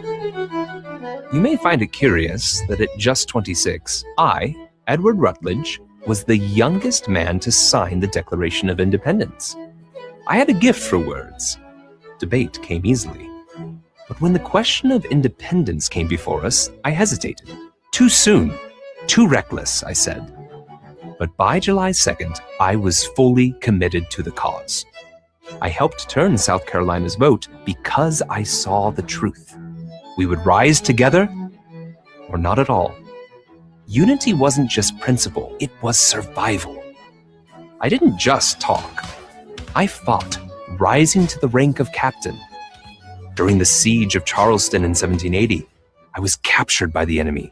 You may find it curious that at just 26, I, Edward Rutledge, was the youngest man to sign the Declaration of Independence. I had a gift for words. Debate came easily. But when the question of independence came before us, I hesitated. Too soon, too reckless, I said. But by July 2nd, I was fully committed to the cause. I helped turn South Carolina's vote because I saw the truth. We would rise together or not at all. Unity wasn't just principle, it was survival. I didn't just talk. I fought, rising to the rank of captain. During the siege of Charleston in 1780, I was captured by the enemy.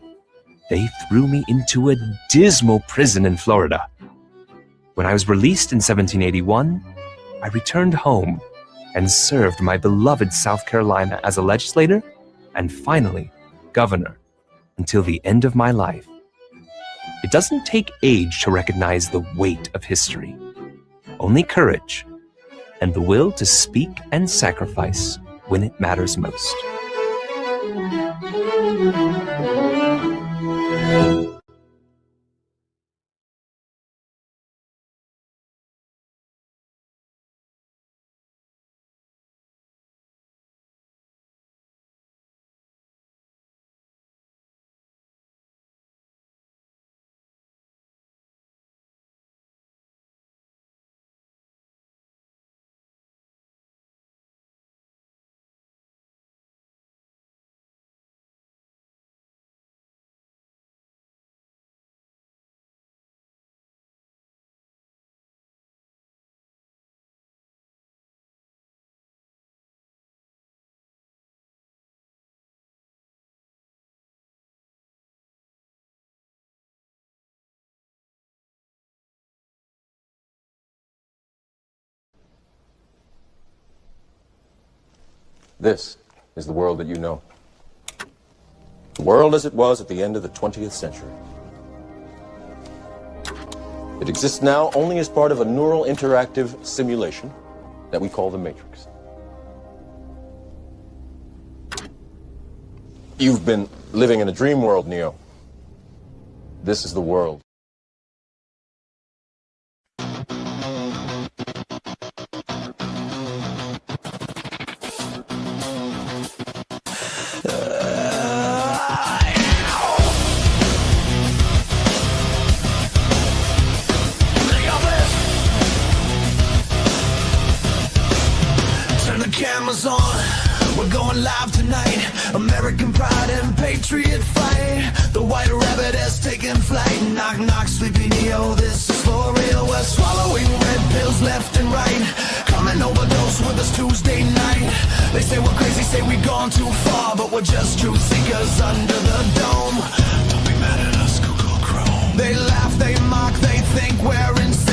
They threw me into a dismal prison in Florida. When I was released in 1781, I returned home and served my beloved South Carolina as a legislator and finally governor until the end of my life. It doesn't take age to recognize the weight of history, only courage and the will to speak and sacrifice when it matters most. This is the world that you know. The world as it was at the end of the 20th century. It exists now only as part of a neural interactive simulation that we call the Matrix. You've been living in a dream world, Neo. This is the world. Cameras on, we're going live tonight. American pride and patriot fight. The white rabbit has taken flight. Knock, knock, sleepy Neo, this is for real. We're swallowing red pills left and right. Come and overdose with us Tuesday night. They say we're crazy, say we've gone too far, but we're just truth seekers under the dome. Don't be mad at us, Google Chrome. They laugh, they mock, they think we're insane.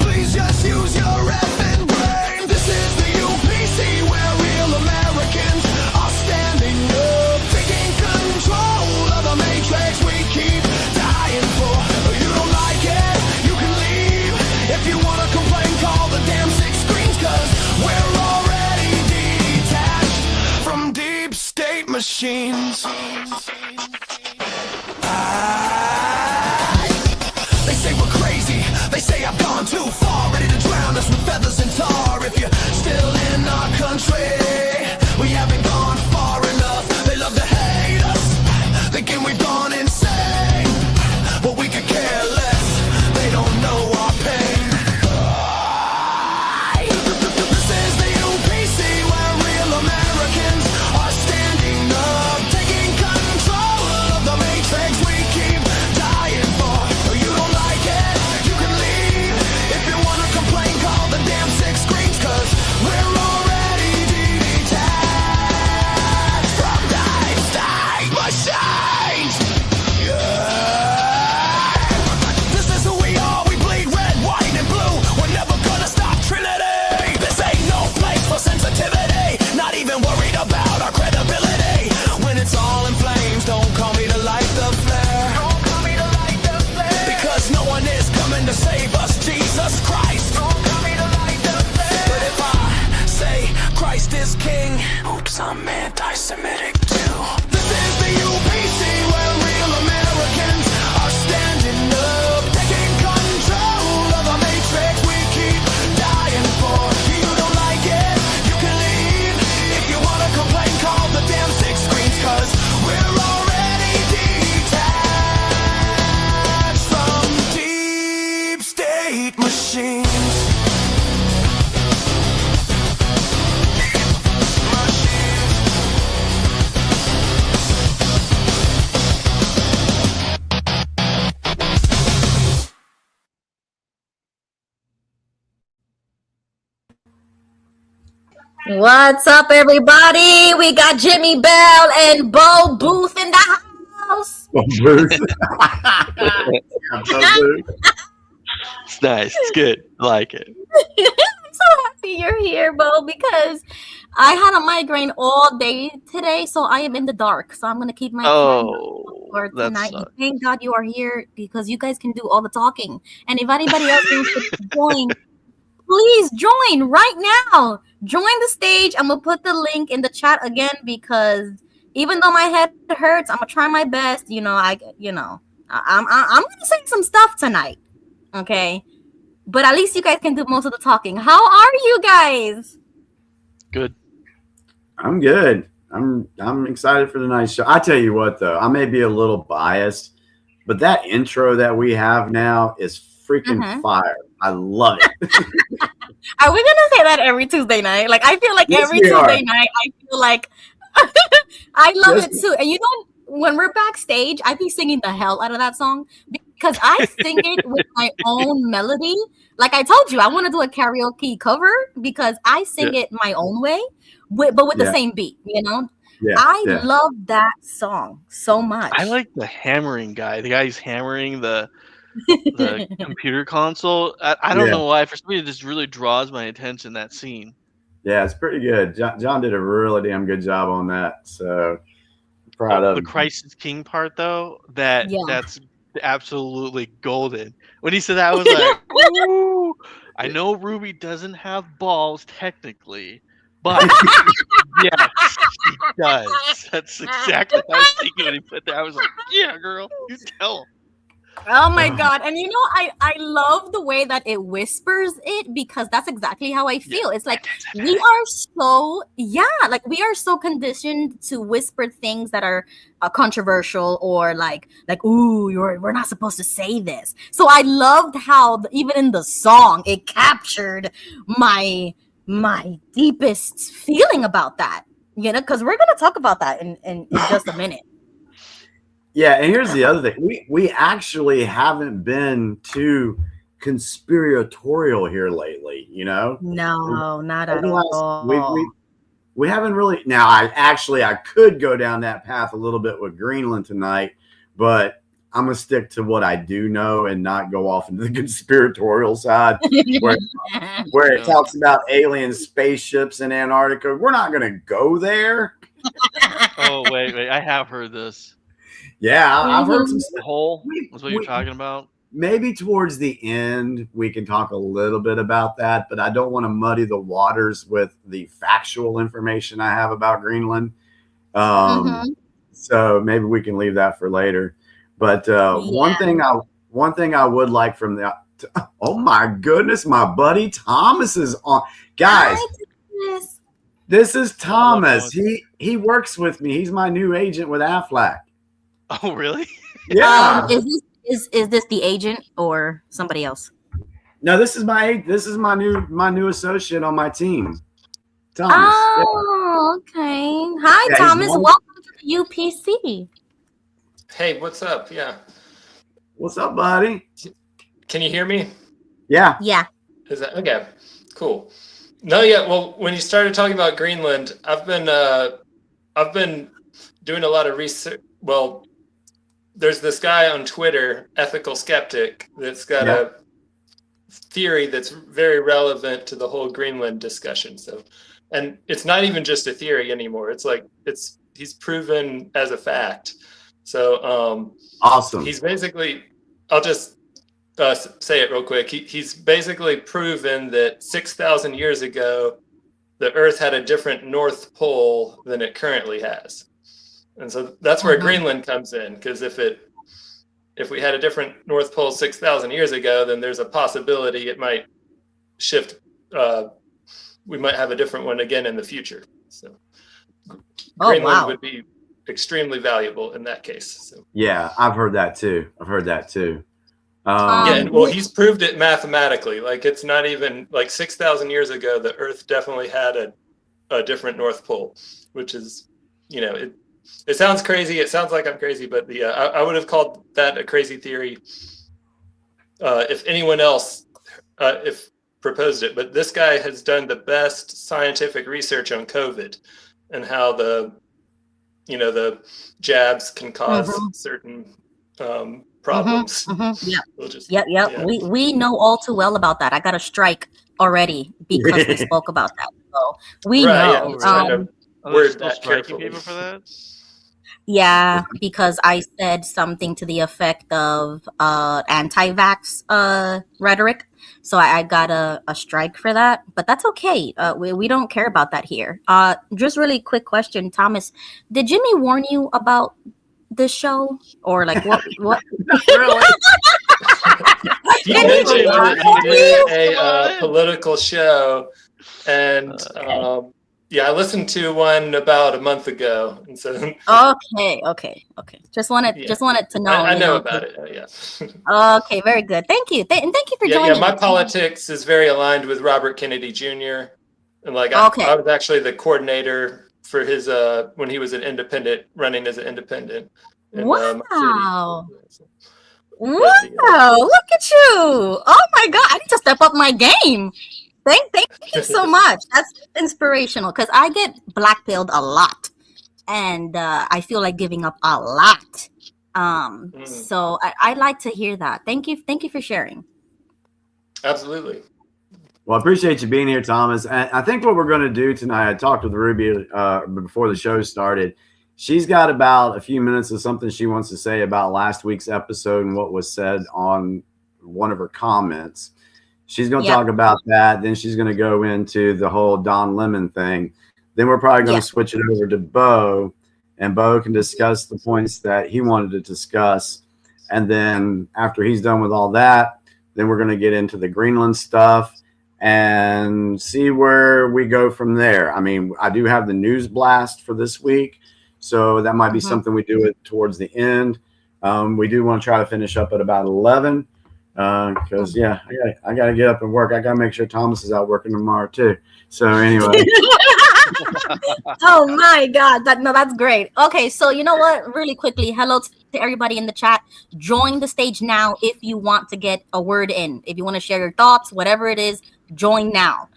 Please just use your effing brain. This is the UPC where real Americans are standing up, taking control of the matrix we keep dying for. You don't like it, you can leave. If you wanna complain, call the damn 6 screens, cause we're already detached from deep state machines. They say we're crazy, they say I've gone too far, ready to drown us with feathers and tar. If you're still in our country, we haven't gone far enough. They love to hate us, thinking we've gone insane, but we could care less, they don't know our pain. This is the UPC where real Americans are standing up, taking control machines. What's up, everybody? We got Jimmy Bell and Bo Booth in the house. Booth. It's nice. It's good. I like it. I'm so happy you're here, Bo, because I had a migraine all day today, so I am in the dark. So I'm gonna keep my candle for tonight. And thank God you are here because you guys can do all the talking. And if anybody else wants to join, please join right now. Join the stage. I'm gonna put the link in the chat again because even though my head hurts, I'm gonna try my best. I'm gonna say some stuff tonight. Okay, but at least you guys can do most of the talking. How are you guys? Good. I'm good. I'm excited for tonight's show. I tell you what, though, I may be a little biased, but that intro that we have now is freaking fire. I love it. Are we gonna say that every Tuesday night? Like, I feel like Yes, every we Tuesday are. night, I feel like I love Yes. it too. And when we're backstage, I be singing the hell out of that song because I sing it with my own melody. Like I told you, I want to do a karaoke cover because I sing it my own way, but with the same beat. Yeah, I love that song so much. I like the hammering guy. The guy who's hammering the computer console. I don't know why. For some reason, it just really draws my attention, that scene. Yeah, it's pretty good. John did a really damn good job on that. So proud of the him. Christ is King part, though, that's absolutely golden. When he said that, I was like, ooh, I know Ruby doesn't have balls technically, but yes, he does. That's exactly what I was thinking when he put that. I was like, yeah, girl, you tell him. Oh my God. And I love the way that it whispers it because that's exactly how I feel. It's like we are so conditioned to whisper things that are controversial or like, ooh, we're not supposed to say this. So I loved how even in the song, it captured my deepest feeling about that, because we're going to talk about that in just a minute. Yeah, and here's the other thing. We actually haven't been too conspiratorial here lately, No, not at all. We haven't really. Now, I could go down that path a little bit with Greenland tonight, but I'm going to stick to what I do know and not go off into the conspiratorial side where it talks about alien spaceships in Antarctica. We're not going to go there. Oh, wait. I have heard this. Yeah, I've heard some stuff. The hole is what you're talking about. Maybe towards the end, we can talk a little bit about that, but I don't want to muddy the waters with the factual information I have about Greenland. So maybe we can leave that for later. But one thing I would like from the oh my goodness, my buddy Thomas is on. Guys, this is Thomas. He works with me. He's my new agent with Aflac. Oh, really? Yeah. Is this the agent or somebody else? No, this is my new associate on my team. Thomas. Oh, okay. Hi, Thomas. Welcome to the UPC. Hey, what's up? Yeah. What's up, buddy? Can you hear me? Yeah. Is that okay? Cool. No, yeah. Well, when you started talking about Greenland, I've been doing a lot of research. Well, there's this guy on Twitter, Ethical Skeptic, that's got a theory that's very relevant to the whole Greenland discussion. So, and it's not even just a theory anymore. It's like he's proven as a fact. So, awesome. He's basically, I'll just say it real quick. He's basically proven that 6,000 years ago, the Earth had a different North Pole than it currently has. And so that's where Greenland comes in, because if we had a different North Pole 6,000 years ago, then there's a possibility it might shift. We might have a different one again in the future. So Greenland would be extremely valuable in that case. So. Yeah, I've heard that too. And well, he's proved it mathematically. Like it's not even like 6,000 years ago, the Earth definitely had a different North Pole, which is, it sounds crazy. It sounds like I'm crazy, but I would have called that a crazy theory if anyone else if proposed it. But this guy has done the best scientific research on COVID and how the jabs can cause certain problems. Yeah. We know all too well about that. I got a strike already because we spoke about that. So we know. We're still striking people for that. Yeah, because I said something to the effect of anti-vax rhetoric. So I got a strike for that, but that's okay. We don't care about that here. Just really quick question, Thomas. Did Jimmy warn you about this show? Or like what? Really? He mentioned that he did a political show, and I listened to one about a month ago, and so okay. Just wanted to know. I know about it. Okay, very good. Thank you, and thank you for joining. Yeah, my politics is very aligned with Robert Kennedy Jr. And like I was actually the coordinator for his when he was an independent, running as an independent. Wow. Wow, look at you. Oh my God, I need to step up my game. Thank you so much. That's inspirational because I get blackpilled a lot and I feel like giving up a lot. So I like to hear that. Thank you for sharing. Absolutely. Well, I appreciate you being here, Thomas. And I think what we're going to do tonight, I talked with Ruby before the show started. She's got about a few minutes of something she wants to say about last week's episode and what was said on one of her comments. She's going to talk about that. Then she's going to go into the whole Don Lemon thing. Then we're probably going to switch it over to Bo, and Bo can discuss the points that he wanted to discuss. And then after he's done with all that, then we're going to get into the Greenland stuff and see where we go from there. I mean, I do have the news blast for this week, so that might be something we do it towards the end. We do want to try to finish up at about 11. Because I gotta get up and work. I gotta make sure Thomas is out working tomorrow too. So anyway. Oh my God, that's great. Okay, so you know what? Really quickly, hello to everybody in the chat. Join the stage now if you want to get a word in. If you want to share your thoughts, whatever it is, join now.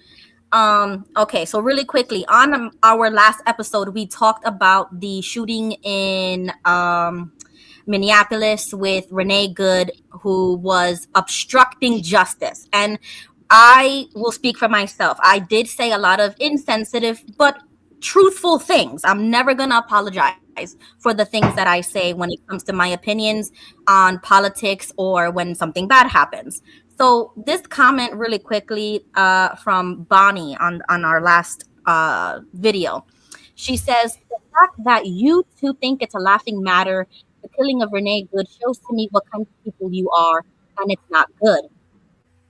Okay, so really quickly, on our last episode, we talked about the shooting in Minneapolis with Renee Good, who was obstructing justice. And I will speak for myself. I did say a lot of insensitive but truthful things. I'm never going to apologize for the things that I say when it comes to my opinions on politics or when something bad happens. So this comment really quickly from Bonnie on our last video. She says, the fact that you two think it's a laughing matter, the killing of Renee Good, shows to me what kind of people you are, and it's not good.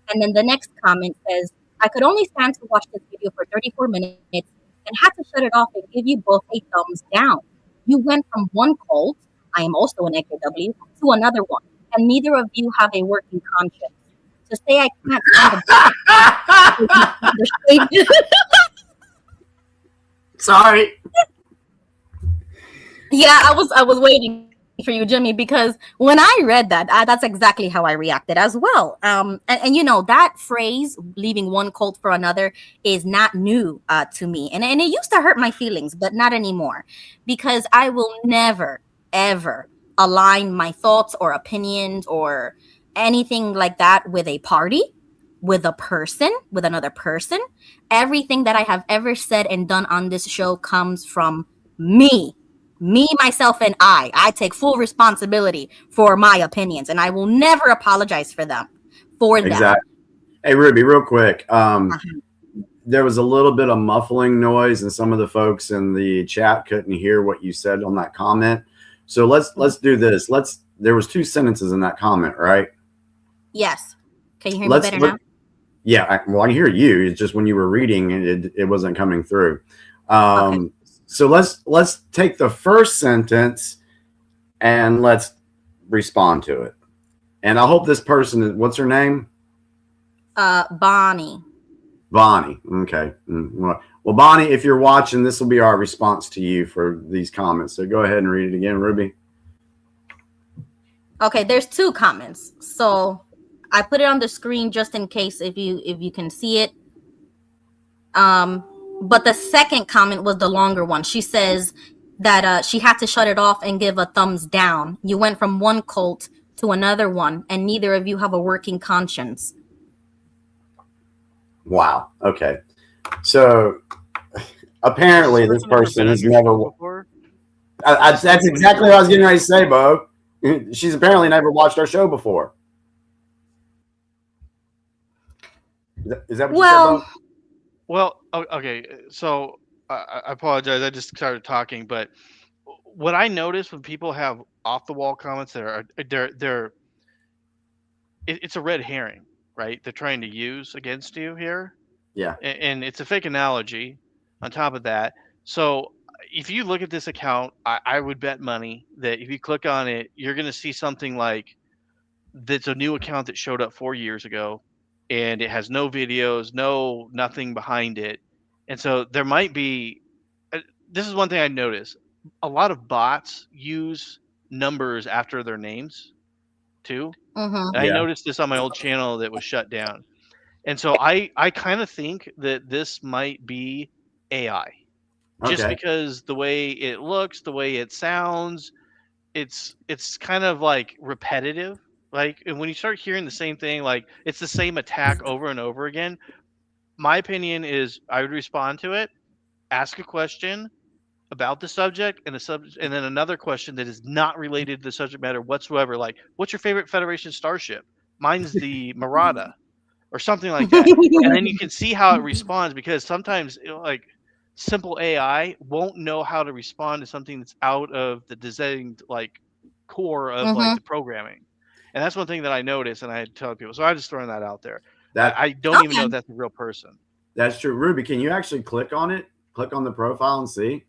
And then the next comment says, I could only stand to watch this video for 34 minutes and had to shut it off and give you both a thumbs down. You went from one cult, I am also an AKW, to another one, and neither of you have a working conscience. To say I can't stand Sorry. Yeah, I was waiting for you, Jimmy, because when I read that, that's exactly how I reacted as well. And you know, that phrase, leaving one cult for another, is not new to me. And it used to hurt my feelings, but not anymore, because I will never, ever align my thoughts or opinions or anything like that with a party, with a person, with another person. Everything that I have ever said and done on this show comes from me, myself, and I take full responsibility for my opinions, and I will never apologize for them. Exactly. Hey, Ruby, real quick. There was a little bit of muffling noise, and some of the folks in the chat couldn't hear what you said on that comment. So let's do this. There was 2 sentences in that comment, right? Yes. Can you hear me better now? Yeah. I can hear you. It's just when you were reading, it wasn't coming through. Okay. So let's take the first sentence and let's respond to it. And I hope this person is, what's her name? Bonnie. Bonnie. Okay. Well, Bonnie, if you're watching, this will be our response to you for these comments. So go ahead and read it again, Ruby. Okay, there's 2 comments. So I put it on the screen just in case if you can see it. But the second comment was the longer one. She says that she had to shut it off and give a thumbs down. You went from one cult to another one, and neither of you have a working conscience. Wow. Okay. So apparently this person has never. That's exactly what I was getting ready to say, Bo. She's apparently never watched our show before. Is that what you said, Bo? Well, okay. So I apologize. I just started talking, but what I notice when people have off the wall comments it's a red herring, right? They're trying to use against you here. Yeah. And it's a fake analogy on top of that. So if you look at this account, I would bet money that if you click on it, you're going to see something like that's a new account that showed up 4 years ago, and it has no videos, nothing behind it. And so there might be, this is one thing I noticed. A lot of bots use numbers after their names too. Mm-hmm. I noticed this on my old channel that was shut down. And so I kind of think that this might be AI. Just because the way it looks, the way it sounds, it's kind of like repetitive. Like, and when you start hearing the same thing, like it's the same attack over and over again, my opinion is I would respond to it, ask a question about the subject, and then another question that is not related to the subject matter whatsoever. Like, what's your favorite Federation starship? Mine's the Marauder, or something like that. And then you can see how it responds, because sometimes like simple AI won't know how to respond to something that's out of the designed like core of like the programming. And that's one thing that I noticed, and I tell people. So I'm just throwing that out there. I don't even know if that's a real person. That's true. Ruby, can you actually click on it? Click on the profile and see?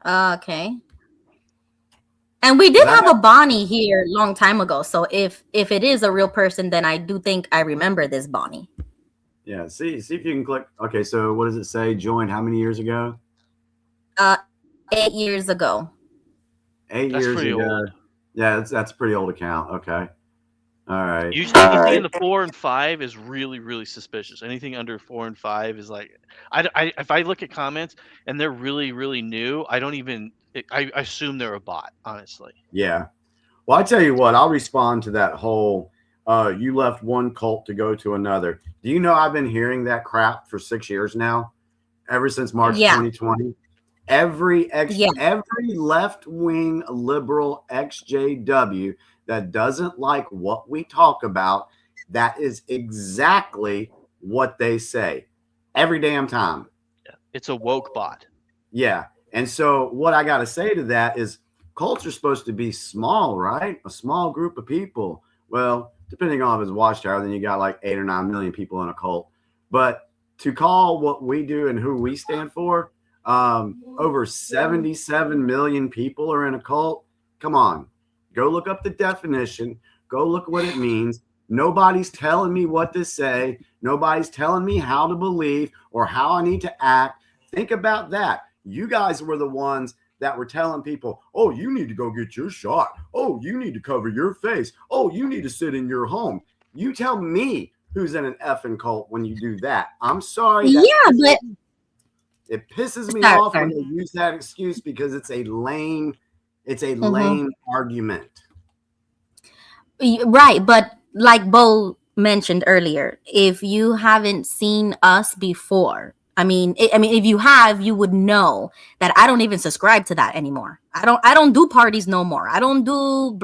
Okay. And we did have a Bonnie here a long time ago. So if it is a real person, then I do think I remember this Bonnie. Yeah. See if you can click. Okay. So what does it say? Joined how many years ago? 8 years ago. 8 That's years pretty ago. old. Yeah, that's a pretty old account. Okay. All right. Usually anything in the 4 and 5 is really, really suspicious. Anything under 4 and 5 is like, if I look at comments and they're really, really new, I assume they're a bot, honestly. Yeah. Well, I tell you what, I'll respond to that whole, you left one cult to go to another. Do you know I've been hearing that crap for 6 years now, ever since March 2020? Every left-wing liberal XJW that doesn't like what we talk about, that is exactly what they say every damn time. Yeah. It's a woke bot. Yeah. And so what I got to say to that is cults are supposed to be small, right? A small group of people. Well, depending on if it's watchtower, then you got like 8 or 9 million people in a cult. But to call what we do and who we stand for, over 77 million people are in a cult. Come on, go look up the definition. Go look what it means. Nobody's telling me what to say. Nobody's telling me how to believe or how I need to act. Think about that. You guys were the ones that were telling people, oh, you need to go get your shot. Oh, you need to cover your face. Oh, you need to sit in your home. You tell me who's in an effing cult when you do that. I'm sorry. But it pisses me off when they use that excuse, because it's a lame argument. Right. But like Bo mentioned earlier, if you haven't seen us before, I mean, if you have, you would know that I don't even subscribe to that anymore. I don't do parties no more. I don't do,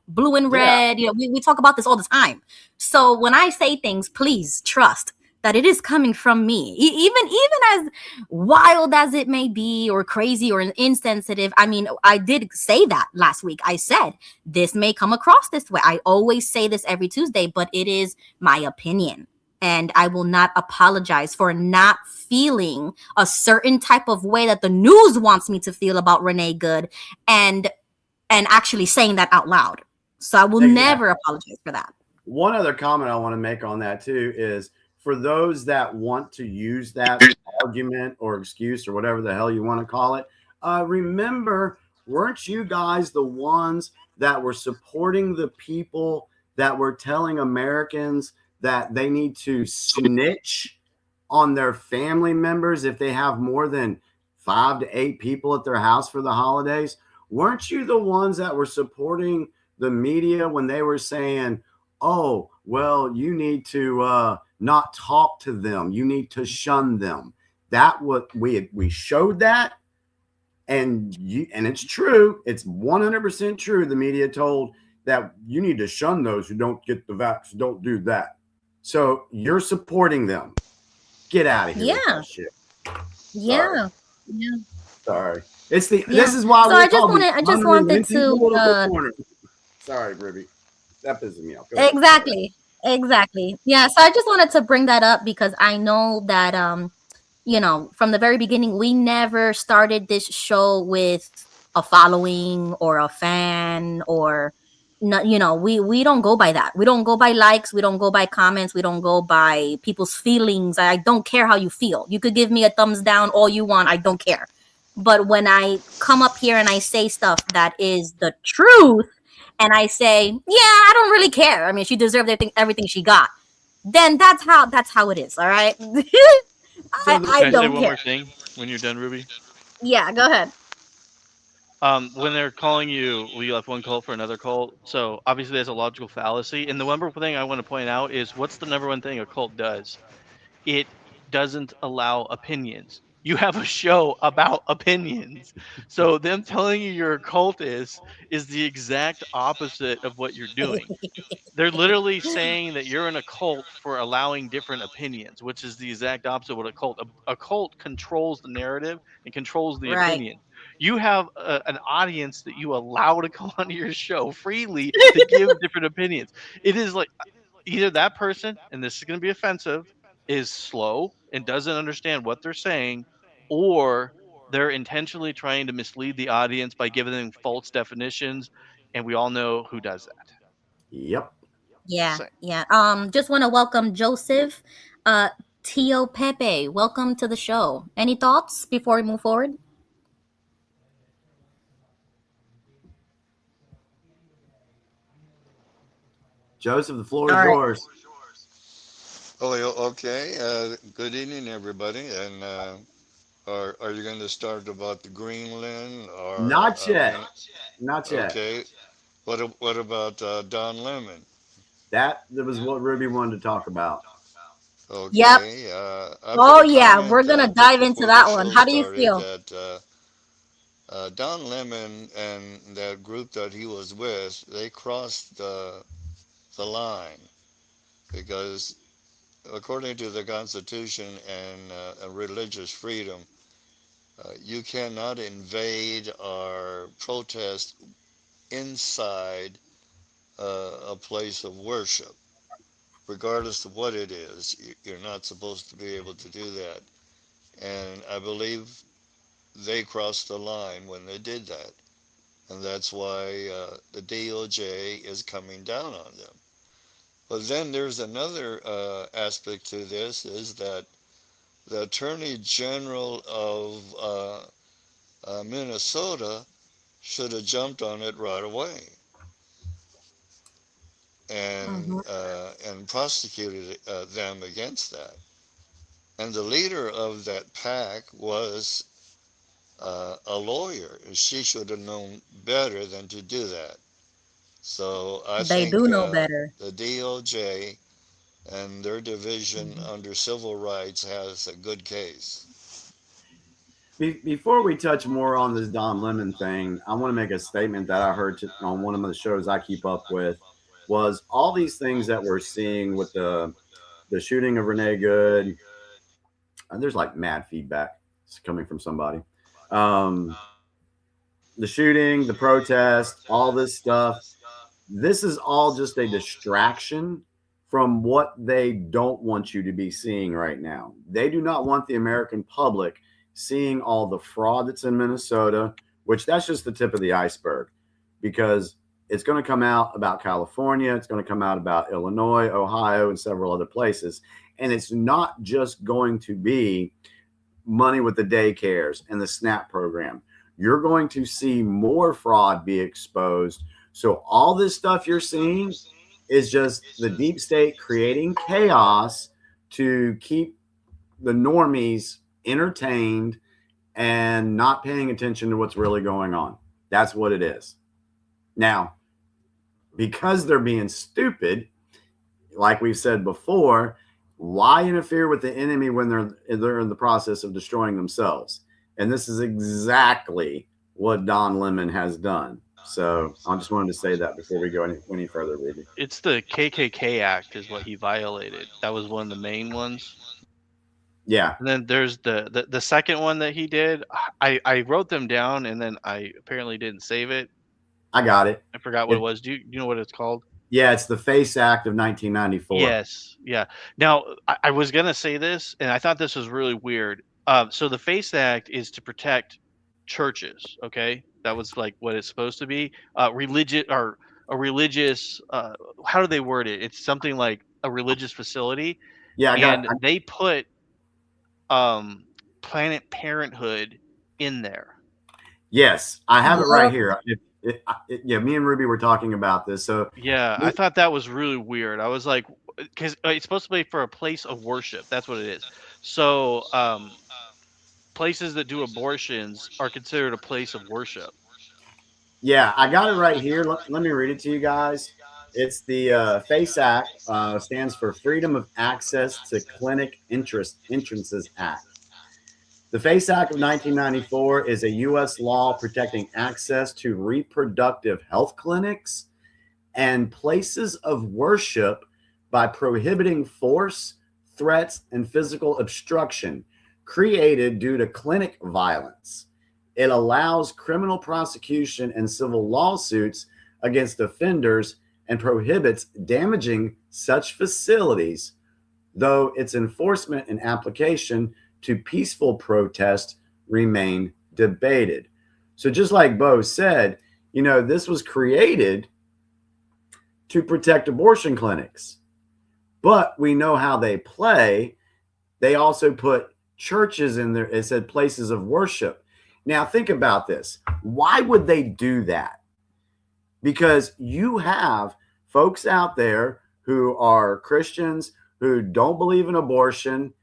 blue and red. Yeah. We talk about this all the time. So when I say things, please trust that it is coming from me, even as wild as it may be, or crazy or insensitive. I mean, I did say that last week. I said, this may come across this way. I always say this every Tuesday, but it is my opinion. And I will not apologize for not feeling a certain type of way that the news wants me to feel about Renee Good, and actually saying that out loud. So I will never apologize for that. One other comment I want to make on that too is for those that want to use that argument or excuse or whatever the hell you want to call it, remember, weren't you guys the ones that were supporting the people that were telling Americans that they need to snitch on their family members if they have more than 5 to 8 people at their house for the holidays? Weren't you the ones that were supporting the media when they were saying, oh, well, you need to not talk to them. You need to shun them. That what we showed that, and it's true. It's 100% true. The media told that you need to shun those who don't get the vax. Don't do that. So you're supporting them. Get out of here. Yeah. With that shit. Yeah. Yeah. Sorry. It's the. Yeah. This is why. So I just wanted to. Sorry, Ruby. That pisses me off. Exactly. Yeah. So I just wanted to bring that up because I know that from the very beginning, we never started this show with a following or a fan or we don't go by that. We don't go by likes. We don't go by comments. We don't go by people's feelings. I don't care how you feel. You could give me a thumbs down all you want. I don't care. But when I come up here and I say stuff that is the truth, and I say, yeah, I don't really care. I mean, she deserved everything she got. Then that's how it is. All right. I don't say one more thing when you're done, Ruby? Yeah, go ahead. When they're calling you, you left one cult for another cult. So obviously there's a logical fallacy. And the number one thing I want to point out is what's the number one thing a cult does? It doesn't allow opinions. You have a show about opinions. So them telling you you're a cultist is the exact opposite of what you're doing. They're literally saying that you're in a cult for allowing different opinions, which is the exact opposite of what a cult controls the narrative and controls the opinion. You have an audience that you allow to come onto your show freely to give different opinions. It is like either that person, and this is going to be offensive, is slow and doesn't understand what they're saying, or they're intentionally trying to mislead the audience by giving them false definitions, and we all know who does that. Yep. Yeah. Just want to welcome Joseph Tio Pepe. Welcome to the show. Any thoughts before we move forward? Joseph, the floor is yours. Oh, okay. Good evening, everybody. And are you going to start about the Greenland or not yet? Not yet. Okay. What about Don Lemon? That was what Ruby wanted to talk about. Okay. Yep. We're gonna dive into that one. How do you feel? That Don Lemon and that group that he was with, they crossed the line because, according to the Constitution and religious freedom, you cannot invade or protest inside a place of worship. Regardless of what it is, you're not supposed to be able to do that. And I believe they crossed the line when they did that. And that's why the DOJ is coming down on them. But then there's another aspect to this, is that the Attorney General of Minnesota should have jumped on it right away and prosecuted them against that. And the leader of that pack was a lawyer. She should have known better than to do that. So I think they do know better. The DOJ and their division under civil rights has a good case. Before we touch more on this Don Lemon thing, I want to make a statement that I heard on one of the shows I keep up with. Was all these things that we're seeing with the shooting of Renee Good, and there's like mad feedback coming from somebody. The shooting, the protest, all this stuff. This is all just a distraction from what they don't want you to be seeing right now. They do not want the American public seeing all the fraud that's in Minnesota, which that's just the tip of the iceberg, because it's going to come out about California. It's going to come out about Illinois, Ohio, and several other places. And it's not just going to be money with the daycares and the SNAP program. You're going to see more fraud be exposed. So all this stuff you're seeing is just the deep state creating chaos to keep the normies entertained and not paying attention to what's really going on. That's what it is. Now, because they're being stupid, like we've said before, why interfere with the enemy when they're in the process of destroying themselves? And this is exactly what Don Lemon has done. So I just wanted to say that before we go any further, Ruby. It's the KKK Act is what he violated. That was one of the main ones. Yeah. And then there's the second one that he did. I wrote them down and then I apparently didn't save it. I got it. I forgot what it was. Do you know what it's called? Yeah, it's the FACE Act of 1994. Yes. Yeah. Now, I was going to say this, and I thought this was really weird. So the FACE Act is to protect churches, okay? That was like what it's supposed to be. Religious or a religious, how do they word it? It's something like a religious facility. Yeah, they put Planned Parenthood in there. Yes, I have it right here. Yeah, me and Ruby were talking about this. So yeah, I thought that was really weird. I was like, because it's supposed to be for a place of worship. That's what it is. So places that do abortions are considered a place of worship. Yeah, I got it right here. Let me read it to you guys. It's the FACE Act, stands for Freedom of Access to Clinic Entrances Act. The FACE Act of 1994 is a U.S. law protecting access to reproductive health clinics and places of worship by prohibiting force, threats, and physical obstruction created due to clinic violence. It allows criminal prosecution and civil lawsuits against offenders and prohibits damaging such facilities, though its enforcement and application to peaceful protest remain debated. So just like Bo said, this was created to protect abortion clinics, but we know how they play. They also put churches in there. It said places of worship. Now think about this. Why would they do that? Because you have folks out there who are Christians who don't believe in abortion,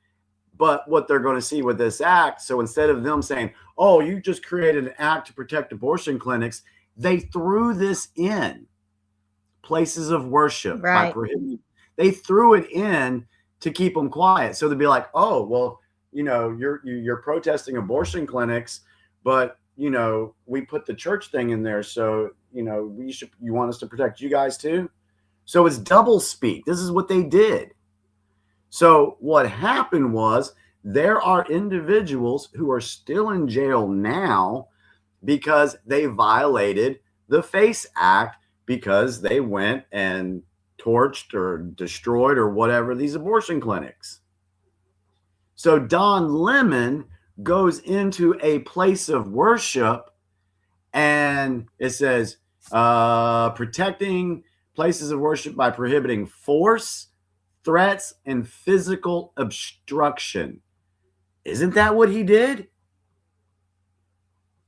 but what they're going to see with this act, so instead of them saying, oh, you just created an act to protect abortion clinics, they threw this in places of worship. Right. They threw it in to keep them quiet. So they'd be like, oh, well, you're protesting abortion clinics, but, we put the church thing in there. So, you want us to protect you guys too? So it's double speak. This is what they did. So what happened was there are individuals who are still in jail now because they violated the FACE Act because they went and torched or destroyed or whatever these abortion clinics. So Don Lemon goes into a place of worship and it says protecting places of worship by prohibiting force, threats, and physical obstruction. Isn't that what he did?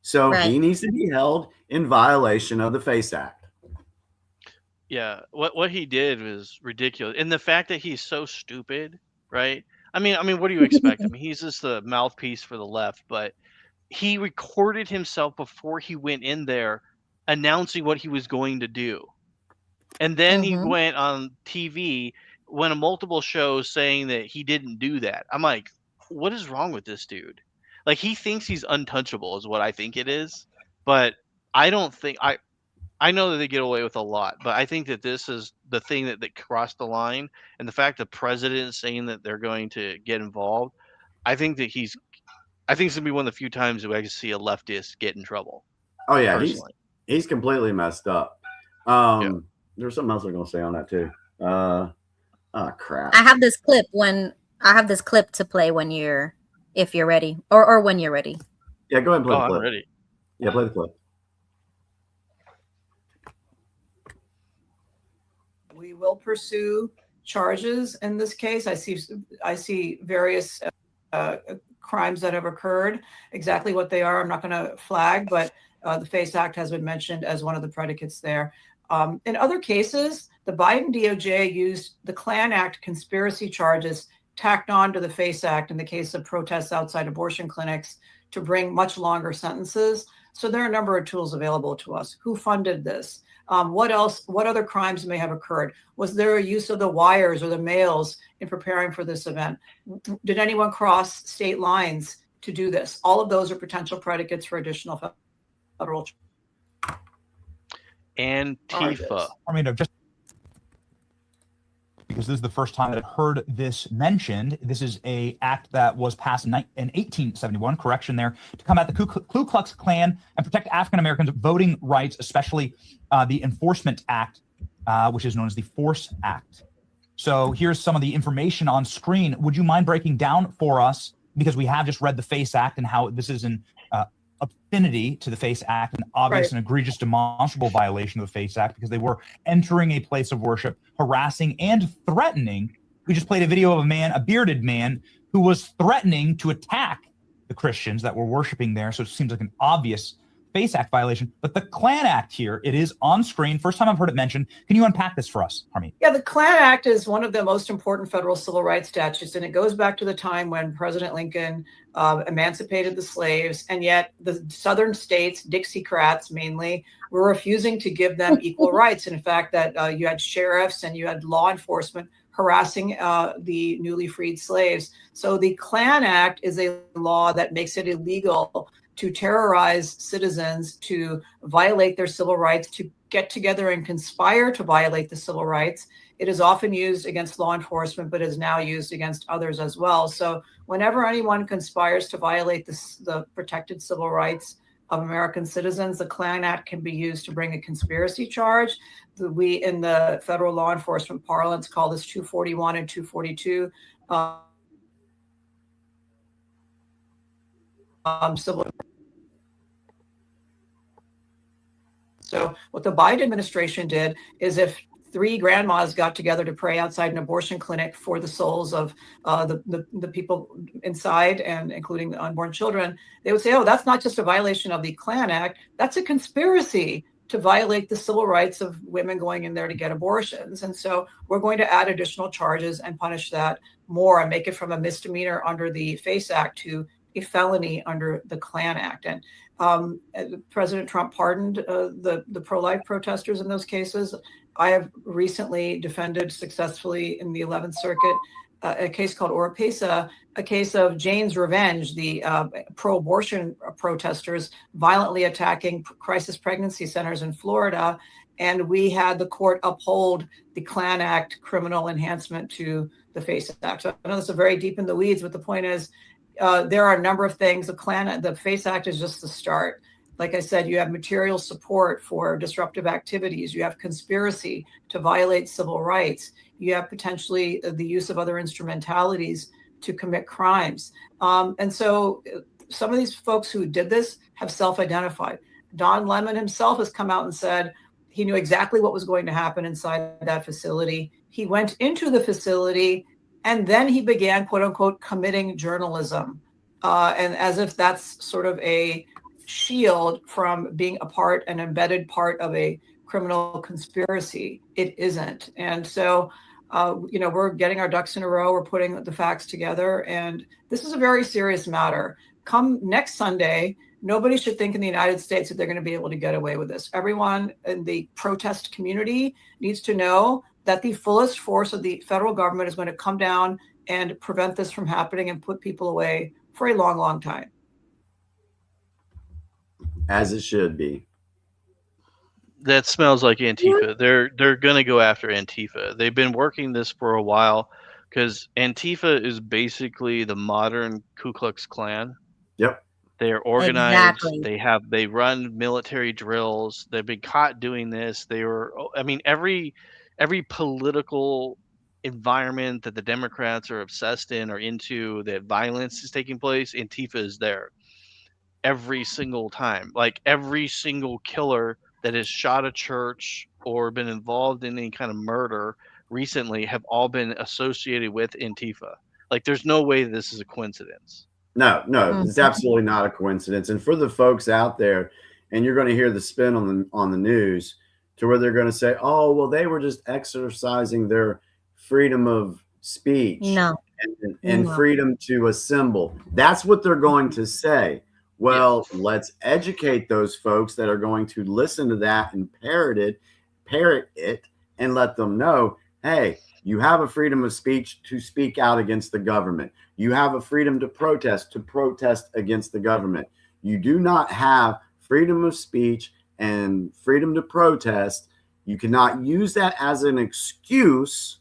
So He needs to be held in violation of the FACE Act. Yeah, what he did was ridiculous. And the fact that he's so stupid, right? I mean, what do you expect? I mean, he's just the mouthpiece for the left, but he recorded himself before he went in there announcing what he was going to do. And then he went on TV, went on multiple shows saying that he didn't do that. I'm like, what is wrong with this dude? Like, he thinks he's untouchable is what I think it is. But I don't think I know that they get away with a lot, but I think that this is the thing that crossed the line. And the fact the president is saying that they're going to get involved, I think it's going to be one of the few times that I can see a leftist get in trouble. Oh yeah, he's completely messed up. There's something else I'm going to say on that too. Crap. I have this clip to play if you're ready, or when you're ready. Yeah, go ahead and play the clip. I'm ready. Yeah, play the clip. will pursue charges in this case. I see various crimes that have occurred. Exactly what they are, I'm not going to flag, but the FACE Act has been mentioned as one of the predicates there. In other cases, the Biden DOJ used the Klan Act conspiracy charges tacked on to the FACE Act in the case of protests outside abortion clinics to bring much longer sentences. So there are a number of tools available to us. Who funded this? What else? What other crimes may have occurred? Was there a use of the wires or the mails in preparing for this event? Did anyone cross state lines to do this? All of those are potential predicates for additional federal Antifa. I mean, just because this is the first time that I've heard this mentioned. This is a act that was passed in 1871, correction there, to combat the Ku Klux Klan and protect African Americans' voting rights, especially the Enforcement Act, which is known as the Force Act. So here's some of the information on screen. Would you mind breaking down for us, because we have just read the FACE Act and how this is an affinity to the FACE Act, an obvious and egregious demonstrable violation of the FACE Act, because they were entering a place of worship, harassing and threatening. We just played a video of a bearded man, who was threatening to attack the Christians that were worshiping there. So it seems like an obvious FACE Act violation. But the Klan Act here, it is on screen. First time I've heard it mentioned. Can you unpack this for us, Harmeet? Yeah, the Klan Act is one of the most important federal civil rights statutes, and it goes back to the time when President Lincoln emancipated the slaves, and yet the southern states, Dixiecrats mainly, were refusing to give them equal rights. And in fact, that you had sheriffs and you had law enforcement harassing the newly freed slaves. So the Klan Act is a law that makes it illegal to terrorize citizens, to violate their civil rights, to get together and conspire to violate the civil rights. It is often used against law enforcement, but is now used against others as well. So whenever anyone conspires to violate the protected civil rights of American citizens, the Klan Act can be used to bring a conspiracy charge. We, in the federal law enforcement parlance, call this 241 and 242 civil. So what the Biden administration did is, if 3 grandmas got together to pray outside an abortion clinic for the souls of the people inside, and including the unborn children, they would say, oh, that's not just a violation of the Klan Act, that's a conspiracy to violate the civil rights of women going in there to get abortions. And so we're going to add additional charges and punish that more and make it from a misdemeanor under the FACE Act to a felony under the Klan Act. And President Trump pardoned the pro-life protesters in those cases. I have recently defended successfully in the 11th Circuit a case called Oropesa, a case of Jane's Revenge, the pro-abortion protesters violently attacking crisis pregnancy centers in Florida. And we had the court uphold the Klan Act criminal enhancement to the FACE Act. So I know this is very deep in the weeds, but the point is, there are a number of things. The FACE Act is just the start. Like I said, you have material support for disruptive activities. You have conspiracy to violate civil rights. You have potentially the use of other instrumentalities to commit crimes. And so some of these folks who did this have self-identified. Don Lemon himself has come out and said he knew exactly what was going to happen inside that facility. He went into the facility, and then he began, quote unquote, committing journalism. And as if that's sort of a shield from being an embedded part of a criminal conspiracy. It isn't. And so, we're getting our ducks in a row. We're putting the facts together. And this is a very serious matter. Come next Sunday, nobody should think in the United States that they're going to be able to get away with this. Everyone in the protest community needs to know that the fullest force of the federal government is going to come down and prevent this from happening and put people away for a long, long time. As it should be. That smells like Antifa. They're going to go after Antifa. They've been working this for a while, because Antifa is basically the modern Ku Klux Klan. Yep. They are organized. Exactly. They run military drills. They've been caught doing this. Every political environment that the Democrats are obsessed in or into, that violence is taking place, Antifa is there every single time. Like every single killer that has shot a church or been involved in any kind of murder recently have all been associated with Antifa. Like, there's no way this is a coincidence. No, it's absolutely not a coincidence. And for the folks out there, and you're going to hear the spin on the news to where they're going to say, "Oh, well, they were just exercising their freedom of speech and freedom to assemble." That's what they're going to say. Well, let's educate those folks that are going to listen to that and parrot it, and let them know, hey, you have a freedom of speech to speak out against the government. You have a freedom to protest against the government. You do not have freedom of speech and freedom to protest. You cannot use that as an excuse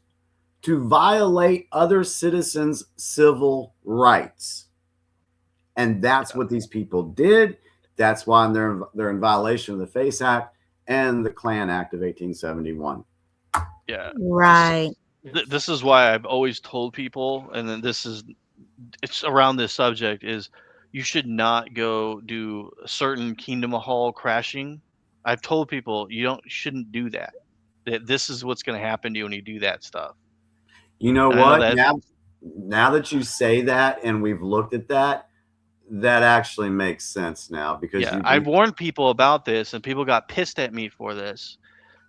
to violate other citizens' civil rights. And that's what these people did. That's why they're in violation of the FACE Act and the Klan Act of 1871. Yeah. Right. This is why I've always told people, and then it's around this subject, is you should not go do a certain Kingdom Hall crashing. I've told people shouldn't do that. That this is what's going to happen to you when you do that stuff. You know what? Now that you say that, and we've looked at that, that actually makes sense now, because I've warned people about this, and people got pissed at me for this.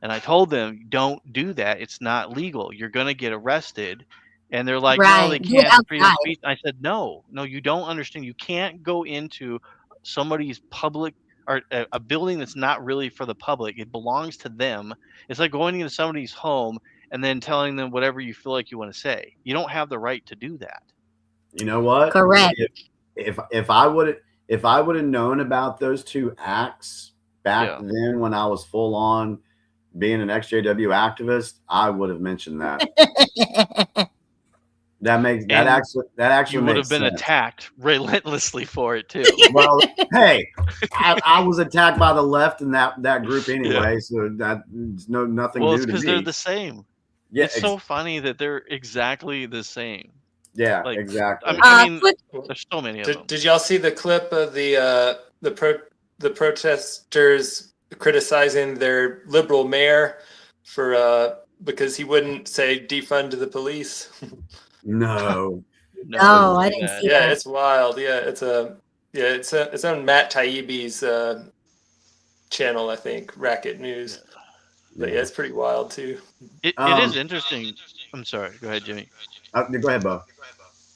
And I told them, don't do that. It's not legal. You're going to get arrested. And they're like, no, they can't have freedom of speech. I said, no, you don't understand. You can't go into somebody's public or a building that's not really for the public. It belongs to them. It's like going into somebody's home and then telling them whatever you feel like you want to say. You don't have the right to do that. You know what? Correct. If I would have known about those two acts back then when I was full on being an XJW activist, I would have mentioned that. That actually would have been attacked relentlessly for it too. Well, hey, I was attacked by the left in that group anyway, so that's nothing new to me. Well, it's because they're the same. Yeah, it's so funny that they're exactly the same. Yeah, exactly. I mean, there's so many of them. Did y'all see the clip of the protesters criticizing their liberal mayor for because he wouldn't say defund the police? No, I didn't see that. Yeah, it's wild. Yeah, it's on Matt Taibbi's channel, I think, Racket News. But yeah, it's pretty wild too. It is interesting. I'm sorry. Go ahead, Jimmy. Go ahead, Bo.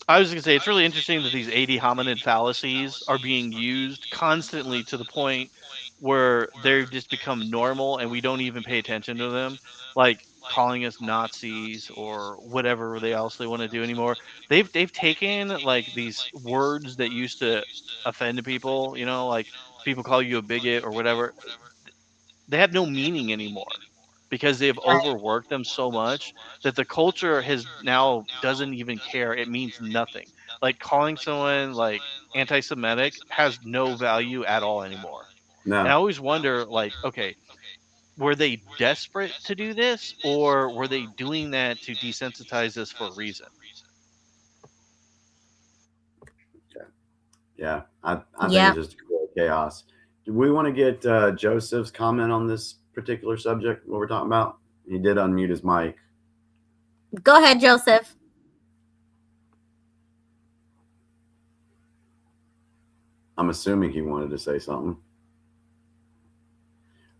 I was going to say, it's really interesting that these 80 hominid fallacies are being used constantly to the point where they've just become normal and we don't even pay attention to them, like calling us Nazis or whatever else they want to do anymore. They've taken like these words that used to offend people, like people call you a bigot or whatever. They have no meaning anymore because they've overworked them so much that the culture doesn't even care. It means nothing. Like calling someone like anti-Semitic has no value at all anymore. No. And I always wonder, like, okay, were they desperate to do this, or were they doing that to desensitize us for a reason? Yeah, I think it's just chaos. Do we want to get Joseph's comment on this particular subject, what we're talking about? He did unmute his mic. Go ahead, Joseph. I'm assuming he wanted to say something.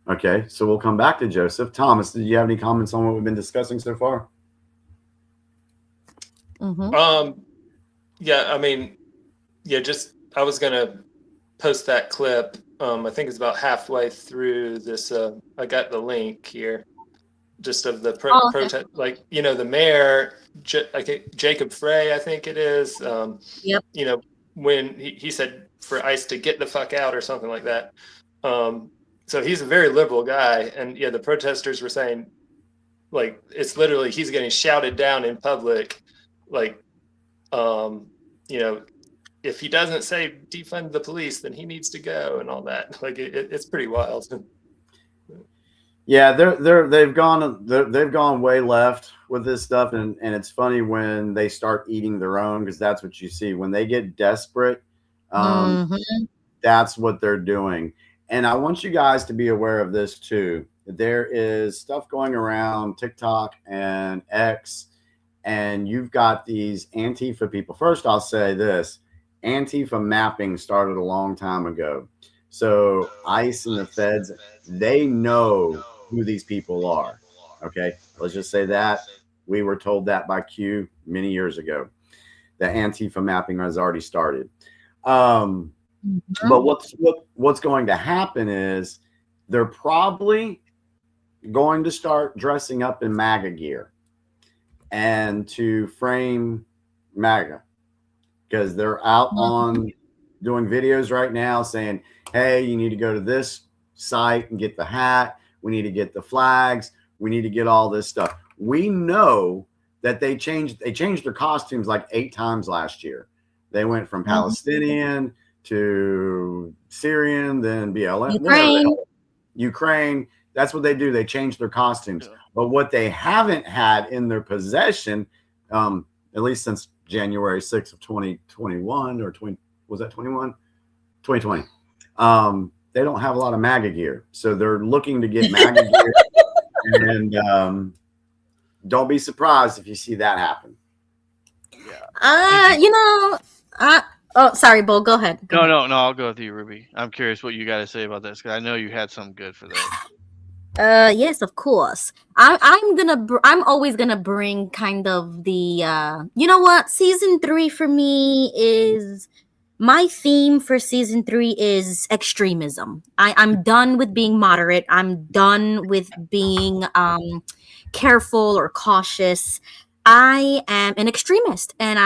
Okay, so we'll come back to Joseph. Thomas, did you have any comments on what we've been discussing so far? Mm-hmm. Yeah, I mean, I was gonna post that clip. I think it's about halfway through this. I got the link here, just of the protest. Like, the mayor, Jacob Frey, I think it is. Yep. When he said for ICE to get the fuck out or something like that. So he's a very liberal guy, and the protesters were saying, like, it's literally he's getting shouted down in public, like, if he doesn't say defund the police, then he needs to go and all that. Like it's pretty wild. Yeah, they've gone way left with this stuff, and it's funny when they start eating their own, because that's what you see when they get desperate. That's what they're doing. And I want you guys to be aware of this too. there is stuff going around TikTok and X, and you've got these Antifa people. First, I'll say this. Antifa mapping started a long time ago. So ICE and the feds, they know who these people are. Okay, let's just say that. We were told that by Q many years ago. The Antifa mapping has already started. But what's going to happen is they're probably going to start dressing up in MAGA gear and to frame MAGA, because they're out on doing videos right now saying, hey, you need to go to this site and get the hat. We need to get the flags. We need to get all this stuff. We know that they changed their costumes like 8 times last year. They went from Palestinian to Syrian, then BLM, Ukraine. That's what they do. They change their costumes. But what they haven't had in their possession, at least since January 6th of 2021 or 20, was that 21? 2020. They don't have a lot of MAGA gear. So they're looking to get MAGA gear. And don't be surprised if you see that happen. Oh, sorry, Bo. Go ahead. No, I'll go with you, Ruby. I'm curious what you got to say about this, because I know you had something good for that. Yes, of course. I'm always gonna bring kind of the you know what, season 3 for me is, my theme for season 3 is extremism. I'm done with being moderate. I'm done with being careful or cautious. I am an extremist, and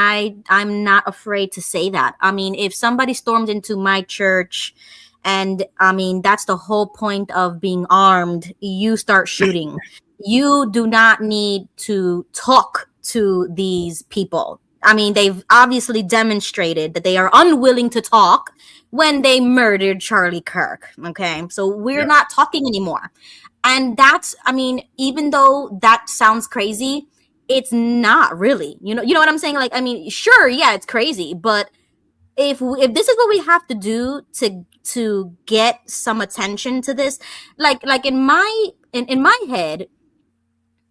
I'm not afraid to say that. I mean, if somebody stormed into my church, and I mean, that's the whole point of being armed, you start shooting. You do not need to talk to these people. I mean, they've obviously demonstrated that they are unwilling to talk when they murdered Charlie Kirk. Okay, so we're not talking anymore. And that's, I mean, even though that sounds crazy, it's not really, you know what I'm saying? Like, I mean, sure, yeah, it's crazy, but if this is what we have to do to get some attention to this, like in my head,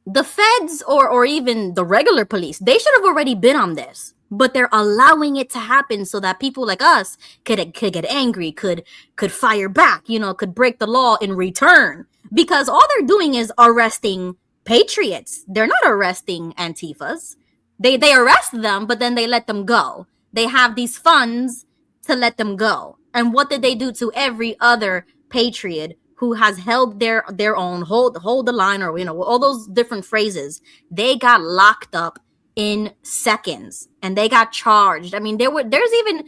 the feds or even the regular police, they should have already been on this, but they're allowing it to happen so that people like us could get angry, could fire back, could break the law in return, because all they're doing is arresting patriots. They're not arresting Antifas. They arrest them, but then they let them go. They have these funds to let them go. And what did they do to every other patriot who has held their own, hold the line, or all those different phrases? They got locked up in seconds and they got charged. I mean, there's even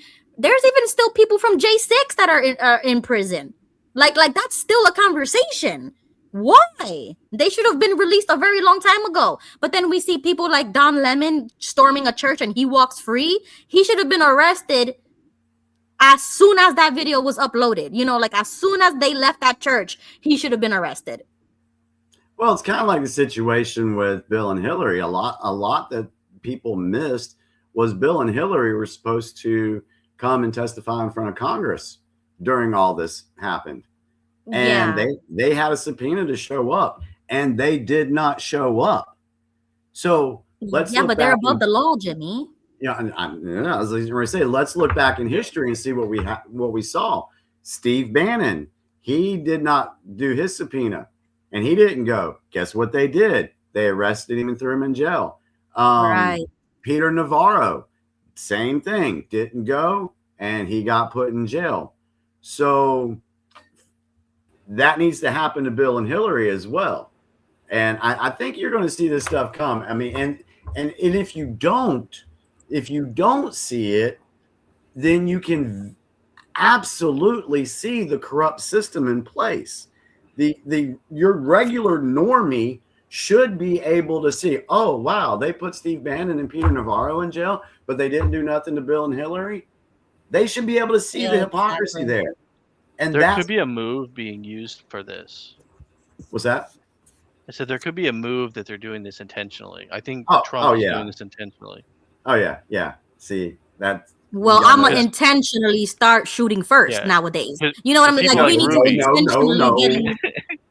still people from J6 that are in prison. Like that's still a conversation. Why? They should have been released a very long time ago. But then we see people like Don Lemon storming a church and he walks free. He should have been arrested as soon as that video was uploaded. Like as soon as they left that church, he should have been arrested. Well, it's kind of like the situation with Bill and Hillary. A lot that people missed was Bill and Hillary were supposed to come and testify in front of Congress during all this happened. And they had a subpoena to show up, and they did not show up. So let's but they're above the law, Jimmy. I was going to say, let's look back in history and see what we saw. Steve Bannon, he did not do his subpoena, and he didn't go. Guess what they did? They arrested him and threw him in jail. Right. Peter Navarro, same thing, didn't go, and he got put in jail. So that needs to happen to Bill and Hillary as well. And I think you're going to see this stuff come. I mean, and if you don't see it, then you can absolutely see the corrupt system in place. Your regular normie should be able to see, oh, wow, they put Steve Bannon and Peter Navarro in jail, but they didn't do nothing to Bill and Hillary. They should be able to see the hypocrisy there. And there could be a move being used for this. What's that? I said there could be a move that they're doing this intentionally. I think Trump is doing this intentionally. Oh, yeah. See, that's... Well, I'm going to intentionally start shooting first nowadays. You know what I mean? Like, we need to intentionally get in.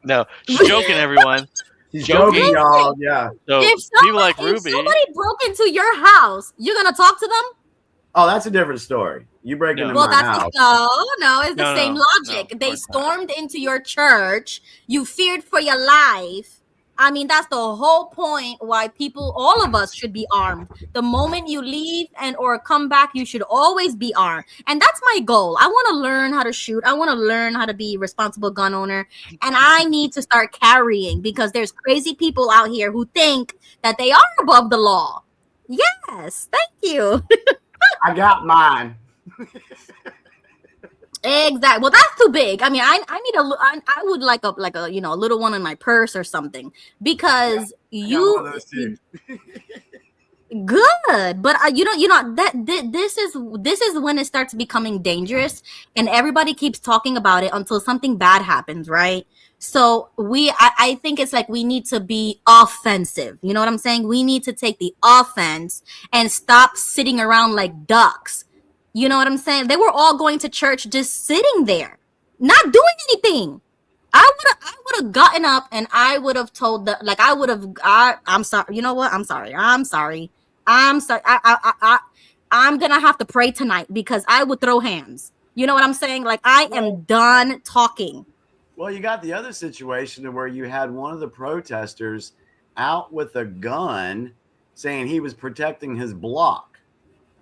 No, she's joking, everyone. She's joking, Listen, y'all. Yeah. So if people like Ruby. somebody broke into your house, you're gonna talk to them? Oh, that's a different story. You break into Well, my that's house. it's the No, same no, logic. no, of They course not. stormed into your church. You feared for your life. I mean, that's the whole point why all of us should be armed. The moment you leave or come back, you should always be armed. And that's my goal. I want to learn how to shoot. I want to learn how to be a responsible gun owner. And I need to start carrying because there's crazy people out here who think that they are above the law. Yes, thank you. I got mine. Exactly. Well, that's too big. I mean, I need I would like a a little one in my purse or something because I got one of those too. Good, but this is when it starts becoming dangerous, and everybody keeps talking about it until something bad happens, right? So I think it's like we need to be offensive. You know what I'm saying? We need to take the offense and stop sitting around like ducks. You know what I'm saying? They were all going to church just sitting there, not doing anything. I would have gotten up and I would have told I'm sorry. You know what? I'm sorry. I'm sorry. I'm gonna have to pray tonight because I would throw hands. You know what I'm saying? Like I am done talking. Well, you got the other situation where you had one of the protesters out with a gun saying he was protecting his block.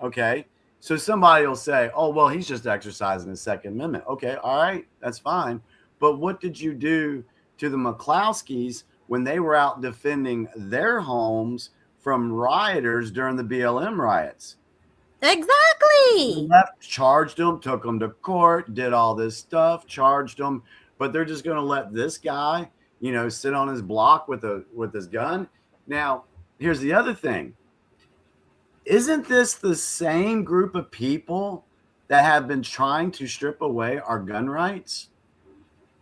Okay. So somebody will say, oh, well, he's just exercising his Second Amendment. Okay. All right. That's fine. But what did you do to the McCloskeys when they were out defending their homes from rioters during the BLM riots? Exactly. Left, charged them, took them to court, did all this stuff, charged them. But they're just going to let this guy, sit on his block with his gun. Now, here's the other thing. Isn't this the same group of people that have been trying to strip away our gun rights?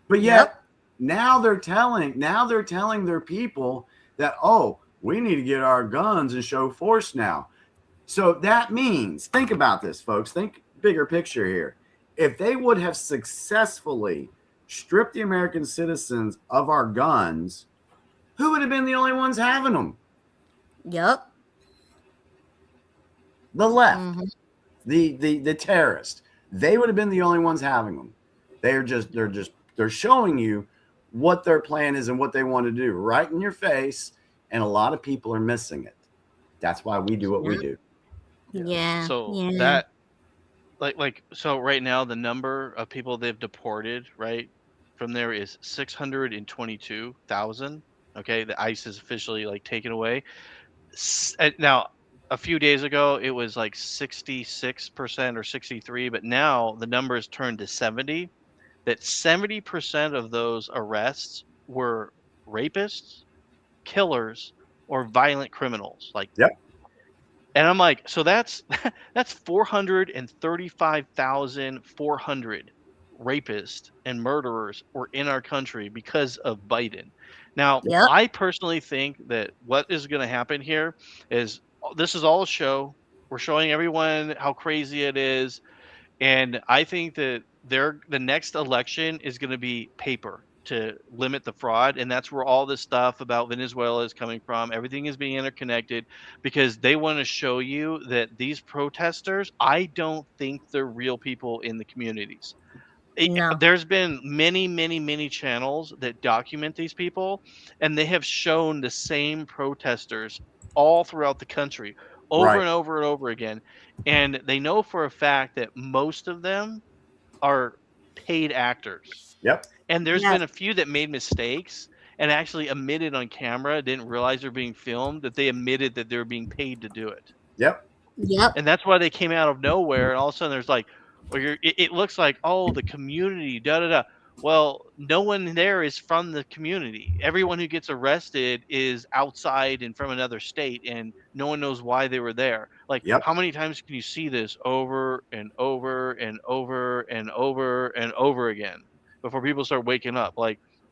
But yet now they're telling their people that, oh, we need to get our guns and show force now. So that means, think about this, folks. Think bigger picture here. If they would have successfully stripped the American citizens of our guns, who would have been the only ones having them? Yep. The left, the terrorists. They would have been the only ones having them. They're showing you what their plan is and what they want to do right in your face, and a lot of people are missing it. That's why we do what we do. Yeah. So that, so right now the number of people they've deported, right, from there is 622,000. Okay, the ICE is officially taken away. Now, a few days ago it was 66% or 63, but now the number has turned to 70. That 70% of those arrests were rapists, killers, or violent criminals. And I'm like, so that's 435,400 rapists and murderers were in our country because of Biden. Now, I personally think that what is going to happen here is this is all a show. We're showing everyone how crazy it is. And I think that the next election is going to be paper to limit the fraud. And that's where all this stuff about Venezuela is coming from. Everything is being interconnected because they want to show you that these protesters, I don't think they're real people in the communities. There's been many channels that document these people, and they have shown the same protesters all throughout the country over and over and over again. And they know for a fact that most of them are paid actors. Yep. And there's been a few that made mistakes and actually admitted on camera, didn't realize they're being filmed, that they admitted that they're being paid to do it. Yep. And that's why they came out of nowhere. And all of a sudden there's it looks like, oh, the community, da-da-da. Well, no one there is from the community. Everyone who gets arrested is outside and from another state, and no one knows why they were there. How many times can you see this over and over and over and over and over again before people start waking up?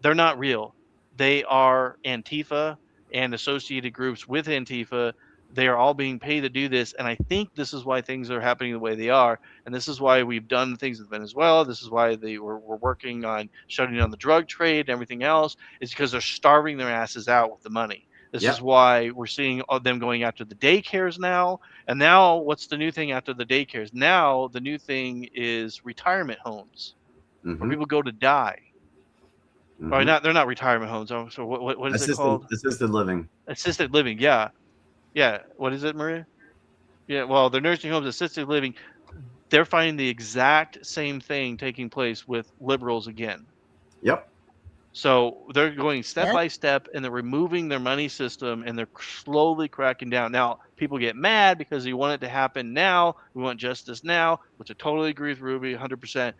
They're not real. They are Antifa and associated groups with Antifa They are all being paid to do this, and I think this is why things are happening the way they are, and this is why we've done things in Venezuela. This is why we're working on shutting down the drug trade and everything else. Is because they're starving their asses out with the money. This is why we're seeing them going after the daycares now. And now, what's the new thing after the daycares? Now, the new thing is retirement homes, where people go to die. Or not? They're not retirement homes. Oh, so what is it called? Assisted living. Assisted living. Yeah. Yeah, what is it, Maria? Yeah, well, the nursing homes, assisted living, they're finding the exact same thing taking place with liberals again. Yep. So they're going step by step, and they're removing their money system, and they're slowly cracking down. Now, people get mad because you want it to happen now. We want justice now, which I totally agree with Ruby 100%.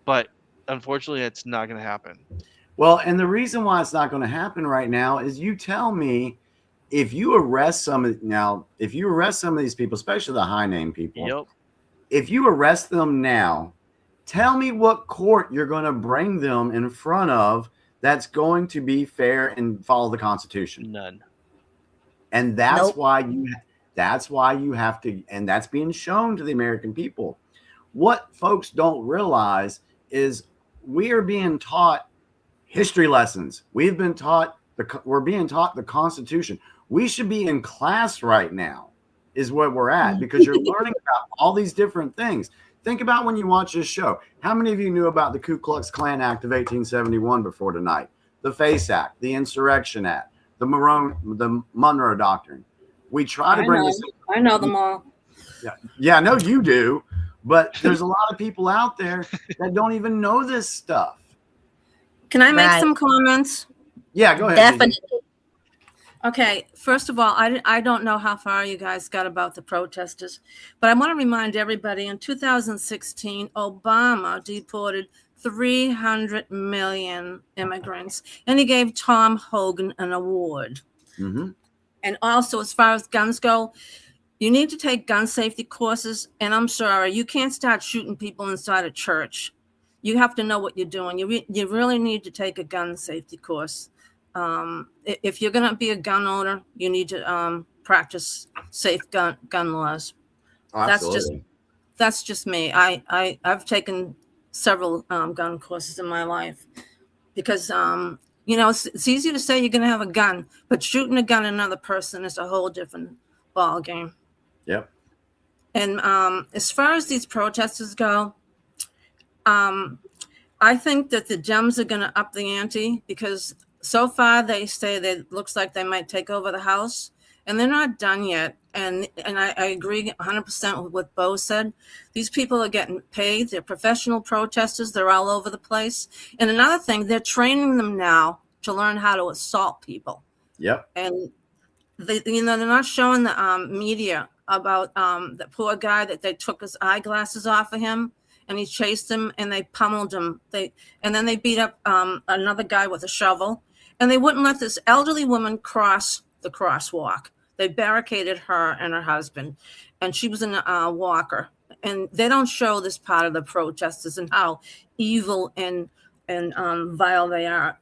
But unfortunately, it's not going to happen. Well, and the reason why it's not going to happen right now is you tell me, if you arrest some of these people, especially the high name people, if you arrest them now, tell me what court you're going to bring them in front of that's going to be fair and follow the Constitution. None. And that's why you have to, and that's being shown to the American people. What folks don't realize is we are being taught history lessons. We're being taught the Constitution. We should be in class right now is where we're at, because you're learning about all these different things. Think about when you watch this show. How many of you knew about the Ku Klux Klan Act of 1871 before tonight? The FACE Act, the Insurrection Act, the Monroe Doctrine. We try to bring this. I know them all. Yeah, I know you do. But there's a lot of people out there that don't even know this stuff. Can I make some comments? Yeah, go ahead. Definitely. Okay, first of all, I don't know how far you guys got about the protesters, but I want to remind everybody in 2016, Obama deported 300 million immigrants, and he gave Tom Hogan an award. Mm-hmm. And also, as far as guns go, you need to take gun safety courses, and I'm sorry, you can't start shooting people inside a church. You have to know what you're doing. You really need to take a gun safety course. If you're going to be a gun owner, you need to practice safe gun laws. Absolutely. That's just me. I've taken several gun courses in my life because it's easy to say you're going to have a gun, but shooting a gun at another person is a whole different ball game. Yep. And as far as these protesters go, I think that the Dems are going to up the ante because so far they say that it looks like they might take over the House, and they're not done yet. And I agree 100% with what Bo said. These people are getting paid. They're professional protesters. They're all over the place. And another thing, they're training them now to learn how to assault people. Yep. And they're not showing the media about the poor guy that they took his eyeglasses off of him, and he chased him and they pummeled him. And then they beat up another guy with a shovel, and they wouldn't let this elderly woman cross the crosswalk. They barricaded her and her husband, and she was in a walker. And they don't show this part of the protesters and how evil and vile they are.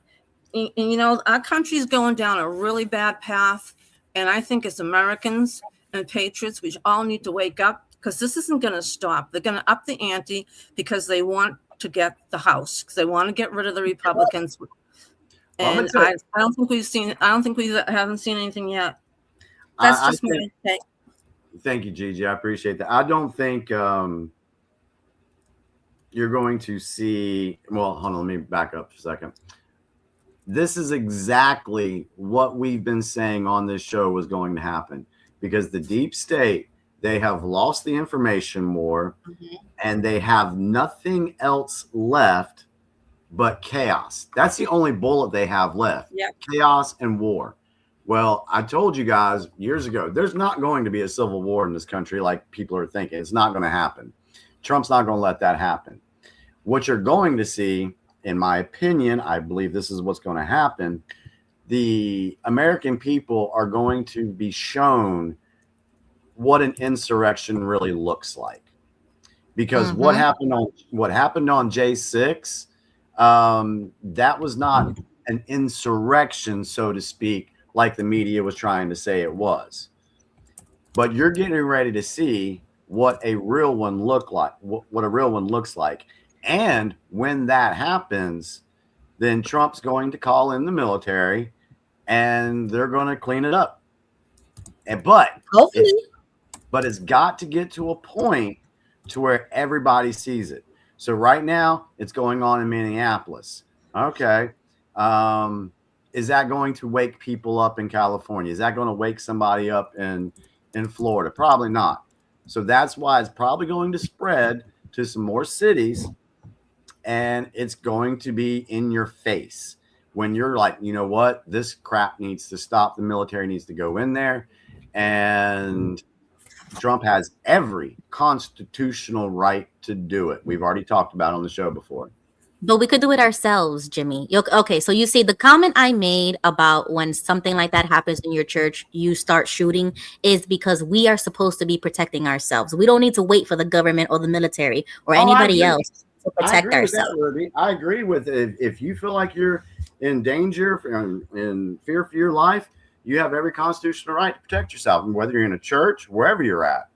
And our country's going down a really bad path. And I think as Americans and patriots, we all need to wake up, because this isn't going to stop. They're going to up the ante because they want to get the House, because they want to get rid of the Republicans. And I don't think we haven't seen anything yet. That's just my take. Thank you, Gigi. I appreciate that. I don't think you're going to see. Well, hold on. Let me back up a second. This is exactly what we've been saying on this show was going to happen, because the deep state, they have lost the information war, and they have nothing else left but chaos. That's the only bullet they have left. Yep. Chaos and war. Well, I told you guys years ago, there's not going to be a civil war in this country like people are thinking. It's not going to happen. Trump's not going to let that happen. What you're going to see, in my opinion, I believe this is what's going to happen. The American people are going to be shown what an insurrection really looks like. Because what happened on J6, that was not an insurrection, so to speak, like the media was trying to say it was. but you're getting ready to see what a real one what a real one looks like. And when that happens, then Trump's going to call in the military and they're going to clean it up. But it's got to get to a point to where everybody sees it. So right now it's going on in Minneapolis. Okay. Is that going to wake people up in California? Is that going to wake somebody up in Florida? Probably not. So that's why it's probably going to spread to some more cities, and it's going to be in your face when you're like, you know what, this crap needs to stop. The military needs to go in there, and Trump has every constitutional right to do it. We've already talked about it on the show before. But we could do it ourselves, Jimmy. Okay, so you see the comment I made about when something like that happens in your church, you start shooting, is because we are supposed to be protecting ourselves. We don't need to wait for the government or the military or anybody else to protect ourselves. I agree with it. If you feel like you're in danger, in fear for your life, you have every constitutional right to protect yourself, whether you're in a church, wherever you're at.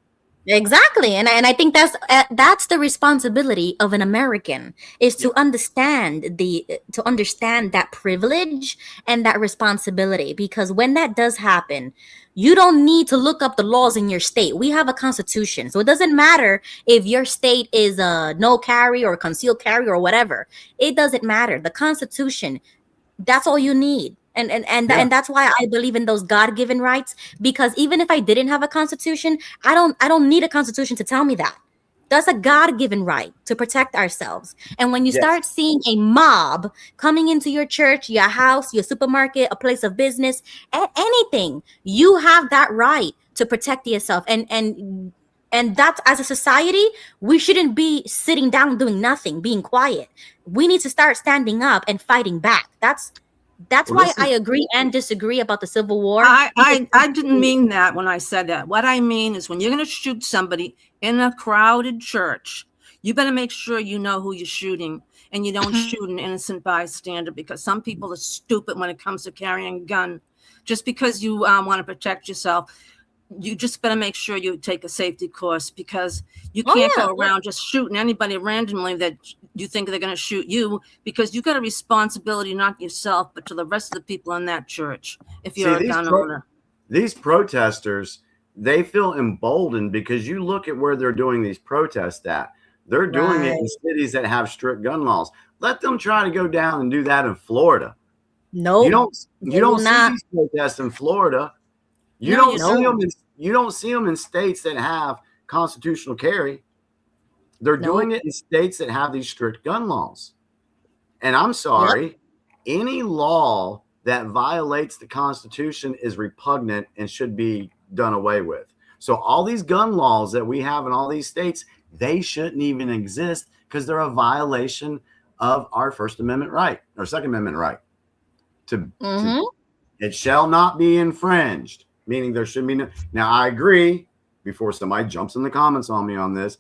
Exactly, and I think that's the responsibility of an American, is to understand that privilege and that responsibility, because when that does happen, you don't need to look up the laws in your state. We have a constitution, so it doesn't matter if your state is a no carry or concealed carry or whatever. It doesn't matter. The Constitution, that's all you need. And that's why I believe in those God-given rights, because even if I didn't have a constitution, I don't need a constitution to tell me that. That's a God-given right to protect ourselves. And when you start seeing a mob coming into your church, your house, your supermarket, a place of business, anything, you have that right to protect yourself. And that's, as a society, we shouldn't be sitting down doing nothing, being quiet. We need to start standing up and fighting back. That's why I agree and disagree about the Civil War. I didn't mean that when I said that. What I mean is, when you're going to shoot somebody in a crowded church, you better make sure you know who you're shooting, and you don't shoot an innocent bystander, because some people are stupid when it comes to carrying a gun. Just because you want to protect yourself, you just better make sure you take a safety course, because you can't go around just shooting anybody randomly that you think they're going to shoot you, because you got a responsibility, not yourself, but to the rest of the people in that church. If you're a gun owner, these protesters, they feel emboldened because you look at where they're doing these protests at. They're doing it in cities that have strict gun laws. Let them try to go down and do that in Florida. No, you don't see these protests in Florida. You don't see them in states that have constitutional carry. They're doing it in states that have these strict gun laws. And I'm sorry, any law that violates the Constitution is repugnant and should be done away with. So all these gun laws that we have in all these states, they shouldn't even exist, because they're a violation of our First Amendment right, or Second Amendment right. It shall not be infringed, meaning there should be no. Now, I agree, before somebody jumps in the comments on me on this,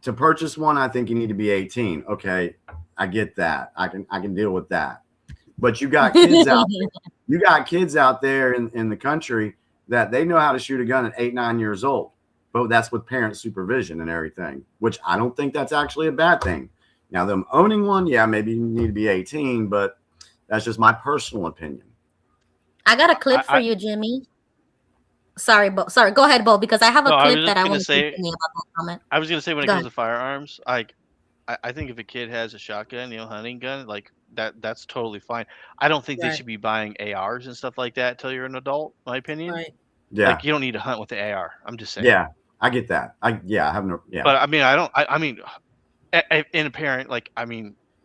to purchase one, I think you need to be 18. Okay, I get that. I can deal with that. But you got kids out there. You got kids out there in the country that they know how to shoot a gun at 8, 9 years old. But that's with parent supervision and everything, which I don't think that's actually a bad thing. Now, them owning one, maybe you need to be 18, but that's just my personal opinion. I got a clip for you, Jimmy. Sorry, Bo. Sorry, go ahead, Bo, because I have a clip that I want to say about that comment. I was going to say, when it comes to firearms, I think if a kid has a shotgun, hunting gun, like that's totally fine. I don't think they should be buying ARs and stuff like that until you're an adult, in my opinion. Right. Yeah. Like, you don't need to hunt with the AR. I'm just saying. Yeah, I get that. I have no. Yeah. But I mean, in a parent,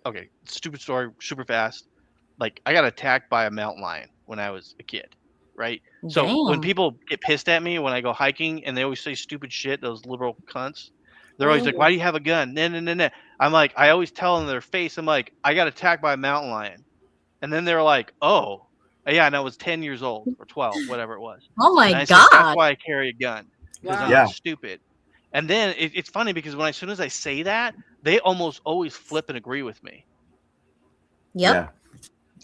okay, stupid story, super fast. Like, I got attacked by a mountain lion when I was a kid. Right. So when people get pissed at me when I go hiking and they always say stupid shit, those liberal cunts, they're always like, why do you have a gun? No. I'm like, I always tell them in their face, I'm like, I got attacked by a mountain lion. And then they're like, oh, yeah. And I was 10 years old or 12, whatever it was. Oh my God. Said, that's why I carry a gun. Because I'm not stupid. And then it's funny because as soon as I say that, they almost always flip and agree with me. Yep.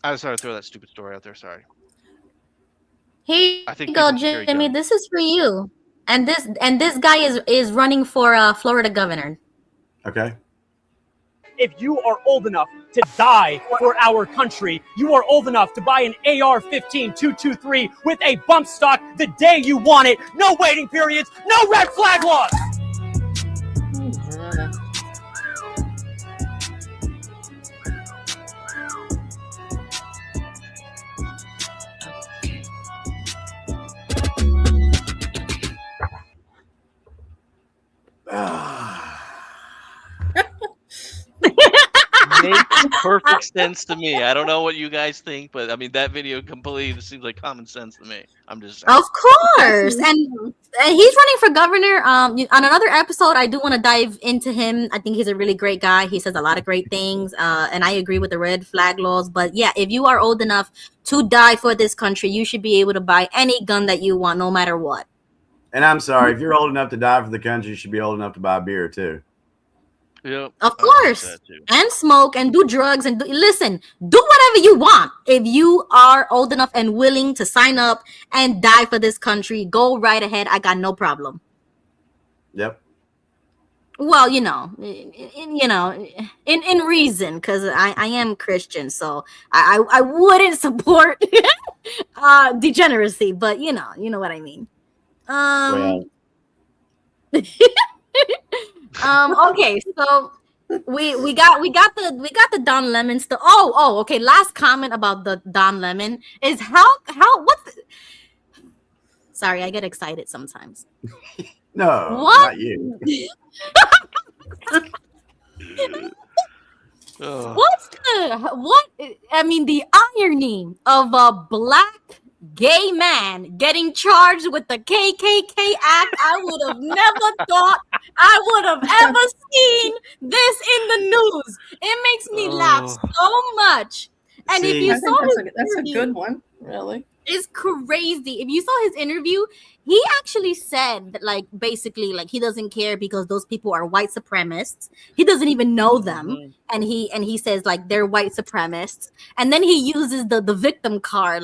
I just had to throw that stupid story out there. Sorry. Here I think you go, people should carry Jimmy. guns. This is for you. And this guy is running for Florida governor. Okay. If you are old enough to die for our country, you are old enough to buy an AR-15 223 with a bump stock the day you want it. No waiting periods, no red flag laws. Makes perfect sense to me. I don't know what you guys think, but I mean that video completely seems like common sense to me. I'm just saying. Of course, and he's running for governor. On another episode, I do want to dive into him. I think he's a really great guy. He says a lot of great things, and I agree with the red flag laws. But yeah, if you are old enough to die for this country, you should be able to buy any gun that you want, no matter what. And I'm sorry, if you're old enough to die for the country, you should be old enough to buy a beer too. Yep. Of course, and smoke and do drugs and listen, do whatever you want. If you are old enough and willing to sign up and die for this country, go right ahead. I got no problem. Yep. Well, in reason, because I am Christian, so I wouldn't support degeneracy, but you know what I mean. Okay, so we got the Don Lemon stuff. Okay. Last comment about the Don Lemon is sorry, I get excited sometimes. No, what? Not you. The irony of a black gay man getting charged with the KKK act. I would have never thought I would have ever seen this in the news. It makes me laugh so much. And if you saw that's a good one, really. It's crazy. If you saw his interview, he actually said that, basically, he doesn't care because those people are white supremacists. He doesn't even know them, and he says they're white supremacists. And then he uses the victim card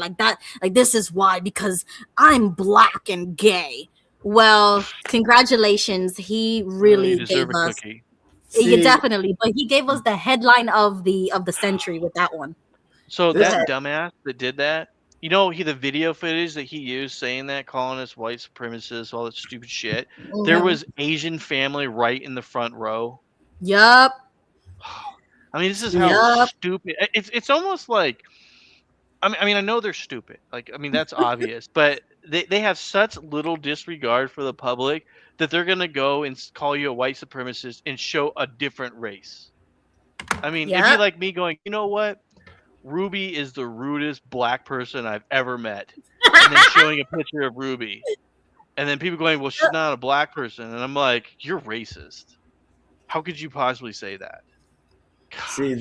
this is why, because I'm black and gay. Well, congratulations. He really gave us. Yeah, definitely, but he gave us the headline of the century with that one. So that dumbass that did that. The video footage that he used saying that, calling us white supremacists, all that stupid shit. Mm-hmm. There was Asian family right in the front row. Yup. I mean, this is how stupid. It's almost like, I know they're stupid. That's obvious. But they have such little disregard for the public that they're going to go and call you a white supremacist and show a different race. It'd be like me going, you know what? Ruby is the rudest black person I've ever met. And then showing a picture of Ruby. And then people going, well, she's not a black person. And I'm like, you're racist. How could you possibly say that? Gosh. See,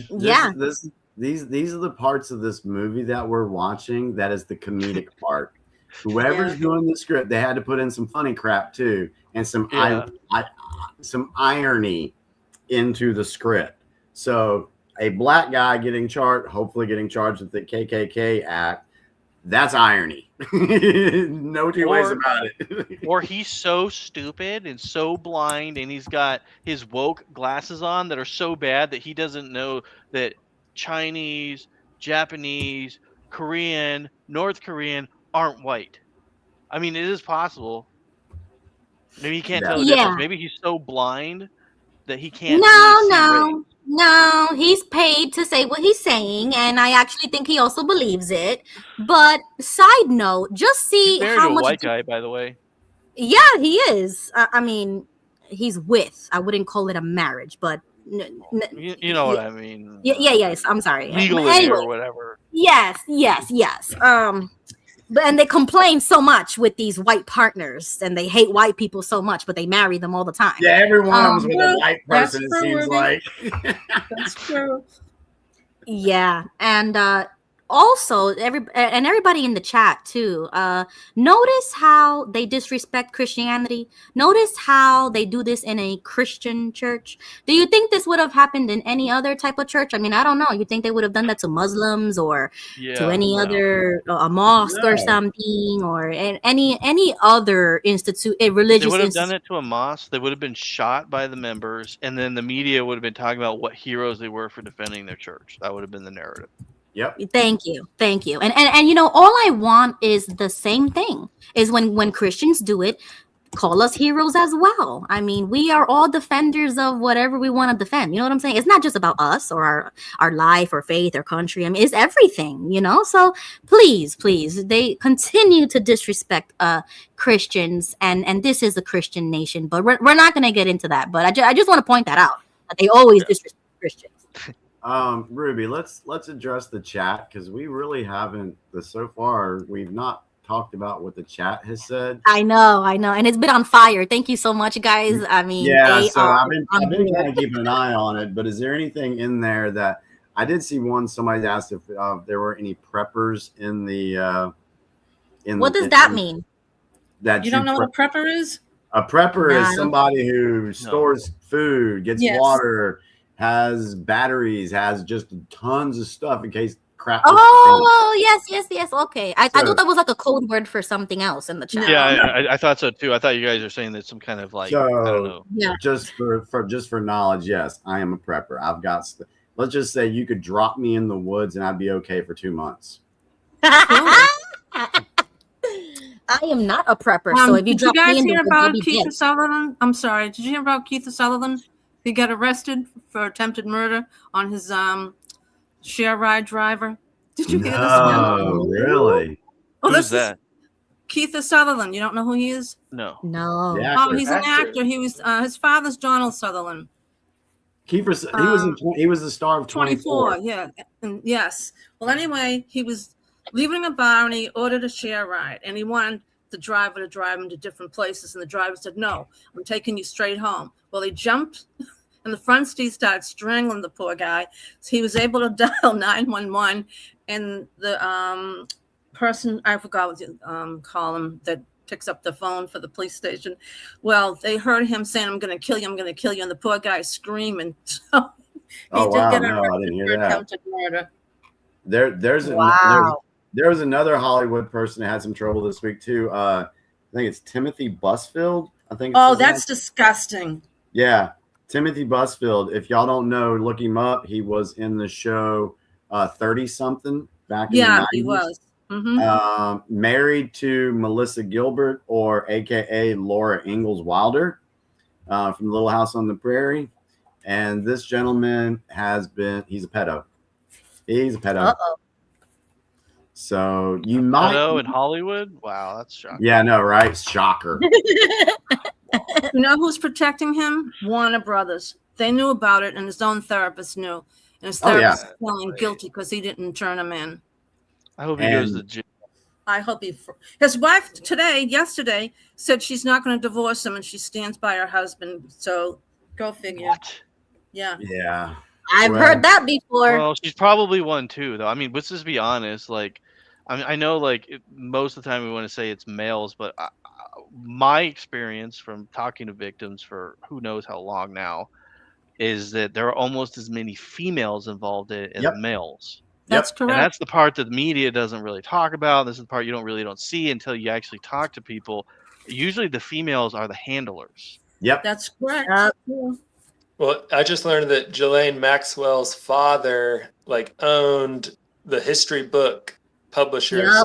these are the parts of this movie that we're watching. That is the comedic part. Whoever's doing the script, they had to put in some funny crap too. And some irony into the script. So a black guy hopefully getting charged with the KKK act, that's irony. No two ways about it. Or he's so stupid and so blind, and he's got his woke glasses on that are so bad that he doesn't know that Chinese, Japanese, Korean, North Korean aren't white. It is possible. Maybe he can't tell the difference. Maybe he's so blind that he can't. No, he's paid to say what he's saying, and I actually think he also believes it. But side note, just see how much. A white guy, by the way. Yeah, he is. He's with. I wouldn't call it a marriage, but you know what I mean. Yes. I'm sorry. Legally or whatever. Yes. And they complain so much with these white partners, and they hate white people so much, but they marry them all the time. Yeah, every one of them's with a white person, it seems like. That's true. Yeah, and also, everybody in the chat too, notice how they disrespect Christianity. Notice how they do this in a Christian church. Do you think this would have happened in any other type of church? I mean, I don't know. You think they would have done that to Muslims or to any other a mosque or something, or any other institute, a religious? They would have done it to a mosque. They would have been shot by the members, and then the media would have been talking about what heroes they were for defending their church. That would have been the narrative. Yep. Thank you. And you know, all I want is the same thing. Is when Christians do it, call us heroes as well. I mean, we are all defenders of whatever we want to defend. You know what I'm saying? It's not just about us or our life or faith or country. I mean, it's everything, you know? So please, they continue to disrespect Christians, and this is a Christian nation, but we're not going to get into that. But I just want to point that out, that they always disrespect Christians. Ruby, let's address the chat, because we really haven't. So far, we've not talked about what the chat has said. I know, and it's been on fire. Thank you so much, guys. I mean, yeah. So I've been kind of keeping an eye on it. But is there anything in there that I did see? Somebody asked if there were any preppers in the. What does that mean? That you don't know what a prepper is? A prepper is somebody who stores food, gets water, has batteries, has just tons of stuff in case crap. Oh, yes. Okay. I thought that was like a code word for something else in the chat. Yeah, I thought so too. I thought you guys were saying that some kind of like, I don't know. Yeah. Just for knowledge, yes, I am a prepper. I've got. Let's just say you could drop me in the woods and I'd be okay for 2 months. I am not a prepper, so if you drop me in the woods, I'll be Keith dead. Sutherland? I'm sorry. Did you hear about Keith Sutherland? He got arrested for attempted murder on his share ride driver. Did you hear this? Oh, really? Oh, Who's that? Keith Sutherland. You don't know who he is? No. Oh, he's an actor. He was his father's Donald Sutherland. He was the star of 24. Yeah. Yes. Well, anyway, he was leaving a bar and he ordered a share ride, and he wanted the driver to drive him to different places, and the driver said, "No, I'm taking you straight home." Well, he jumped, and the front seat started strangling the poor guy. So he was able to dial 911, and the person, I forgot what you call him, that picks up the phone for the police station. Well, they heard him saying, "I'm going to kill you, I'm going to kill you," and the poor guy screaming. So I didn't hear that. Attempted murder. There was another Hollywood person that had some trouble this week too. I think it's Timothy Busfield. That's disgusting. Yeah, Timothy Busfield. If y'all don't know, look him up. He was in the show 30 something back in the 90s. He was. Mm-hmm. Married to Melissa Gilbert, or AKA Laura Ingalls Wilder, from Little House on the Prairie. And this gentleman he's a pedo. He's a pedo. Uh-oh. So you might know in Hollywood. Wow, that's shocking. Yeah, no, right? Shocker. You know who's protecting him? Warner Brothers. They knew about it, and his own therapist knew. And his therapist is feeling guilty because he didn't turn him in. I hope he goes to jail. I hope his wife yesterday said she's not going to divorce him, and she stands by her husband. So go figure. What? Yeah. Yeah. I've heard that before. Well, she's probably one too, though. I mean, let's just be honest. Like, I know, like, most of the time we want to say it's males, but my experience from talking to victims for who knows how long now is that there are almost as many females involved as males. That's correct. And that's the part that the media doesn't really talk about. This is the part you don't see until you actually talk to people. Usually the females are the handlers. Yep. That's correct. Well, I just learned that Ghislaine Maxwell's father owned the history book publishers,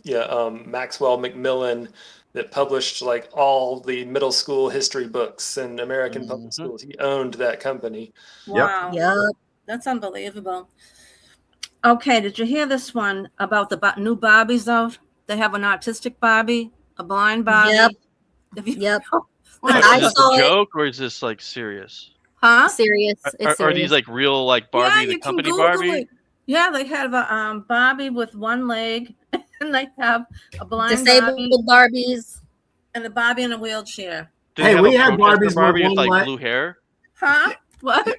Maxwell Macmillan, that published all the middle school history books in American public schools. He owned that company. Wow. Yep. That's unbelievable. Okay, did you hear this one about the new Barbies though? They have an autistic Barbie, a blind Barbie. Yep. Is this a joke or is this serious? Huh? Serious. Are these real Barbie, the company Barbie? It. Yeah, they have a Barbie with one leg, and they have a blind disabled Barbies, and a Barbie in a wheelchair. We had Barbies Barbie with with one leg. blue hair. Huh? What?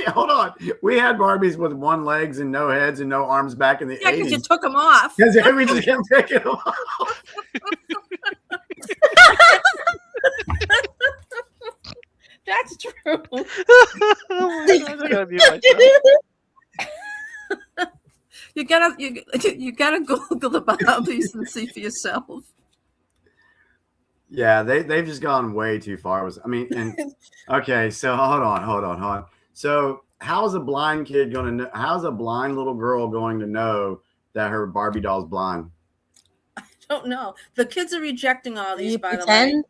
Hold on. We had Barbies with one legs and no heads and no arms back in the 80s. Because you took them off. Because we just kept taking them off. That's true. You gotta Google the Barbies and see for yourself. Yeah, they've just gone way too far. Okay, so hold on. So how's a blind kid going to know? How's a blind little girl going to know that her Barbie doll's blind? I don't know. The kids are rejecting all these, by the way.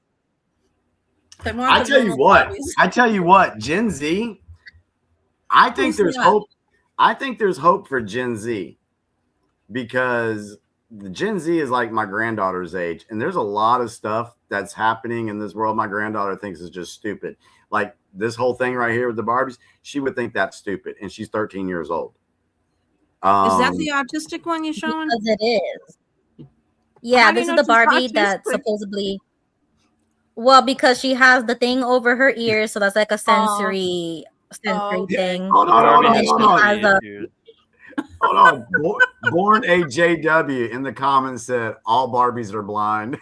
I tell you what, Gen Z. I think there's hope. I think there's hope for Gen Z because the Gen Z is like my granddaughter's age, and there's a lot of stuff that's happening in this world my granddaughter thinks is just stupid. Like this whole thing right here with the Barbies, she would think that's stupid, and she's 13 years old. Is that the autistic one you're showing? Because it is. Yeah, this is the Barbie that's supposedly. Well, because she has the thing over her ears, so that's like a sensory thing. Hold on. Born AJW in the comments said all Barbies are blind.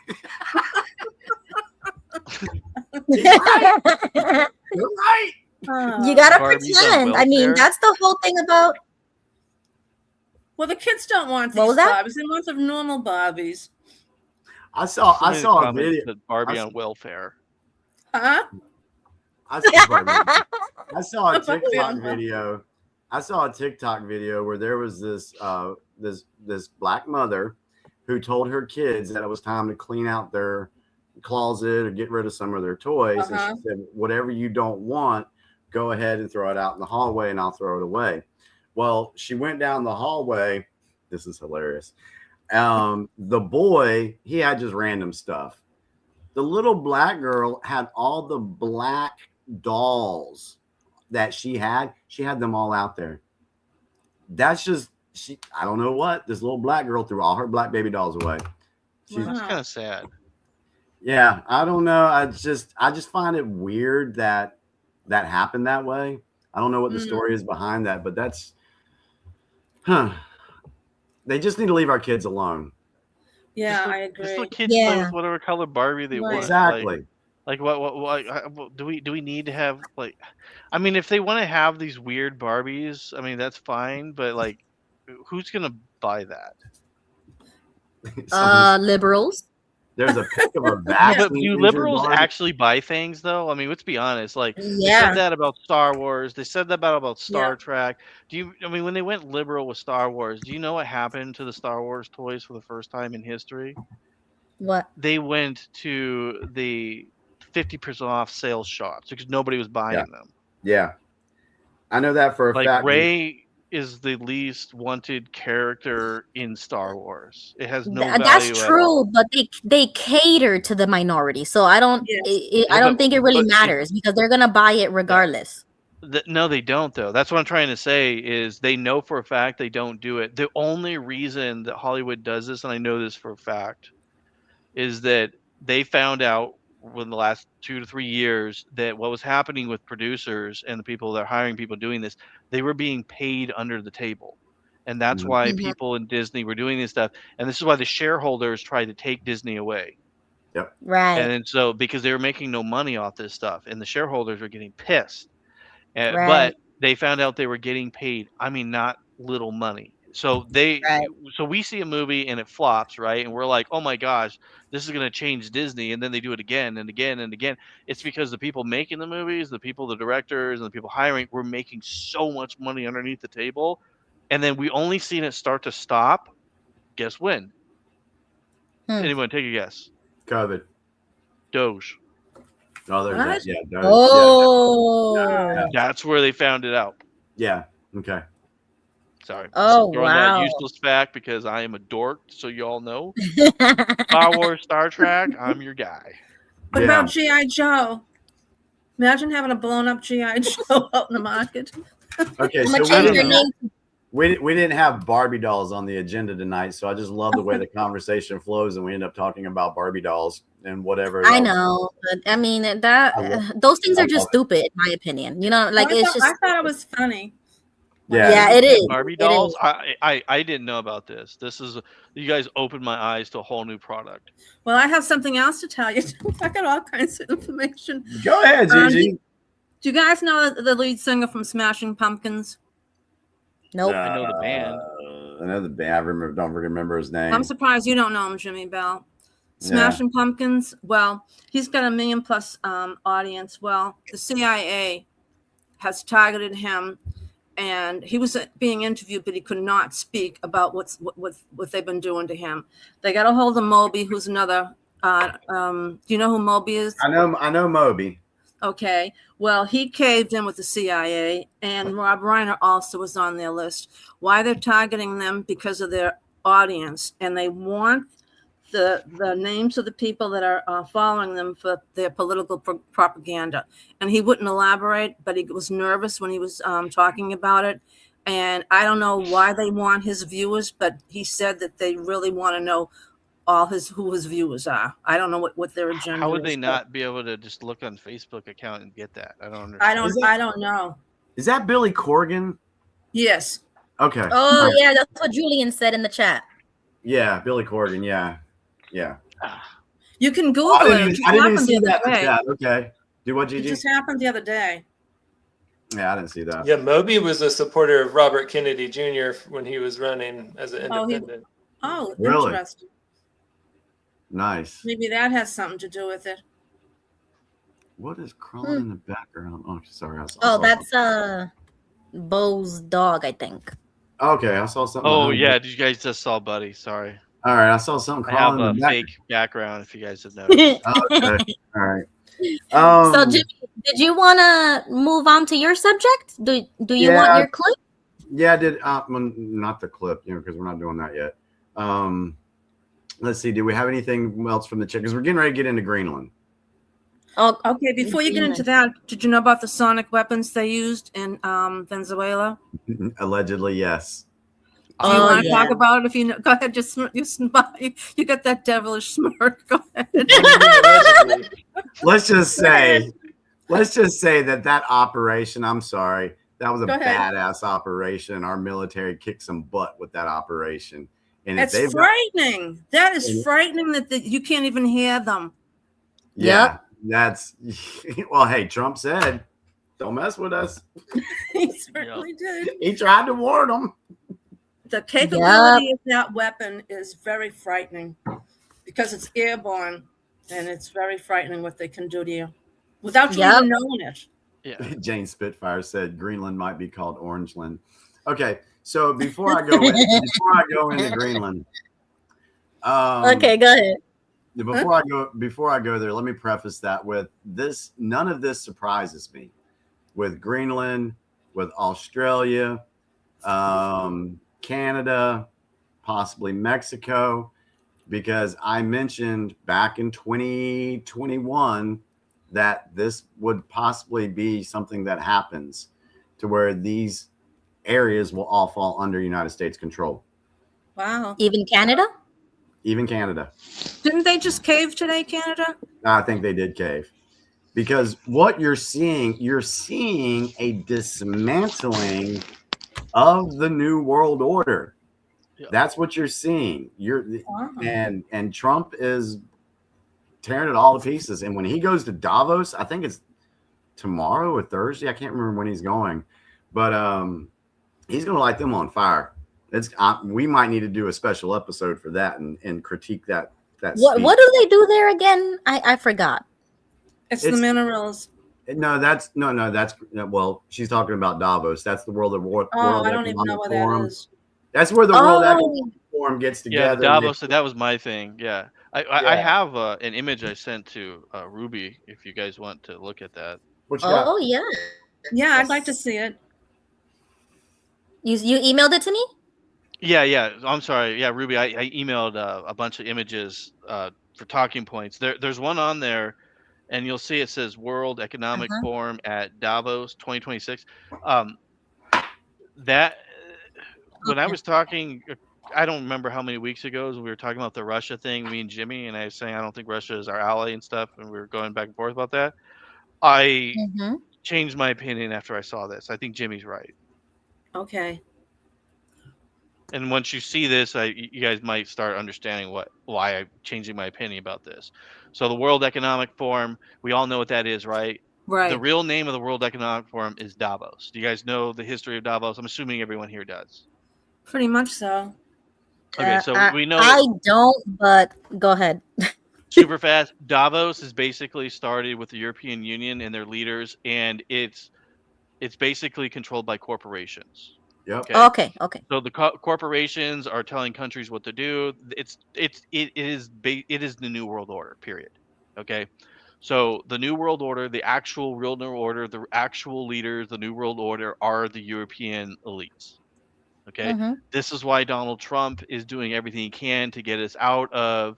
You're right. You gotta pretend. I mean, that's the whole thing about. Well, the kids don't want these Barbies. They want the normal Barbies. I saw a video. Barbie on welfare. Huh? I saw a TikTok video. I saw a TikTok video where there was this black mother who told her kids that it was time to clean out their closet or get rid of some of their toys. And she said, whatever you don't want, go ahead and throw it out in the hallway and I'll throw it away. Well, she went down the hallway. This is hilarious. The boy, he had just random stuff. The little black girl had all the black dolls that she had them all out there. That's just I don't know what this little black girl threw all her black baby dolls away. That's kind of sad. Yeah, I don't know. I just find it weird that happened that way. I don't know what the story is behind that, but that's they just need to leave our kids alone. Yeah, I agree. Just let kids play with whatever color Barbie they want. Exactly. Like what do we need to have I mean, if they want to have these weird Barbies, I mean that's fine, but like who's gonna buy that? Liberals. There's a pic of a vaccine. But do liberals actually buy things though? I mean, let's be honest. Like they said that about Star Wars. They said that about Star Trek. When they went liberal with Star Wars, do you know what happened to the Star Wars toys for the first time in history? What? They went to the 50% off sales shops because nobody was buying them. Yeah. I know that for a fact. Like Rey is the least wanted character in Star Wars. It has no value. That's true, but they cater to the minority. So I don't I don't think it really matters because they're gonna buy it regardless. No, they don't though. That's what I'm trying to say is they know for a fact they don't do it. The only reason that Hollywood does this, and I know this for a fact, is that they found out in the last 2 to 3 years that what was happening with producers and the people that are hiring people doing this, they were being paid under the table. And that's why people in Disney were doing this stuff. And this is why the shareholders tried to take Disney away. Yep. Right. And so because they were making no money off this stuff and the shareholders were getting pissed. But they found out they were getting paid, I mean, not little money. So so we see a movie and it flops, right? And we're like, oh my gosh, this is going to change Disney. And then they do it again and again and again. It's because the people making the movies, the people, the directors, and the people hiring were making so much money underneath the table. And then we only seen it start to stop. Guess when? Anyone take a guess? COVID. Doge. Oh, there's that. Yeah. Doge. Oh. Yeah. That's where they found it out. Yeah. Okay. Sorry. Oh, throwing that useless fact because I am a dork, so you all know. Star Wars, Star Trek, I'm your guy. What about G.I. Joe? Imagine having a blown up G.I. Joe out in the market. Okay, I'm gonna change your name to We didn't have Barbie dolls on the agenda tonight, so I just love the way the conversation flows, and we end up talking about Barbie dolls and whatever. I know, but I mean those things are just stupid, in my opinion. You know, like it's just. I thought it was funny. Yeah, it is. Barbie dolls. I didn't know about this. This is you guys opened my eyes to a whole new product. Well, I have something else to tell you. I got all kinds of information. Go ahead, Gigi. Do you guys know the lead singer from Smashing Pumpkins? Nope. I know the band. I know the band. I don't remember his name. I'm surprised you don't know him, Jimmy Bell. Smashing Pumpkins. Well, he's got a 1 million+ audience. Well, the CIA has targeted him, and he was being interviewed, but he could not speak about what they've been doing to him. They got a hold of Moby, who's another. Do you know who Moby is? I know Moby. Okay. Well, he caved in with the CIA, and Rob Reiner also was on their list. Why they're targeting them? Because of their audience, and they want the names of the people that are following them for their political propaganda. And he wouldn't elaborate, but he was nervous when he was talking about it. And I don't know why they want his viewers, but he said that they really want to know who his viewers are. I don't know what their agenda is. How would they not be able to just look on Facebook account and get that? I don't understand. I don't know. Is that Billy Corgan? Yes. Okay. Oh yeah, that's what Julian said in the chat. Yeah, Billy Corgan. Yeah. You can Google it. I didn't even see that. Okay. Do what, Gigi? It just happened the other day. Yeah, I didn't see that. Yeah, Moby was a supporter of Robert Kennedy Jr. when he was running as an independent. Really? Interesting. Nice. Maybe that has something to do with it. What is crawling in the background? Oh, sorry. That's Bo's dog, I think. Okay, I saw something. Oh yeah, you guys just saw Buddy. Sorry. All right, I saw something crawling. I have in a the fake background. If you guys didn't know. Okay. All right. So, Jimmy, did you want to move on to your subject? Do you want your clip? Yeah, I did. Not the clip, because we're not doing that yet. Let's see. Do we have anything else from the chat? Because we're getting ready to get into Greenland. Oh, okay. Before you get into that, did you know about the sonic weapons they used in Venezuela? Allegedly, yes. Do you want to talk about it? If you know, go ahead. Just you smile. You got that devilish smirk. Go ahead. Let's just say that operation. I'm sorry, that was a badass operation. Our military kicked some butt with that operation, and it's frightening. That is frightening that you can't even hear them. Yeah, that's well. Hey, Trump said, "Don't mess with us." He certainly did. He tried to warn them. The capability of that weapon is very frightening because it's airborne, and it's very frightening what they can do to you without you even knowing it. Yeah. Jane Spitfire said Greenland might be called Orangeland. Okay, so before I go into Greenland, okay, go ahead. Before I go there, let me preface that with this: none of this surprises me. With Greenland, with Australia, Canada, possibly Mexico, because I mentioned back in 2021 that this would possibly be something that happens to where these areas will all fall under United States control. Wow. Even Canada? Even Canada. Didn't they just cave today, Canada? I think they did cave. Because what you're seeing a dismantling of the New World Order. That's what you're seeing. And Trump is tearing it all to pieces. And when he goes to Davos, I think it's tomorrow or Thursday. I can't remember when he's going, but he's going to light them on fire. We might need to do a special episode for that and critique that. What do they do there again? I forgot. It's the minerals. That's well, she's talking about Davos. That's the World World I don't even know what that is. That's where the World Economic Forum gets together. Yeah, Davos. That was my thing. Yeah, I have an image I sent to Ruby. If you guys want to look at that. Yeah, I'd like to see it. You emailed it to me? Yeah. I'm sorry. Yeah, Ruby. I emailed a bunch of images for talking points. There's one on there. And you'll see it says World Economic Forum at Davos 2026. That when I was talking, I don't remember how many weeks ago we were talking about the Russia thing, me and Jimmy, and I was saying I don't think Russia is our ally and stuff, and we were going back and forth about that. I changed my opinion after I saw this. I think Jimmy's right. Okay. And once you see this, you guys might start understanding why I'm changing my opinion about this. So the World Economic Forum, we all know what that is, right? Right. The real name of the World Economic Forum is Davos. Do you guys know the history of Davos? I'm assuming everyone here does. Pretty much so. Okay, so we know I don't, but go ahead. super fast. Davos is basically started with the European Union and their leaders, and it's basically controlled by corporations. Yep. Okay. So the corporations are telling countries what to do. It is the New World Order. Period. Okay. So the New World Order, the actual real New Order, the actual leaders, the New World Order are the European elites. Okay. This is why Donald Trump is doing everything he can to get us out of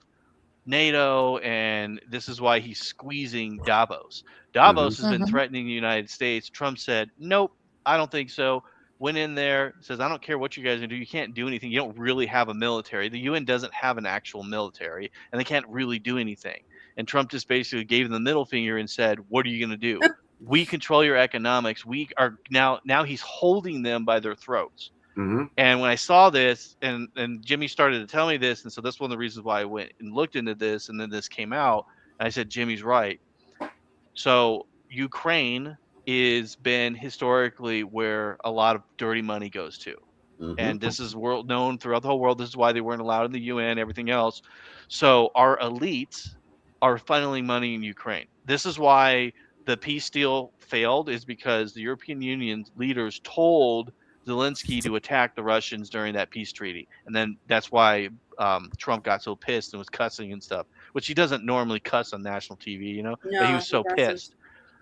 NATO, and this is why he's squeezing Davos. Davos has been threatening the United States. Trump said, nope, I don't think so. Went in there, says, I don't care what you guys are do. You can't do anything. You don't really have a military. The UN doesn't have an actual military, and they can't really do anything. And Trump just basically gave them the middle finger and said, what are you going to do? We control your economics. We are now he's holding them by their throats. And when I saw this, and Jimmy started to tell me this, and so that's one of the reasons why I went and looked into this, and then this came out, and I said, Jimmy's right. So Ukraine is been historically where a lot of dirty money goes to. And this is world known throughout the whole world. This is why they weren't allowed in the UN, everything else. So our elites are funneling money in Ukraine. This is why the peace deal failed, is because the European Union leaders told Zelensky to attack the Russians during that peace treaty. And then that's why Trump got so pissed and was cussing and stuff, which he doesn't normally cuss on national TV, you know, but he was so pissed.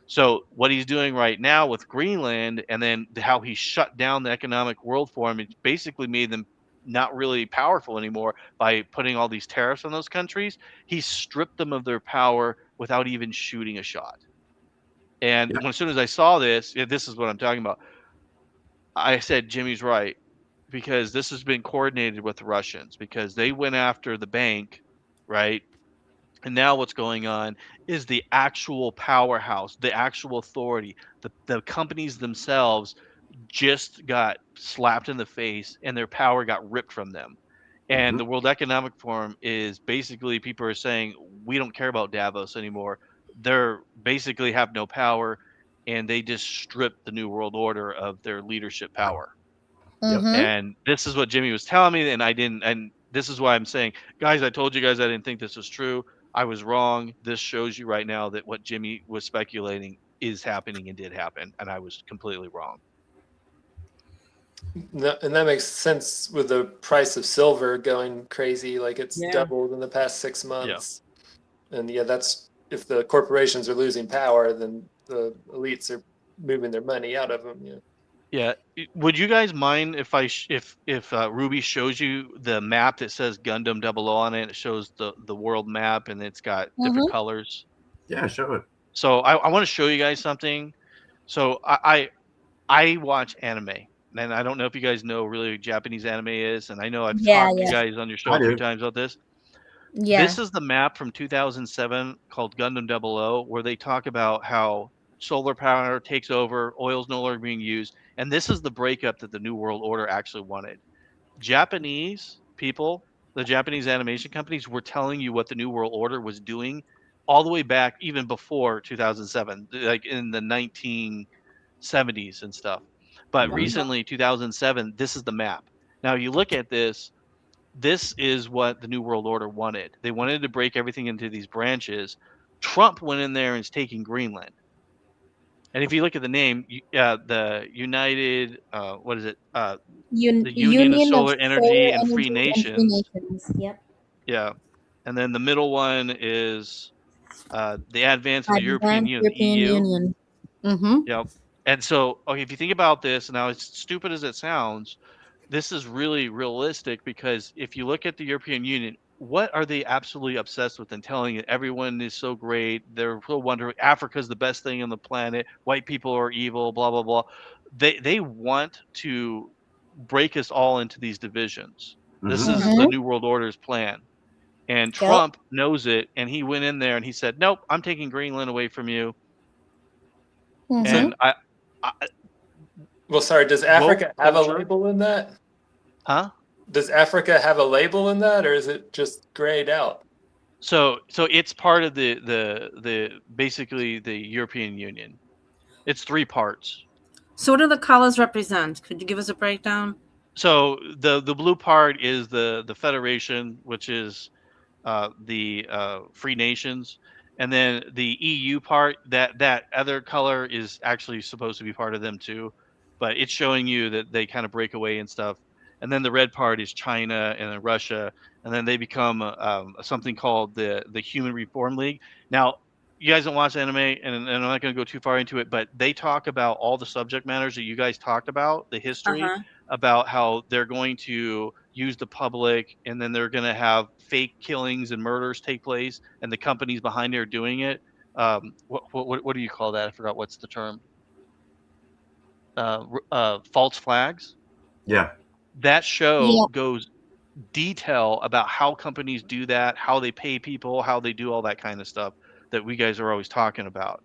So what he's doing right now with Greenland, and then how he shut down the Economic World Forum, it basically made them not really powerful anymore by putting all these tariffs on those countries. He stripped them of their power without even shooting a shot. And as soon as I saw this, this is what I'm talking about. I said, Jimmy's right, because this has been coordinated with the Russians, because they went after the bank, right? And now what's going on is the actual powerhouse, the actual authority, the companies themselves just got slapped in the face and their power got ripped from them. And the World Economic Forum is basically, people are saying, we don't care about Davos anymore. They're basically have no power, and they just stripped the New World Order of their leadership power. And this is what Jimmy was telling me, and I didn't. And this is why I'm saying, guys, I told you guys I didn't think this was true. I was wrong. This shows you right now that what Jimmy was speculating is happening and did happen, and I was completely wrong. And that makes sense with the price of silver going crazy, like it's doubled in the past 6 months. And that's, if the corporations are losing power, then the elites are moving their money out of them. Yeah. Would you guys mind if if Ruby shows you the map that says Gundam 00 on it? It shows the world map, and it's got different colors. Yeah, show it. So I want to show you guys something. So I watch anime, and I don't know if you guys know really what Japanese anime is, and I know I've talked to you guys on your show a few times about this. Yeah. This is the map from 2007 called Gundam 00, where they talk about how solar power takes over, oil's no longer being used, and this is the breakup that the New World Order actually wanted. Japanese people, the Japanese animation companies, were telling you what the New World Order was doing all the way back even before 2007, like in the 1970s and stuff. But recently, 2007, this is the map. Now you look at this. This is what the New World Order wanted. They wanted to break everything into these branches. Trump went in there and is taking Greenland. And if you look at the name, the United, what is it? The Union of Solar Energy and Free Nations. Yep. Yeah. And then the middle one is the Advance of the European Union, EU. Yep. And so, okay, if you think about this, now as stupid as it sounds, this is really realistic, because if you look at the European Union, what are they absolutely obsessed with and telling it everyone is so great? They're so wondering Africa's the best thing on the planet. White people are evil, blah, blah, blah. They want to break us all into these divisions. This Mhm. is the New World Order's plan. And Trump knows it, and he went in there and he said, "Nope, I'm taking Greenland away from you." And well, sorry, does Africa have a label in that? Huh? Does Africa have a label in that, or is it just grayed out? So it's part of the basically the European Union. It's 3 parts. So what do the colors represent? Could you give us a breakdown? So the blue part is the Federation, which is the free nations, and then the EU part, that other color is actually supposed to be part of them too, but it's showing you that they kind of break away and stuff. And then the red part is China and then Russia, and then they become something called the Human Reform League. Now, you guys don't watch anime, and I'm not going to go too far into it, but they talk about all the subject matters that you guys talked about, the history, about how they're going to use the public, and then they're going to have fake killings and murders take place, and the companies behind it are doing it. What do you call that? I forgot what's the term. False flags. Yeah. That show goes detail about how companies do that, how they pay people, how they do all that kind of stuff that we guys are always talking about.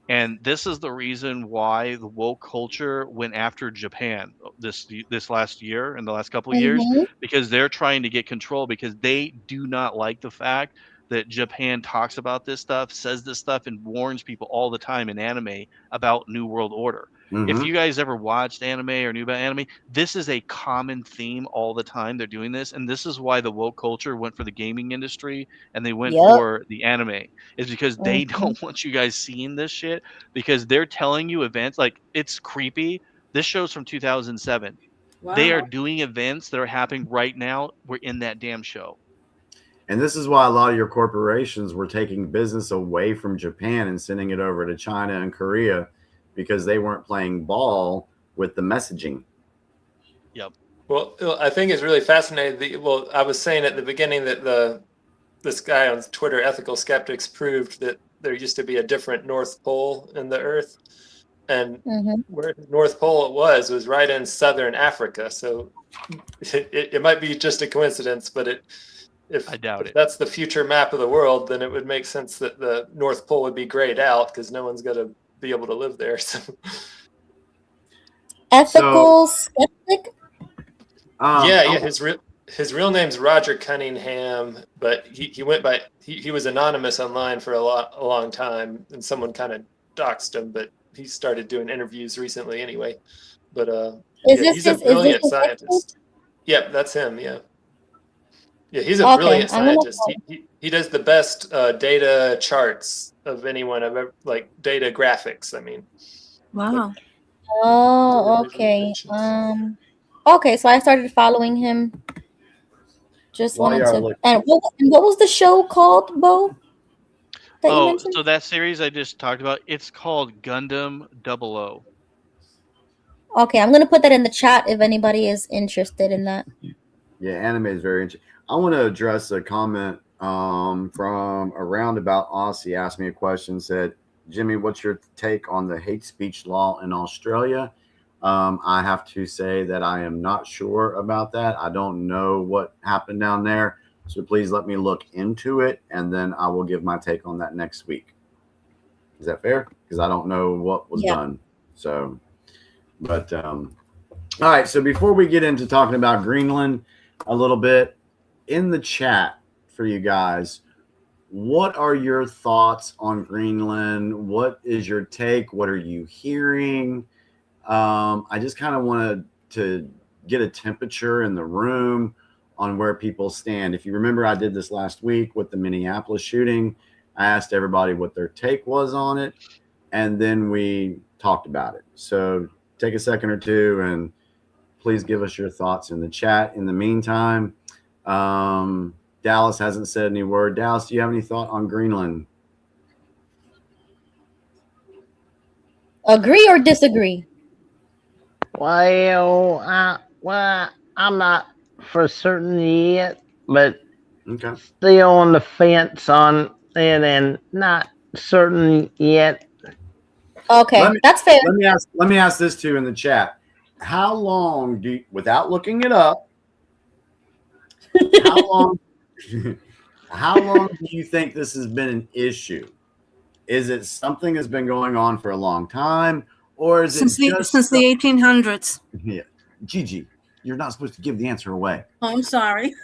And this is the reason why the woke culture went after Japan this last year and the last couple of years, because they're trying to get control, because they do not like the fact that Japan talks about this stuff, says this stuff, and warns people all the time in anime about New World Order. If you guys ever watched anime or knew about anime, this is a common theme all the time. They're doing this, and this is why the woke culture went for the gaming industry and they went for the anime, is because they don't want you guys seeing this shit, because they're telling you events like, it's creepy. This show's from 2007. Wow. They are doing events that are happening right now. We're in that damn show. And this is why a lot of your corporations were taking business away from Japan and sending it over to China and Korea, because they weren't playing ball with the messaging. Yep. Well, I think it's really fascinating. Well, I was saying at the beginning that this guy on Twitter, Ethical Skeptics, proved that there used to be a different North Pole in the Earth. And where the North Pole was right in southern Africa. So it might be just a coincidence, but if that's the future map of the world, then it would make sense that the North Pole would be grayed out, because no one's going to be able to live there. So. Ethical skeptic? His real name's Roger Cunningham, but he went by he was anonymous online for a long time, and someone kind of doxed him, but he started doing interviews recently anyway. But he's a brilliant scientist. Yep, that's him. Yeah, he's a brilliant scientist. He does the best data charts of anyone I've ever, like data graphics. I mean, wow. Oh, okay. Okay, so I started following him. Just wanted to. And what was the show called, Bo? So that series I just talked about, it's called Gundam 00. Okay, I'm gonna put that in the chat if anybody is interested in that. Yeah, anime is very interesting. I want to address a comment from a roundabout Aussie. Asked me a question, said, Jimmy, what's your take on the hate speech law in Australia? I have to say that I am not sure about that. I don't know what happened down there. So please let me look into it, and then I will give my take on that next week. Is that fair? Because I don't know what was done. So, but all right. So before we get into talking about Greenland a little bit, in the chat for you guys, what are your thoughts on Greenland? What is your take? What are you hearing? I just kind of wanted to get a temperature in the room on where people stand. If you remember, I did this last week with the Minneapolis shooting. I asked everybody what their take was on it, and then we talked about it. So take a second or two and please give us your thoughts in the chat. In the meantime, Dallas hasn't said any word. Dallas, do you have any thought on Greenland? Agree or disagree? Well, I'm not for certain yet, but still on the fence on it and not certain yet. Okay, that's fair. Let me ask this too in the chat. how long without looking it up, how long how long do you think this has been an issue? Is it something that's been going on for a long time, or is since it just the 1800s? Yeah, Gigi, you're not supposed to give the answer away. Oh, I'm sorry.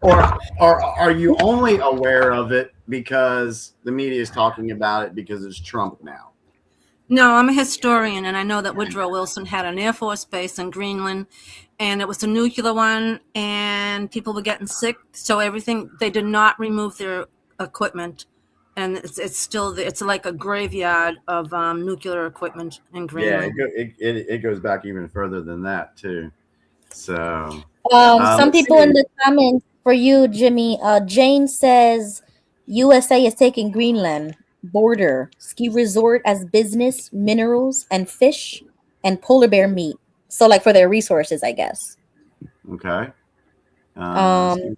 Or are you only aware of it because the media is talking about it because it's Trump now? No, I'm a historian, and I know that Woodrow Wilson had an Air Force base in Greenland, and it was a nuclear one, and people were getting sick. So they did not remove their equipment, and it's still it's like a graveyard of nuclear equipment in Greenland. Yeah, it goes back even further than that too. So some people in the comments for you, Jimmy. Jane says USA is taking Greenland border, ski resort as business, minerals and fish and polar bear meat. So like for their resources, I guess. Okay. John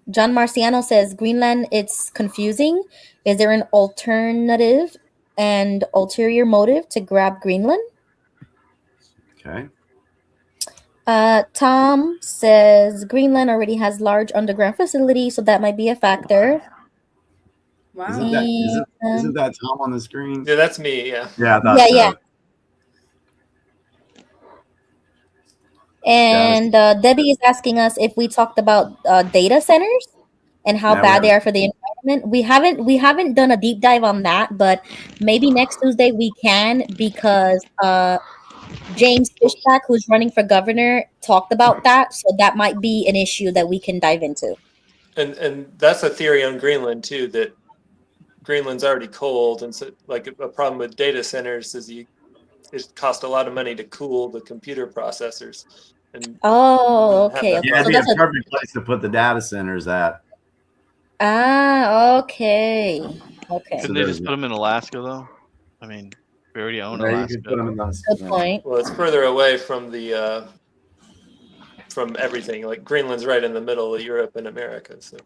Marciano says Greenland, it's confusing. Is there an alternative and ulterior motive to grab Greenland? Okay. Tom says Greenland already has large underground facilities, so that might be a factor. Wow. Isn't that Tom on the screen? Yeah, that's me. Yeah. Yeah. Yeah. And Debbie is asking us if we talked about data centers and how bad they are for the environment. We haven't done a deep dive on that, but maybe next Tuesday we can, because James Fishback, who's running for governor, talked about that. So that might be an issue that we can dive into. And that's a theory on Greenland too, that Greenland's already cold, and so like a problem with data centers is it costs a lot of money to cool the computer processors. And okay. Yeah, it'd be a perfect place to put the data centers at. Okay. Couldn't they just put them in Alaska though? I mean, we already own Alaska. Good point. Well, it's further away from the from everything. Like Greenland's right in the middle of Europe and America, so.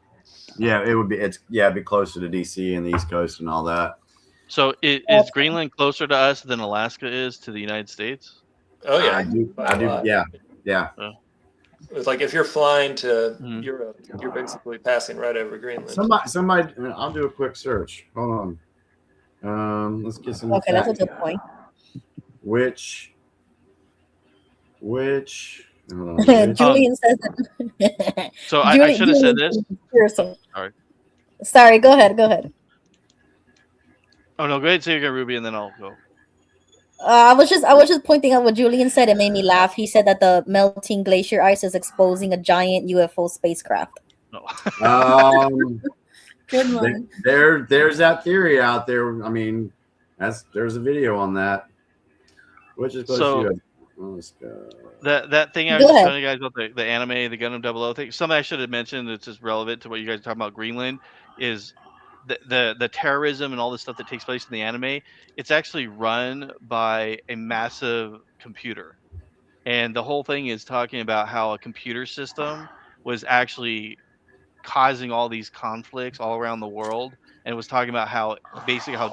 Yeah, it would be. It'd be closer to DC and the East Coast and all that. So is Greenland closer to us than Alaska is to the United States? Oh yeah, I do. Yeah. It's like if you're flying to Europe, you're basically passing right over Greenland. Somebody. I'll do a quick search. Hold on. Let's get some. Okay, that's a good point. Which? Julian says that. So I should have said this. Sorry. Sorry. Go ahead. Oh no, go ahead and say again, Ruby, and then I'll go. I was just pointing out what Julian said. It made me laugh. He said that the melting glacier ice is exposing a giant UFO spacecraft. No. Good one. There's that theory out there. I mean, there's a video on that. Which is let's go. That thing I was telling you guys about the anime, the Gundam 00 thing. Something I should have mentioned that's just relevant to what you guys are talking about Greenland is the terrorism and all the stuff that takes place in the anime. It's actually run by a massive computer, and the whole thing is talking about how a computer system was actually causing all these conflicts all around the world, and was talking about how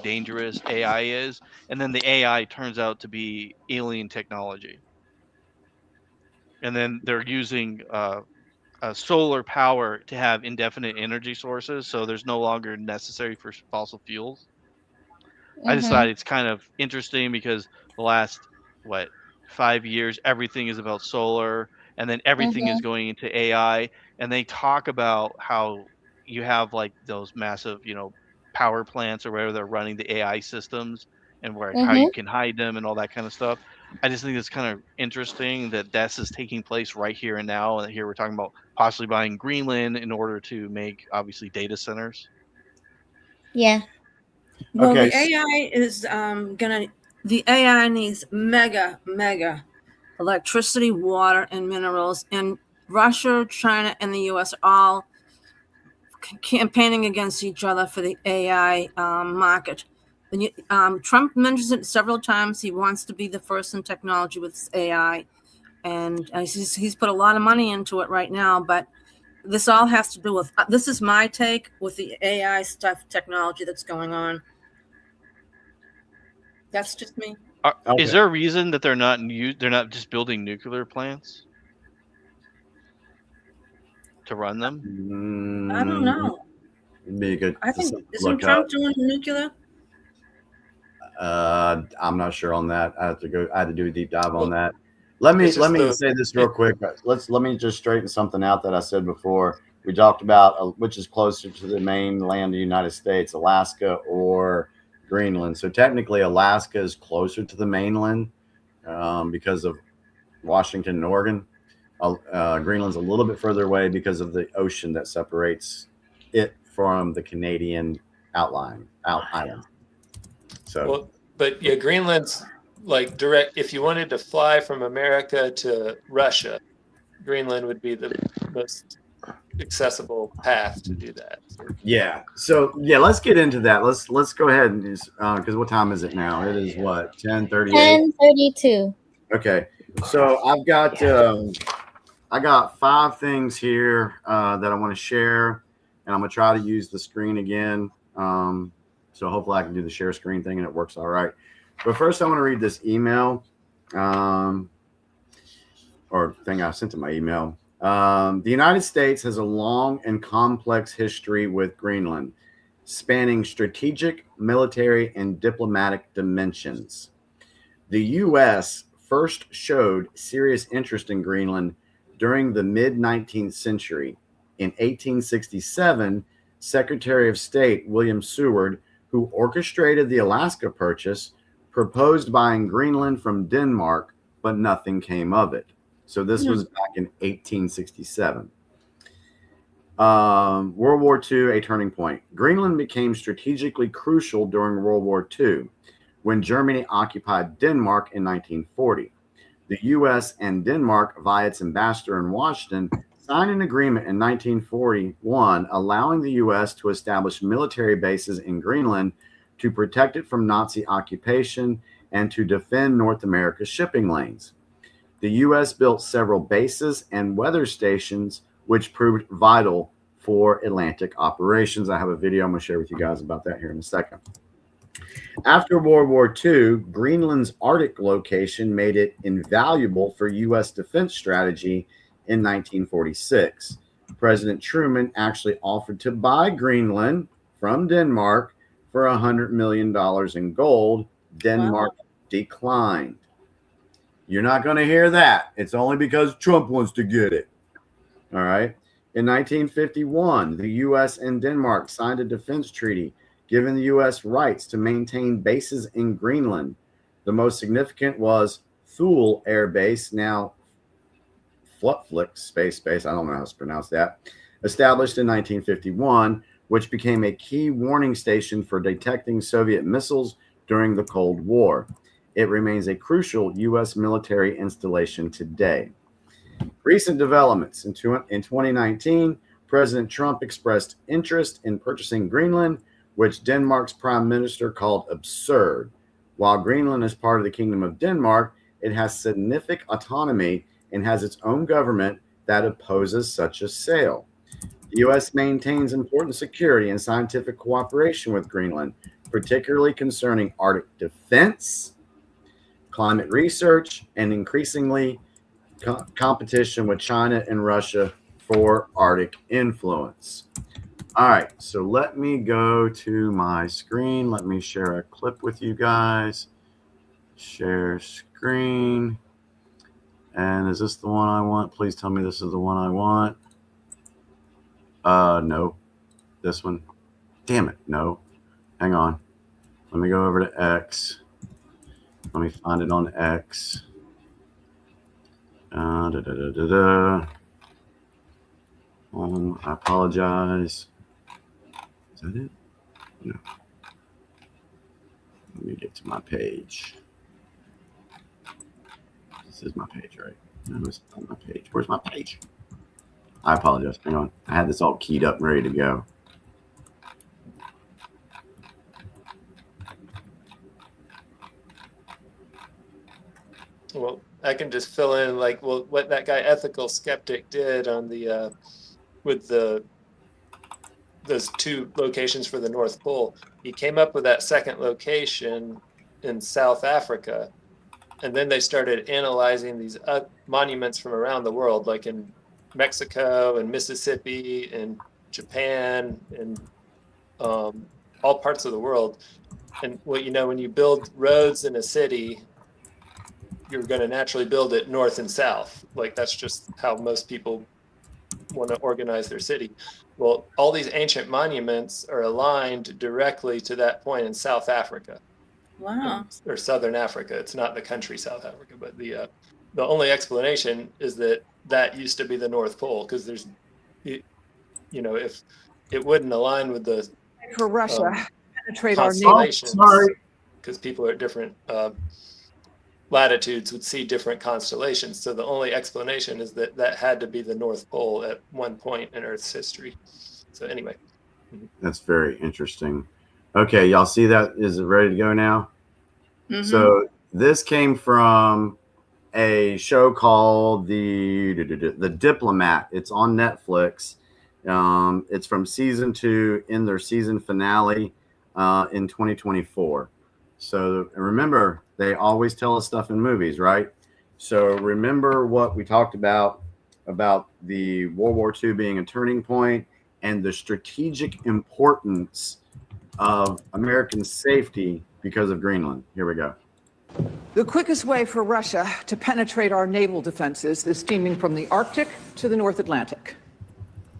dangerous AI is, and then the AI turns out to be alien technology, and then they're using solar power to have indefinite energy sources, so there's no longer necessary for fossil fuels. I decided it's kind of interesting because the last 5 years everything is about solar, and then everything is going into AI, and they talk about how you have like those massive power plants or wherever they're running the AI systems, and how you can hide them and all that kind of stuff. I just think it's kind of interesting that this is taking place right here and now, and here we're talking about possibly buying Greenland in order to make obviously data centers. Yeah. Well, the AI is the AI needs mega electricity, water, and minerals, and Russia, China, and the U.S. are all campaigning against each other for the AI market. Trump mentions it several times. He wants to be the first in technology with AI, and he's put a lot of money into it right now. But this all has to do with this is my take with the AI stuff technology that's going on. That's just me. Is there a reason that they're not just building nuclear plants to run them? I don't know. It'd be good. I think isn't Trump doing nuclear? I'm not sure on that. I had to do a deep dive on that. Let me say this real quick. Let me just straighten something out that I said before. We talked about which is closer to the mainland of the United States, Alaska or Greenland. So technically, Alaska is closer to the mainland because of Washington and Oregon. Greenland's a little bit further away because of the ocean that separates it from the Canadian island. So, well, but yeah, Greenland's like direct. If you wanted to fly from America to Russia, Greenland would be the most accessible path to do that. Yeah. So yeah, let's get into that. Let's go ahead and because what time is it now? It is what 10:38. 10:32. Okay. So I got 5 things here that I want to share, and I'm gonna try to use the screen again. So hopefully I can do the share screen thing and it works all right. But first I want to read this email or thing I sent to my email. The United States has a long and complex history with Greenland, spanning strategic, military, and diplomatic dimensions. The U.S. first showed serious interest in Greenland during the mid-19th century. In 1867, Secretary of State William Seward, who orchestrated the Alaska Purchase, proposed buying Greenland from Denmark, but nothing came of it. So this was back in 1867. World War II, a turning point. Greenland became strategically crucial during World War II, when Germany occupied Denmark in 1940. The U.S. and Denmark, via its ambassador in Washington, signed an agreement in 1941 allowing the U.S. to establish military bases in Greenland to protect it from Nazi occupation and to defend North America's shipping lanes. The U.S. built several bases and weather stations, which proved vital for Atlantic operations. I have a video I'm going to share with you guys about that here in a second. After World War II, Greenland's Arctic location made it invaluable for U.S. defense strategy in 1946. President Truman actually offered to buy Greenland from Denmark for $100 million in gold. Denmark declined. You're not going to hear that. It's only because Trump wants to get it. All right. In 1951, the U.S. and Denmark signed a defense treaty giving the U.S. rights to maintain bases in Greenland. The most significant was Thule Air Base, now Flutflik Space Base, I don't know how to pronounce that, established in 1951, which became a key warning station for detecting Soviet missiles during the Cold War. It remains a crucial U.S. military installation today. Recent developments. In 2019, President Trump expressed interest in purchasing Greenland, which Denmark's prime minister called absurd. While Greenland is part of the Kingdom of Denmark, it has significant autonomy and has its own government that opposes such a sale. The U.S. maintains important security and scientific cooperation with Greenland, particularly concerning Arctic defense, climate research, and increasingly competition with China and Russia for Arctic influence. All right, so let me go to my screen. Let me share a clip with you guys. Share screen. And is this the one I want? Please tell me this is the one I want. No. This one. Damn it, no. Hang on. Let me go over to X. Let me find it on X. I apologize. Is that it? No. Let me get to my page. This is my page, right? No, it's not my page. Where's my page? I apologize. Hang on. I had this all keyed up and ready to go. Well, I can just fill in like what that guy Ethical Skeptic did on the with those 2 locations for the North Pole. He came up with that second location in South Africa. And then they started analyzing these monuments from around the world, like in Mexico and Mississippi and Japan and all parts of the world. And well, you know, when you build roads in a city, you're going to naturally build it north and south. Like that's just how most people want to organize their city. Well, all these ancient monuments are aligned directly to that point in South Africa. Wow. Or Southern Africa. It's not the country South Africa, but the only explanation is that that used to be the North Pole, because there's, you know, if it wouldn't align with the for Russia penetrate our constellations, sorry, because people at different latitudes would see different constellations. So the only explanation is that that had to be the North Pole at one point in Earth's history. So anyway, that's very interesting. Okay, y'all see that? Is it ready to go now? Mm-hmm. So this came from a show called The Diplomat. It's on Netflix. It's from season 2 in their season finale in 2024. So remember, they always tell us stuff in movies, right? So remember what we talked about the World War II being a turning point and the strategic importance of American safety because of Greenland. Here we go. The quickest way for Russia to penetrate our naval defenses is steaming from the Arctic to the North Atlantic.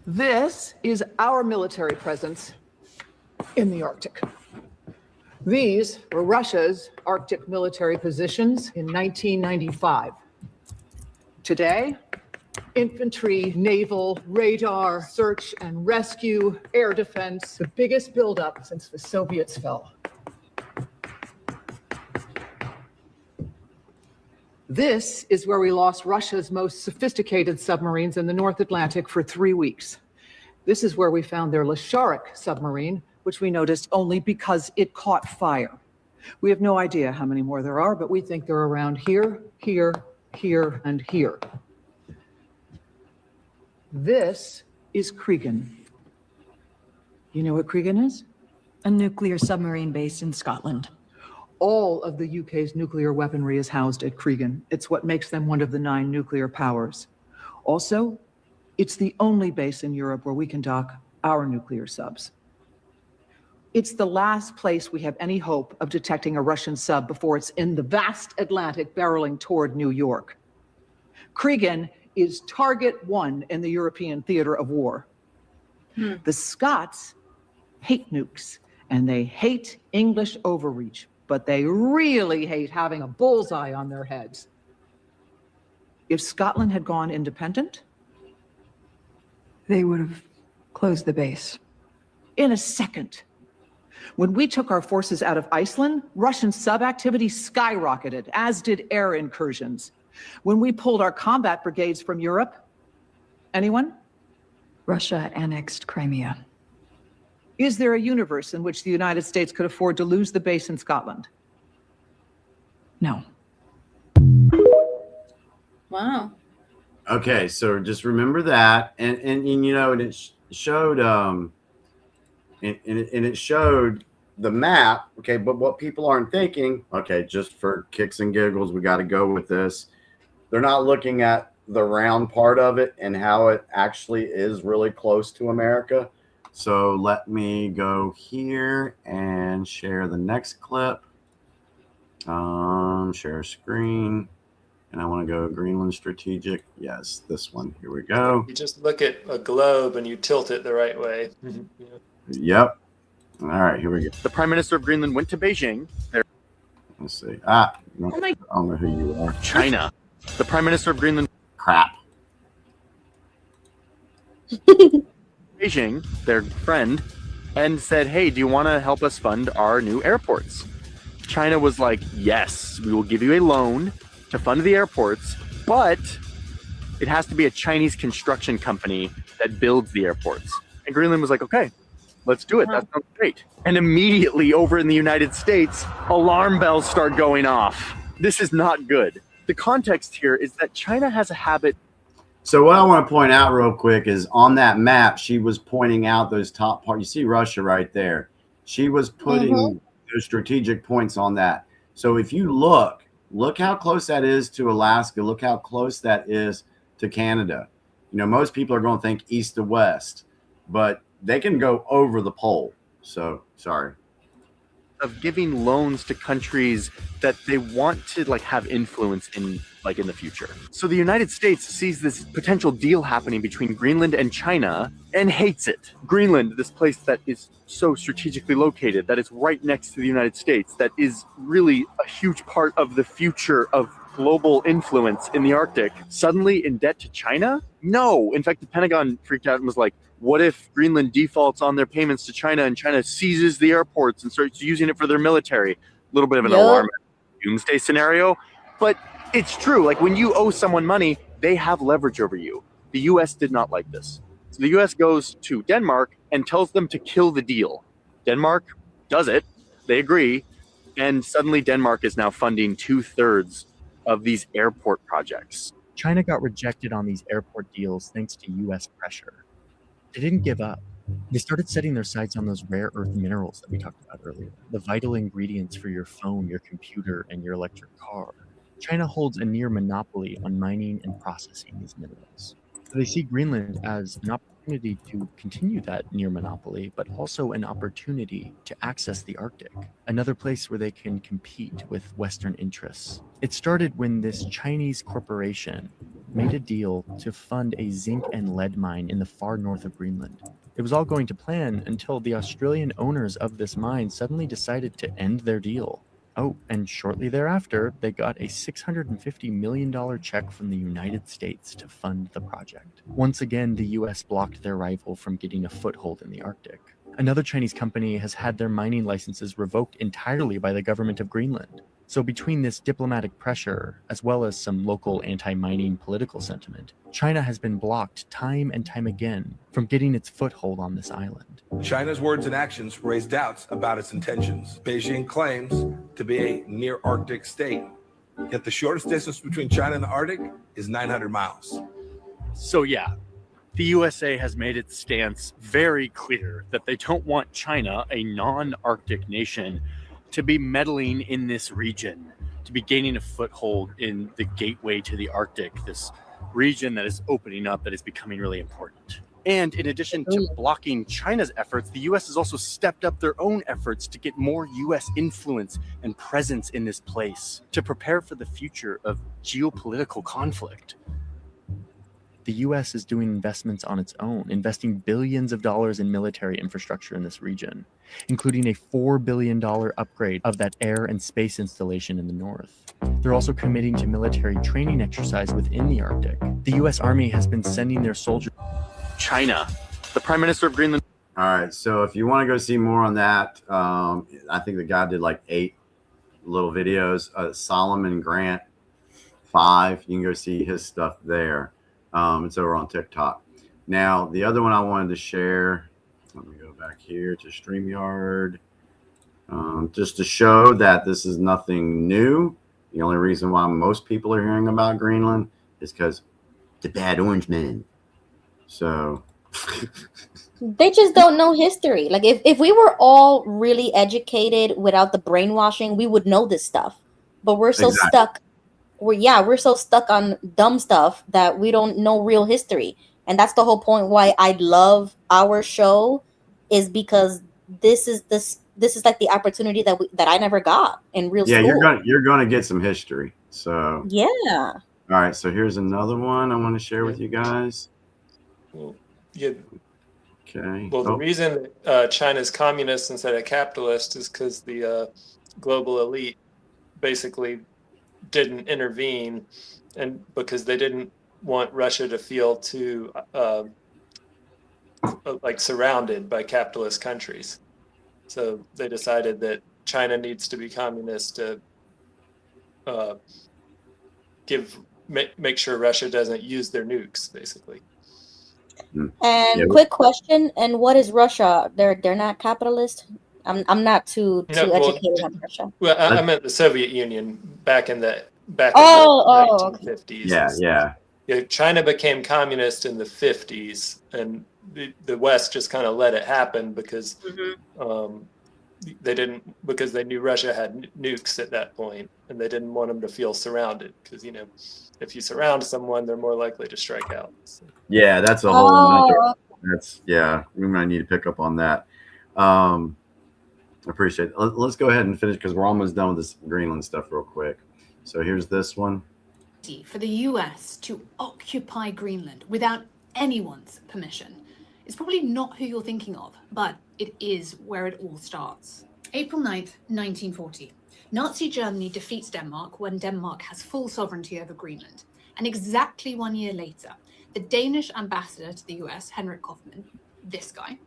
This is our military presence in the Arctic. These were Russia's Arctic military positions in 1995. Today, infantry, naval, radar, search and rescue, air defense, the biggest buildup since the Soviets fell. This is where we lost Russia's most sophisticated submarines in the North Atlantic for 3 weeks. This is where we found their Lashkarik submarine, which we noticed only because it caught fire. We have no idea how many more there are, but we think they're around here, here, here, and here. This is Cregan. You know what Cregan is? A nuclear submarine base in Scotland. All of the UK's nuclear weaponry is housed at Cregan. It's what makes them one of the 9 nuclear powers. Also, it's the only base in Europe where we can dock our nuclear subs. It's the last place we have any hope of detecting a Russian sub before it's in the vast Atlantic barreling toward New York. Cregan is target 1 in the European theater of war. The Scots hate nukes, and they hate English overreach, but they really hate having a bullseye on their heads. If Scotland had gone independent, They would have closed the base. in a second. When we took our forces out of Iceland, Russian sub-activity skyrocketed, as did air incursions. When we pulled our combat brigades from Europe, anyone? Russia annexed Crimea. Is there a universe in which the United States could afford to lose the base in Scotland? No. Wow. Okay, so just remember that, and you know, and it showed and it showed the map. Okay, but what people aren't thinking, okay, just for kicks and giggles, we got to go with this. They're not looking at the round part of it and how it actually is really close to America. So let me go here and share the next clip. Share screen. And I want to go Greenland strategic. Yes, this one. Here we go. you just look at a globe and you tilt it the right way. Yep. All right, here we go. The Prime Minister of Greenland went to Beijing. Let's see. No, I don't know who you are. China. The Prime Minister of Greenland. Crap. Beijing, their friend, and said, hey, do you want to help us fund our new airports? China was like, yes, we will give you a loan to fund the airports, but it has to be a Chinese construction company that builds the airports. And Greenland was like, okay, let's do it. That sounds great. And immediately over in the United States, alarm bells start going off. This is not good. The context here is that China has a habit. So what I want to point out real quick is on that map, she was pointing out those top parts. You see Russia right there. She was putting those strategic points on that. So if you look how close that is to Alaska. Look how close that is to Canada. Most people are going to think east to west, but they can go over the pole. So sorry. Of giving loans to countries that they want to have influence in the future. So the United States sees this potential deal happening between Greenland and China and hates it. Greenland, this place that is so strategically located, that is right next to the United States, that is really a huge part of the future of global influence in the Arctic, suddenly in debt to China? No. In fact, the Pentagon freaked out and was like, what if Greenland defaults on their payments to China and China seizes the airports and starts using it for their military? A little bit of an alarm doomsday scenario. But it's true. When you owe someone money, they have leverage over you. The U.S. did not like this. So the U.S. goes to Denmark and tells them to kill the deal. Denmark does it. They agree. And suddenly Denmark is now funding 2/3 of these airport projects. China got rejected on these airport deals thanks to U.S. pressure. They didn't give up. They started setting their sights on those rare earth minerals that we talked about earlier, the vital ingredients for your phone, your computer, and your electric car. China holds a near monopoly on mining and processing these minerals. So they see Greenland as an opportunity to continue that near monopoly, but also an opportunity to access the Arctic, another place where they can compete with Western interests. It started when this Chinese corporation made a deal to fund a zinc and lead mine in the far north of Greenland. It was all going to plan until the Australian owners of this mine suddenly decided to end their deal. Oh, and shortly thereafter, they got a $650 million check from the United States to fund the project. Once again, the US blocked their rival from getting a foothold in the Arctic. Another Chinese company has had their mining licenses revoked entirely by the government of Greenland. So between this diplomatic pressure, as well as some local anti-mining political sentiment, China has been blocked time and time again from getting its foothold on this island. China's words and actions raise doubts about its intentions. Beijing claims to be a near Arctic state, yet the shortest distance between China and the Arctic is 900 miles. So yeah, the USA has made its stance very clear that they don't want China, a non-Arctic nation, to be meddling in this region, to be gaining a foothold in the gateway to the Arctic, this region that is opening up, that is becoming really important. And in addition to blocking China's efforts, the US has also stepped up their own efforts to get more US influence and presence in this place, to prepare for the future of geopolitical conflict. The US is doing investments on its own, investing billions of dollars in military infrastructure in this region, including a $4 billion upgrade of that air and space installation in the north. They're also committing to military training exercise within the Arctic. The US Army has been sending their soldiers. China, the Prime Minister of Greenland. All right, so if you want to go see more on that, I think the guy did 8 little videos. Solomon Grant 5, you can go see his stuff there. It's over on TikTok. Now, the other one I wanted to share, let me go back here to StreamYard, just to show that this is nothing new. The only reason why most people are hearing about Greenland is because the bad orange man. So they just don't know history. If we were all really educated without the brainwashing, we would know this stuff. But we're so stuck. We're so stuck on dumb stuff that we don't know real history. And that's the whole point why I love our show, is because this is like the opportunity that I never got in real school. Yeah, you're gonna get some history. So yeah. All right, so here's another one I want to share with you guys. Well, yeah. Okay. Well, the reason China's communist instead of capitalist is because the global elite basically didn't intervene, and because they didn't want Russia to feel too surrounded by capitalist countries. So they decided that China needs to be communist to make sure Russia doesn't use their nukes, basically. And quick question: and what is Russia? They're not capitalist. I'm not too educated on Russia. Well, I meant the Soviet Union back in the 1950s. Yeah. China became communist in the 50s, and the West just kind of let it happen because they didn't, because they knew Russia had nukes at that point, and they didn't want them to feel surrounded, because if you surround someone, they're more likely to strike out. So. Yeah, that's a whole. We might need to pick up on that. I appreciate it. Let's go ahead and finish because we're almost done with this Greenland stuff real quick. So here's this one. For the US to occupy Greenland without anyone's permission is probably not who you're thinking of, but it is where it all starts. April 9th, 1940. Nazi Germany defeats Denmark when Denmark has full sovereignty over Greenland. And exactly 1 year later, the Danish ambassador to the US, Henrik Kaufmann, this guy,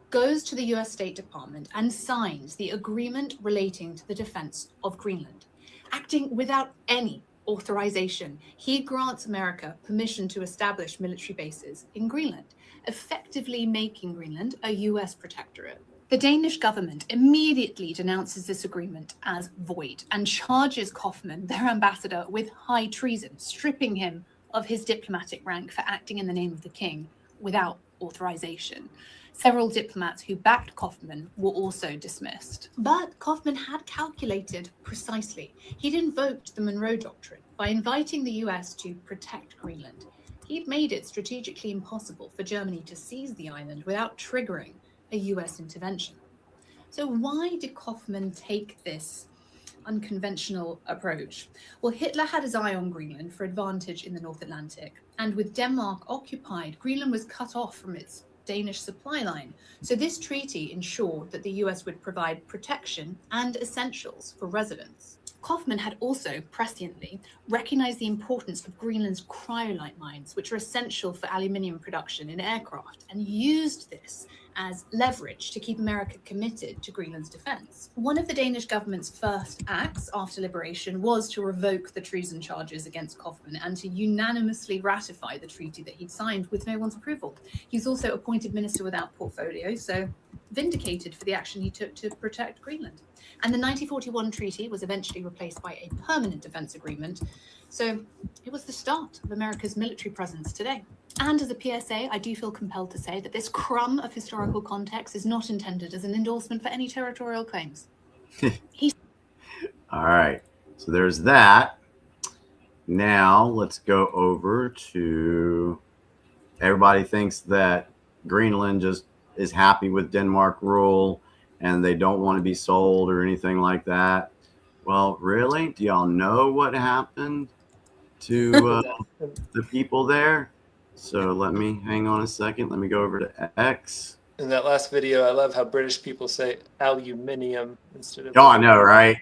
goes to the US State Department and signs the agreement relating to the defense of Greenland. Acting without any authorization, he grants America permission to establish military bases in Greenland, effectively making Greenland a US protectorate. The Danish government immediately denounces this agreement as void and charges Kaufmann, their ambassador, with high treason, stripping him of his diplomatic rank for acting in the name of the king without authorization. Several diplomats who backed Kaufmann were also dismissed. But Kaufmann had calculated precisely. He'd invoked the Monroe Doctrine by inviting the US to protect Greenland. He'd made it strategically impossible for Germany to seize the island without triggering a US intervention. So why did Kaufmann take this unconventional approach? Well, Hitler had his eye on Greenland for advantage in the North Atlantic, and with Denmark occupied, Greenland was cut off from its Danish supply line. So this treaty ensured that the US would provide protection and essentials for residents. Kaufmann had also presciently recognized the importance of Greenland's cryolite mines, which are essential for aluminium production in aircraft, and used this as leverage to keep America committed to Greenland's defense. One of the Danish government's first acts after liberation was to revoke the treason charges against Kaufmann and to unanimously ratify the treaty that he'd signed with no one's approval. He was also appointed minister without portfolio, so vindicated for the action he took to protect Greenland. And the 1941 treaty was eventually replaced by a permanent defense agreement. So it was the start of America's military presence today. And as a PSA, I do feel compelled to say that this crumb of historical context is not intended as an endorsement for any territorial claims. All right. So there's that. Now let's go over to everybody thinks that Greenland just is happy with Denmark rule and they don't want to be sold or anything like that. Well, really? Do y'all know what happened to the people there? So let me hang on a second. Let me go over to X. In that last video, I love how British people say aluminium instead of. Oh, I know, right?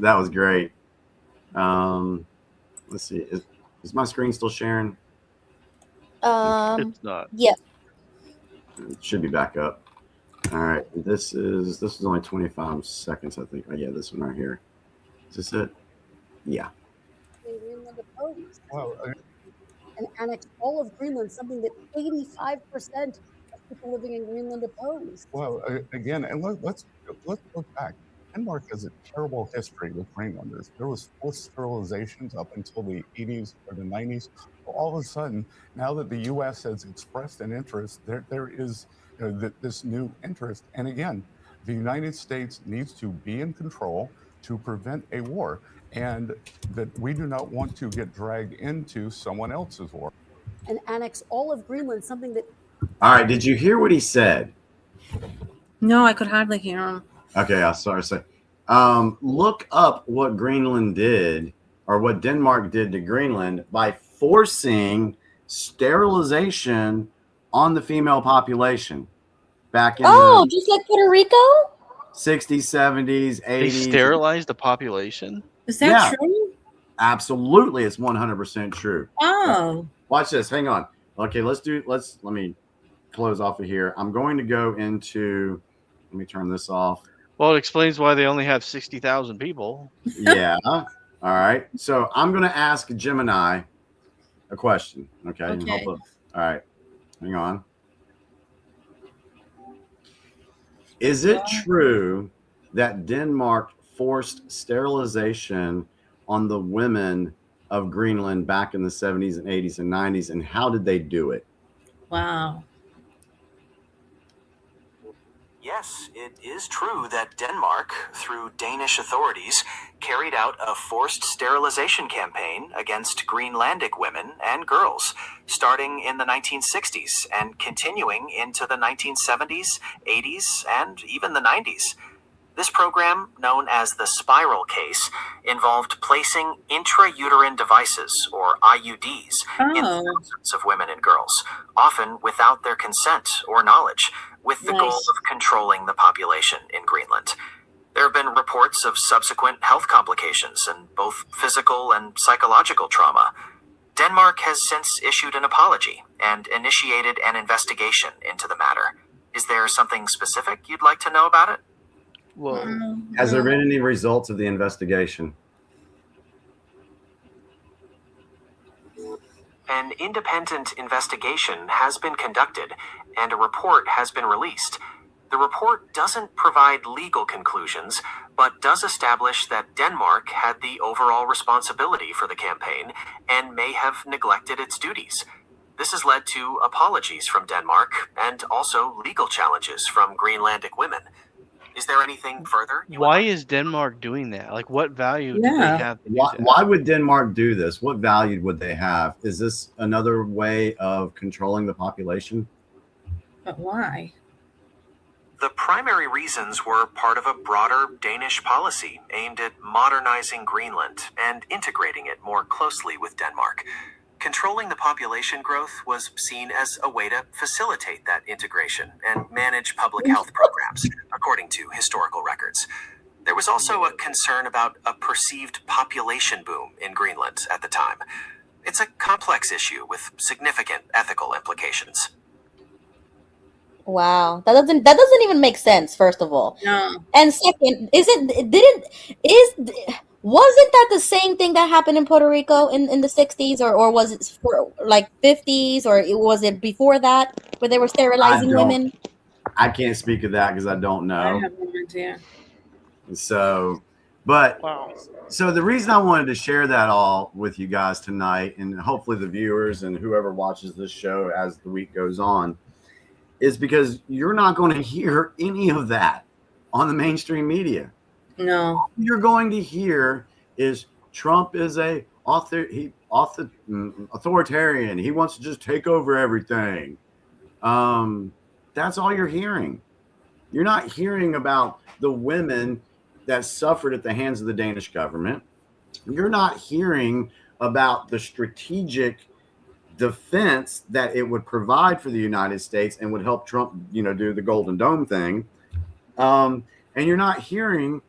That was great. Let's see. Is my screen still sharing? It's not. Yes. It should be back up. All right. This is only 25 seconds, I think. Oh, yeah, this one right here. Is this it? Yeah. Greenland opposed. And annex all of Greenland, something that 85% of people living in Greenland oppose. Well, again, and let's look back. Denmark has a terrible history with Greenlanders. There was forced sterilizations up until the 80s or the 90s. All of a sudden, now that the U.S. has expressed an interest, there is this new interest. And again, the United States needs to be in control to prevent a war, and that we do not want to get dragged into someone else's war. And annex all of Greenland, something that. All right. Did you hear what he said? No, I could hardly hear him. Okay, I'm sorry. Look up what Greenland did, or what Denmark did to Greenland by forcing sterilization on the female population back in just like Puerto Rico? 60s, 70s, 80s. They sterilized the population? Is that true? Absolutely, it's 100% true. Oh. Watch this. Hang on. Okay, let me close off of here. I'm going to go into. Let me turn this off. Well, it explains why they only have 60,000 people. Yeah. All right. So I'm going to ask Gemini a question. Okay. Okay. All right. Hang on. Is it true that Denmark forced sterilization on the women of Greenland back in the 70s and 80s and 90s? And how did they do it? Wow. Yes, it is true that Denmark, through Danish authorities, carried out a forced sterilization campaign against Greenlandic women and girls, starting in the 1960s and continuing into the 1970s, 80s, and even the 90s. This program, known as the Spiral Case, involved placing intrauterine devices, or IUDs, in thousands of women and girls, often without their consent or knowledge, with the goal of controlling the population in Greenland. There have been reports of subsequent health complications and both physical and psychological trauma. Denmark has since issued an apology and initiated an investigation into the matter. Is there something specific you'd like to know about it? Whoa. Has there been any results of the investigation? An independent investigation has been conducted, and a report has been released. The report doesn't provide legal conclusions, but does establish that Denmark had the overall responsibility for the campaign and may have neglected its duties. This has led to apologies from Denmark and also legal challenges from Greenlandic women. Is there anything further? Why is Denmark doing that? Like, what value do they have to do that? Why would Denmark do this? What value would they have? Is this another way of controlling the population? But why? The primary reasons were part of a broader Danish policy aimed at modernizing Greenland and integrating it more closely with Denmark. Controlling the population growth was seen as a way to facilitate that integration and manage public health programs, according to historical records. There was also a concern about a perceived population boom in Greenland at the time. It's a complex issue with significant ethical implications. Wow, that doesn't even make sense. First of all, no. And second, wasn't that the same thing that happened in Puerto Rico in the 60s, or was it for like 50s, or was it before that where they were sterilizing women? I can't speak of that because I don't know. I have no idea. So, so the reason I wanted to share that all with you guys tonight, and hopefully the viewers and whoever watches this show as the week goes on, is because you're not going to hear any of that on the mainstream media. No. All you're going to hear is Trump is a authoritarian. He wants to just take over everything. That's all you're hearing. You're not hearing about the women that suffered at the hands of the Danish government. You're not hearing about the strategic defense that it would provide for the United States and would help Trump, do the Golden Dome thing. And you're not hearing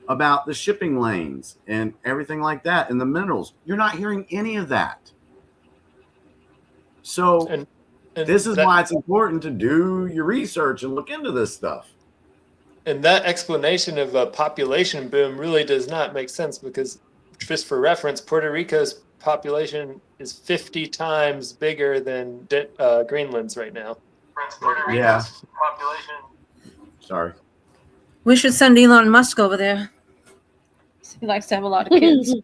about the shipping lanes and everything like that and the minerals. You're not hearing any of that. So and this is why it's important to do your research and look into this stuff. And that explanation of a population boom really does not make sense because, just for reference, Puerto Rico's population is 50 times bigger than Greenland's right now. Yeah. Sorry. We should send Elon Musk over there. He likes to have a lot of kids.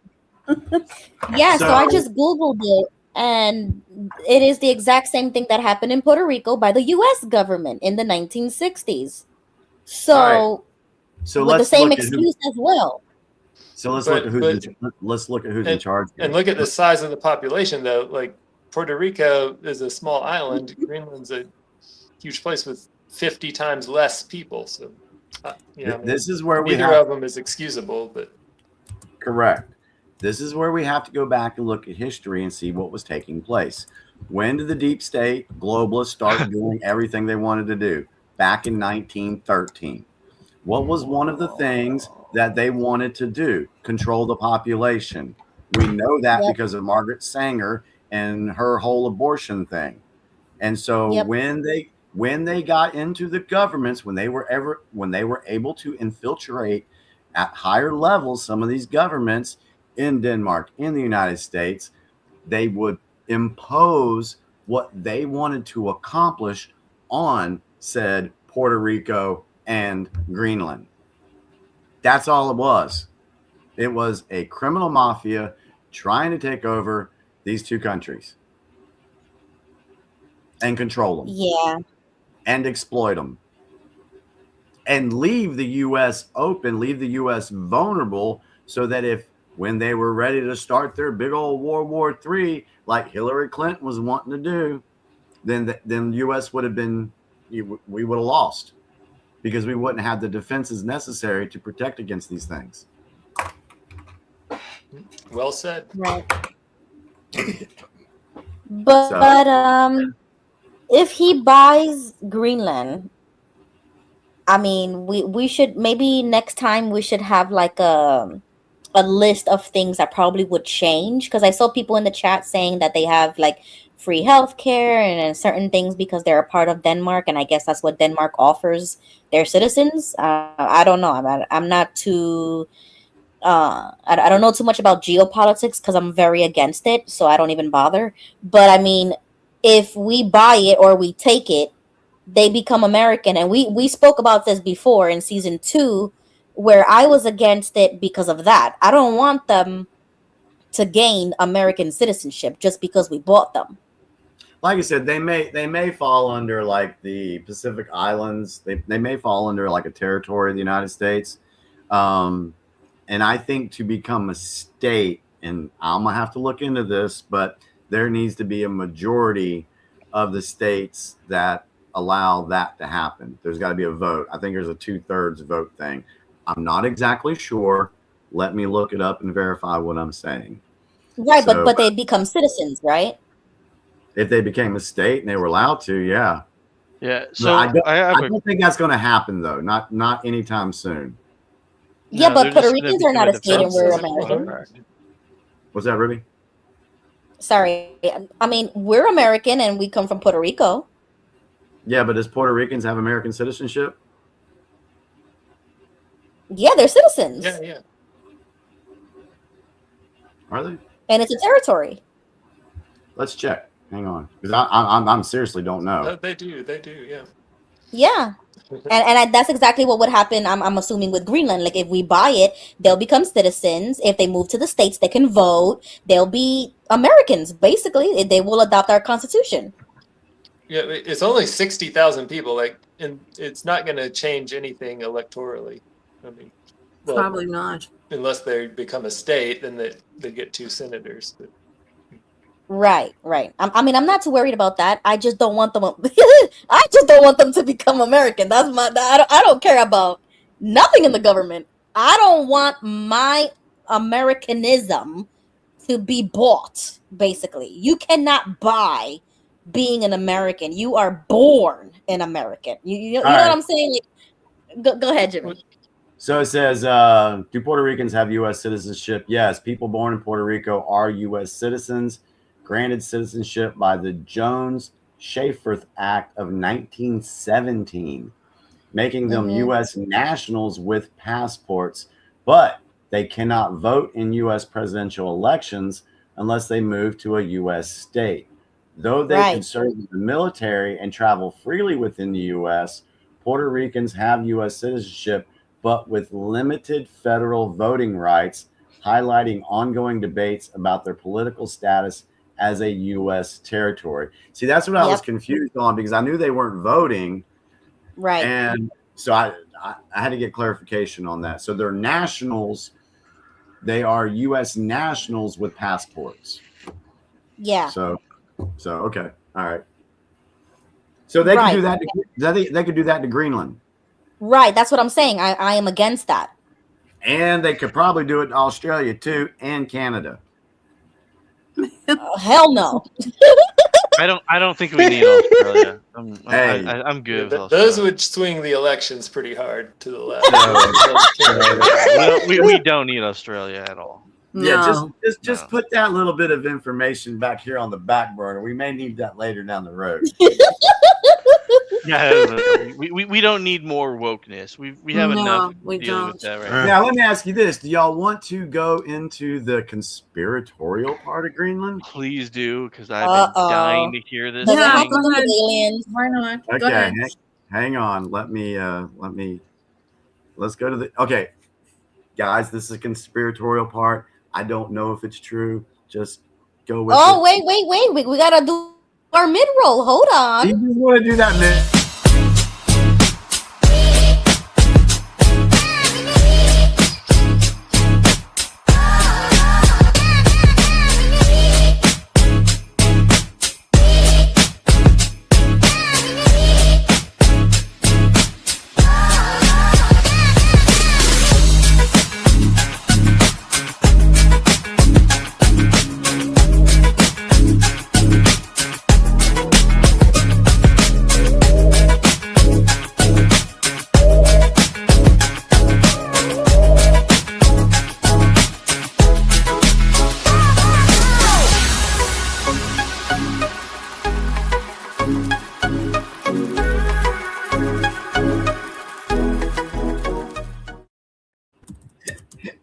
Yeah, so I just Googled it, and it is the exact same thing that happened in Puerto Rico by the U.S. government in the 1960s. So, with the same excuse as well. So let's look at who's in charge. And look at the size of the population, though. Like Puerto Rico is a small island. Greenland's a huge place with 50 times less people. So, this is where neither of them is excusable, but correct. This is where we have to go back and look at history and see what was taking place. When did the deep state globalists start doing everything they wanted to do? Back in 1913. What was one of the things that they wanted to do? Control the population. We know that because of Margaret Sanger and her whole abortion thing. And so when they got into the governments, when they were able to infiltrate at higher levels some of these governments in Denmark, in the United States, they would impose what they wanted to accomplish on said Puerto Rico and Greenland. That's all it was. It was a criminal mafia trying to take over these two countries and control them. Yeah. And exploit them. and leave the U.S. open, leave the U.S. vulnerable, so that when they were ready to start their big old World War III, like Hillary Clinton was wanting to do, then the U.S. would have been, we would have lost, because we wouldn't have the defenses necessary to protect against these things. Well said. Right. But if he buys Greenland, I mean, we should, maybe next time we should have like a list of things that probably would change, because I saw people in the chat saying that they have like free healthcare and certain things because they're a part of Denmark, and I guess that's what Denmark offers their citizens. I don't know. I'm not too. I don't know too much about geopolitics because I'm very against it, so I don't even bother. But I mean, if we buy it or we take it, they become American. And we spoke about this before in season 2, where I was against it because of that. I don't want them to gain American citizenship just because we bought them. Like I said, they may fall under like the Pacific Islands. They may fall under like a territory of the United States. And I think to become a state, and I'm going to have to look into this, but there needs to be a majority of the states that allow that to happen. There's got to be a vote. I think there's a 2/3 vote thing. I'm not exactly sure. Let me look it up and verify what I'm saying. Right, so, but they become citizens, right? If they became a state and they were allowed to, yeah. Yeah. So I don't think that's going to happen, though. Not anytime soon. Yeah, but Puerto Ricans are not a state and we're American. What's that, Ruby? Sorry. I mean, we're American and we come from Puerto Rico. Yeah, but does Puerto Ricans have American citizenship? Yeah, they're citizens. Yeah. Are they? And it's a territory. Let's check. Hang on, because I'm seriously don't know. They do, yeah. Yeah. And that's exactly what would happen, I'm assuming, with Greenland. Like, if we buy it, they'll become citizens. If they move to the States, they can vote. They'll be Americans, basically. They will adopt our Constitution. Yeah, it's only 60,000 people. Like, and it's not going to change anything electorally. I mean, well, probably not. Unless they become a state, then they get 2 senators. But. Right. I mean, I'm not too worried about that. I just don't want them. I just don't want them to become American. That's I don't care about nothing in the government. I don't want my Americanism to be bought. Basically, you cannot buy being an American. You are born an American. You know what I'm saying? Like, go ahead, Jimmy. So it says, do Puerto Ricans have U.S. citizenship? Yes, people born in Puerto Rico are U.S. citizens, granted citizenship by the Jones-Shafferth Act of 1917, making them U.S. nationals with passports, but they cannot vote in U.S. presidential elections unless they move to a U.S. state. Though they can serve in the military and travel freely within the U.S., Puerto Ricans have U.S. citizenship, but with limited federal voting rights, highlighting ongoing debates about their political status as a U.S. territory. See, that's what I was confused on, because I knew they weren't voting. Right. And so I had to get clarification on that. So they're nationals. They are U.S. nationals with passports. Yeah. So okay. All right. So they can do that. They could do that to Greenland. Right. That's what I'm saying. I am against that. And they could probably do it to Australia too, and Canada. Hell no. I don't think we need Australia. I'm good. Yeah, those would swing the elections pretty hard to the left. we don't need Australia at all. Yeah, just put that little bit of information back here on the back burner. We may need that later down the road. Yeah, we don't need more wokeness. We have enough to deal with that right now. Now, let me ask you this. Do y'all want to go into the conspiratorial part of Greenland? Please do, because I've been dying to hear this. Yeah, go ahead. Why not? Okay, Go ahead. hang on. Let's go to the, okay. Guys, this is a conspiratorial part. I don't know if it's true. Just go with it. Wait. We got to do our mid-roll. Hold on. You just want to do that mid.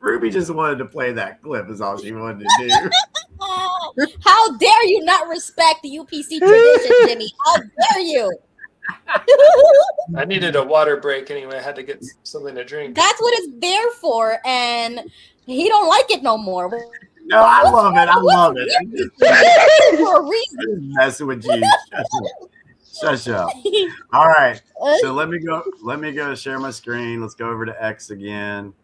Ruby just wanted to play that clip. Is all she wanted to do. How dare you not respect the UPC tradition, Jimmy? How dare you? I needed a water break anyway. I had to get something to drink. That's what it's there for, and he don't like it no more. No, I love it. I love it. For a reason. I'm messing with you. Shush up. All right. So let me go share my screen. Let's go over to X again.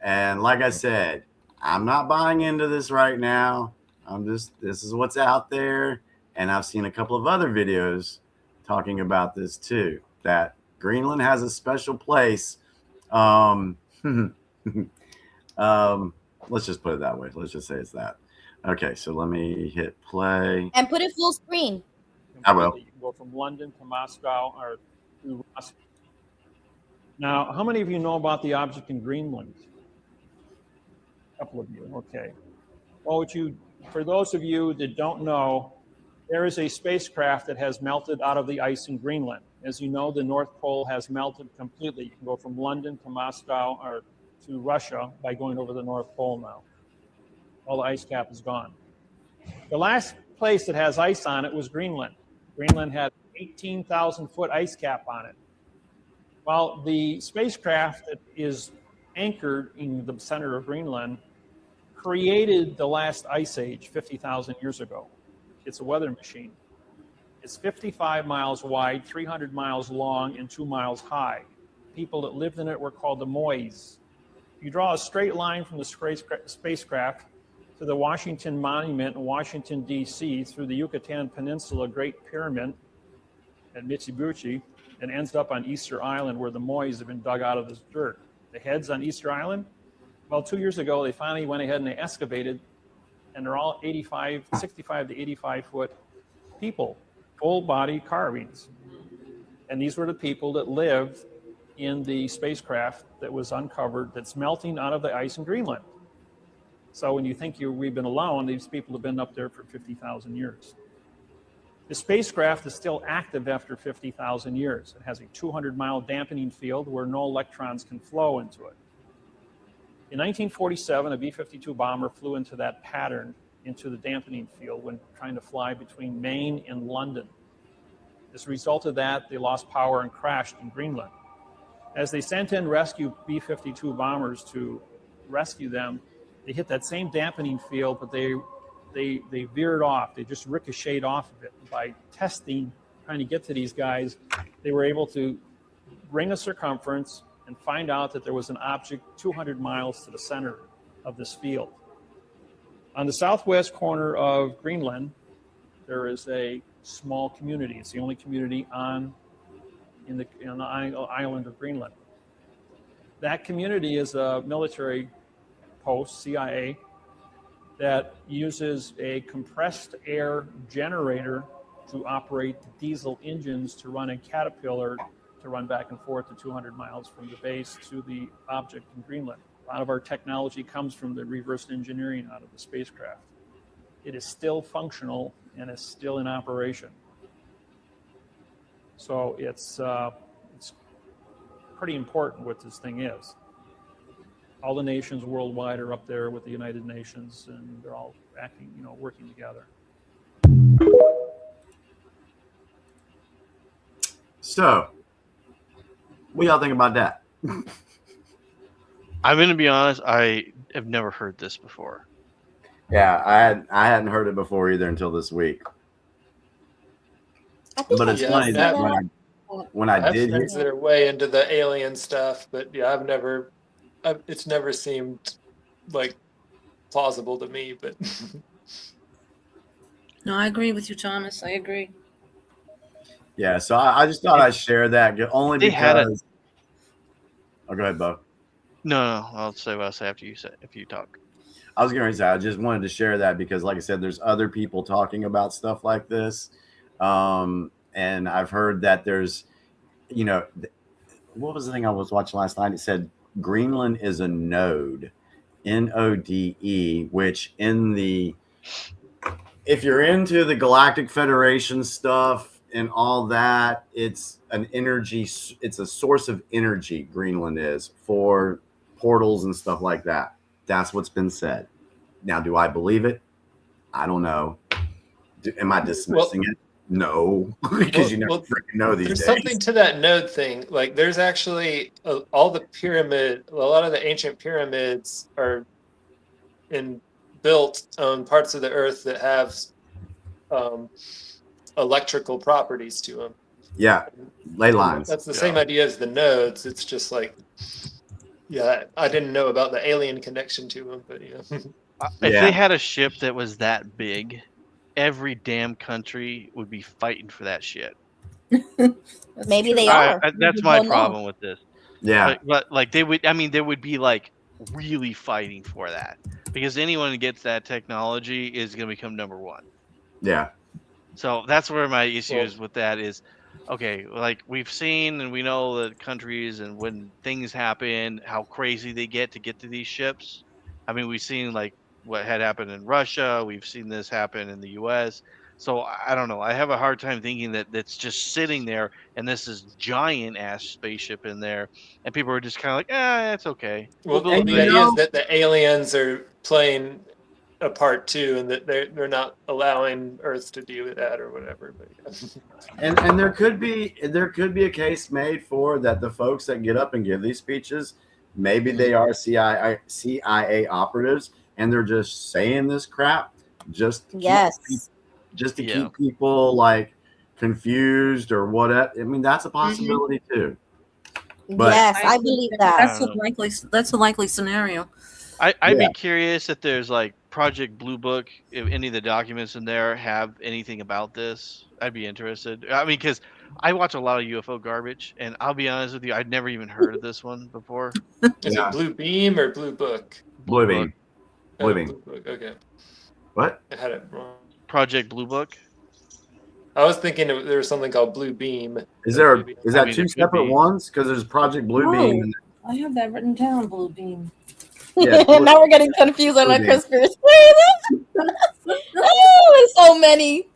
And like I said, I'm not buying into this right now. This is what's out there. And I've seen a couple of other videos talking about this too, that Greenland has a special place. Let's just put it that way. Let's just say it's that. Okay, so let me hit play. And put it full screen. I will. You can go from London to Moscow or to Russia. Now, how many of you know about the object in Greenland? A couple of you, okay. Well, for those of you that don't know, there is a spacecraft that has melted out of the ice in Greenland. As you know, the North Pole has melted completely. You can go from London to Moscow or to Russia by going over the North Pole now. All the ice cap is gone. The last place that has ice on it was Greenland. Greenland had 18,000 foot ice cap on it. Well, the spacecraft that is anchored in the center of Greenland created the last ice age 50,000 years ago. It's a weather machine. It's 55 miles wide, 300 miles long, and 2 miles high. People that lived in it were called the Mois. You draw a straight line from the spacecraft to the Washington Monument in Washington, D.C., through the Yucatan Peninsula Great Pyramid at Mitsubishi, and ends up on Easter Island where the Mois have been dug out of this dirt. The heads on Easter Island, well, 2 years ago, they finally went ahead and they excavated, and they're all 65 to 85 foot people, full body carvings. And these were the people that lived in the spacecraft that was uncovered that's melting out of the ice in Greenland. So when you think we've been alone, these people have been up there for 50,000 years. The spacecraft is still active after 50,000 years. It has a 200-mile dampening field where no electrons can flow into it. In 1947, a B-52 bomber flew into that pattern, into the dampening field when trying to fly between Maine and London. As a result of that, they lost power and crashed in Greenland. As they sent in rescue B-52 bombers to rescue them, they hit that same dampening field, but they veered off. They just ricocheted off of it. By testing, trying to get to these guys, they were able to ring a circumference and find out that there was an object 200 miles to the center of this field. On the southwest corner of Greenland, there is a small community. It's the only community on the island of Greenland. That community is a military post, CIA, that uses a compressed air generator to operate diesel engines to run a Caterpillar to run back and forth to 200 miles from the base to the object in Greenland. A lot of our technology comes from the reverse engineering out of the spacecraft. It is still functional and is still in operation. So it's pretty important what this thing is. All the nations worldwide are up there with the United Nations, and they're all acting, working together. So, what y'all think about that? I'm going to be honest, I have never heard this before. Yeah, I hadn't heard it before either until this week. But it's funny that when I did friends that are way into the alien stuff, but yeah, it's never seemed like plausible to me, but No, I agree with you, Thomas. I agree. Yeah, so I just thought I'd share that only because. Oh, go ahead, Bo. No, I'll say what I say after you talk. I was going to say I just wanted to share that because, like I said, there's other people talking about stuff like this, and I've heard that there's, what was the thing I was watching last night? It said Greenland is a node, NODE, which if you're into the Galactic Federation stuff and all that, it's a source of energy. Greenland is for portals and stuff like that. That's what's been said. Now, do I believe it? I don't know. Am I dismissing it? No, because you never freaking know these There's days. something to that node thing. Like, there's actually all the a lot of the ancient pyramids are built on parts of the earth that have electrical properties to them. Yeah, ley lines. That's the same idea as the nodes. It's just like, yeah, I didn't know about the alien connection to them, but yeah. If they had a ship that was that big, every damn country would be fighting for that shit. Maybe they are. That's my problem with this. Yeah. But like they would, I mean, they would be like really fighting for that, because anyone who gets that technology is going to become number one. Yeah. So that's where my issue is with that is, okay, like we've seen and we know that countries and when things happen, how crazy they get to these ships. I mean, we've seen like what had happened in Russia. We've seen this happen in the US. So I don't know. I have a hard time thinking that that's just sitting there and this is giant ass spaceship in there, and people are just kind of like, it's okay. Well, We'll build the idea is that the aliens are playing a part too, and that they're not allowing Earth to do that or whatever. But yeah. And there could be a case made for that the folks that get up and give these speeches, maybe they are CIA operatives and they're just saying this crap just to keep people like confused or whatever. I mean, that's a possibility too. But yes, I believe that. That's a likely scenario. I'd be curious if there's like Project Blue Book, if any of the documents in there have anything about this. I'd be interested. I mean, because I watch a lot of UFO garbage, and I'll be honest with you, I'd never even heard of this one before. Is it Blue Beam or Blue Book? Blue Beam. Blue Beam. Okay. What? I had it wrong. Project Blue Book? I was thinking there was something called Blue Beam. Is that two separate ones? Because there's Project Blue Beam. And I have that written down, Blue Beam. Yeah, now we're getting confused on our Beam. conspiracy theories. There's so many.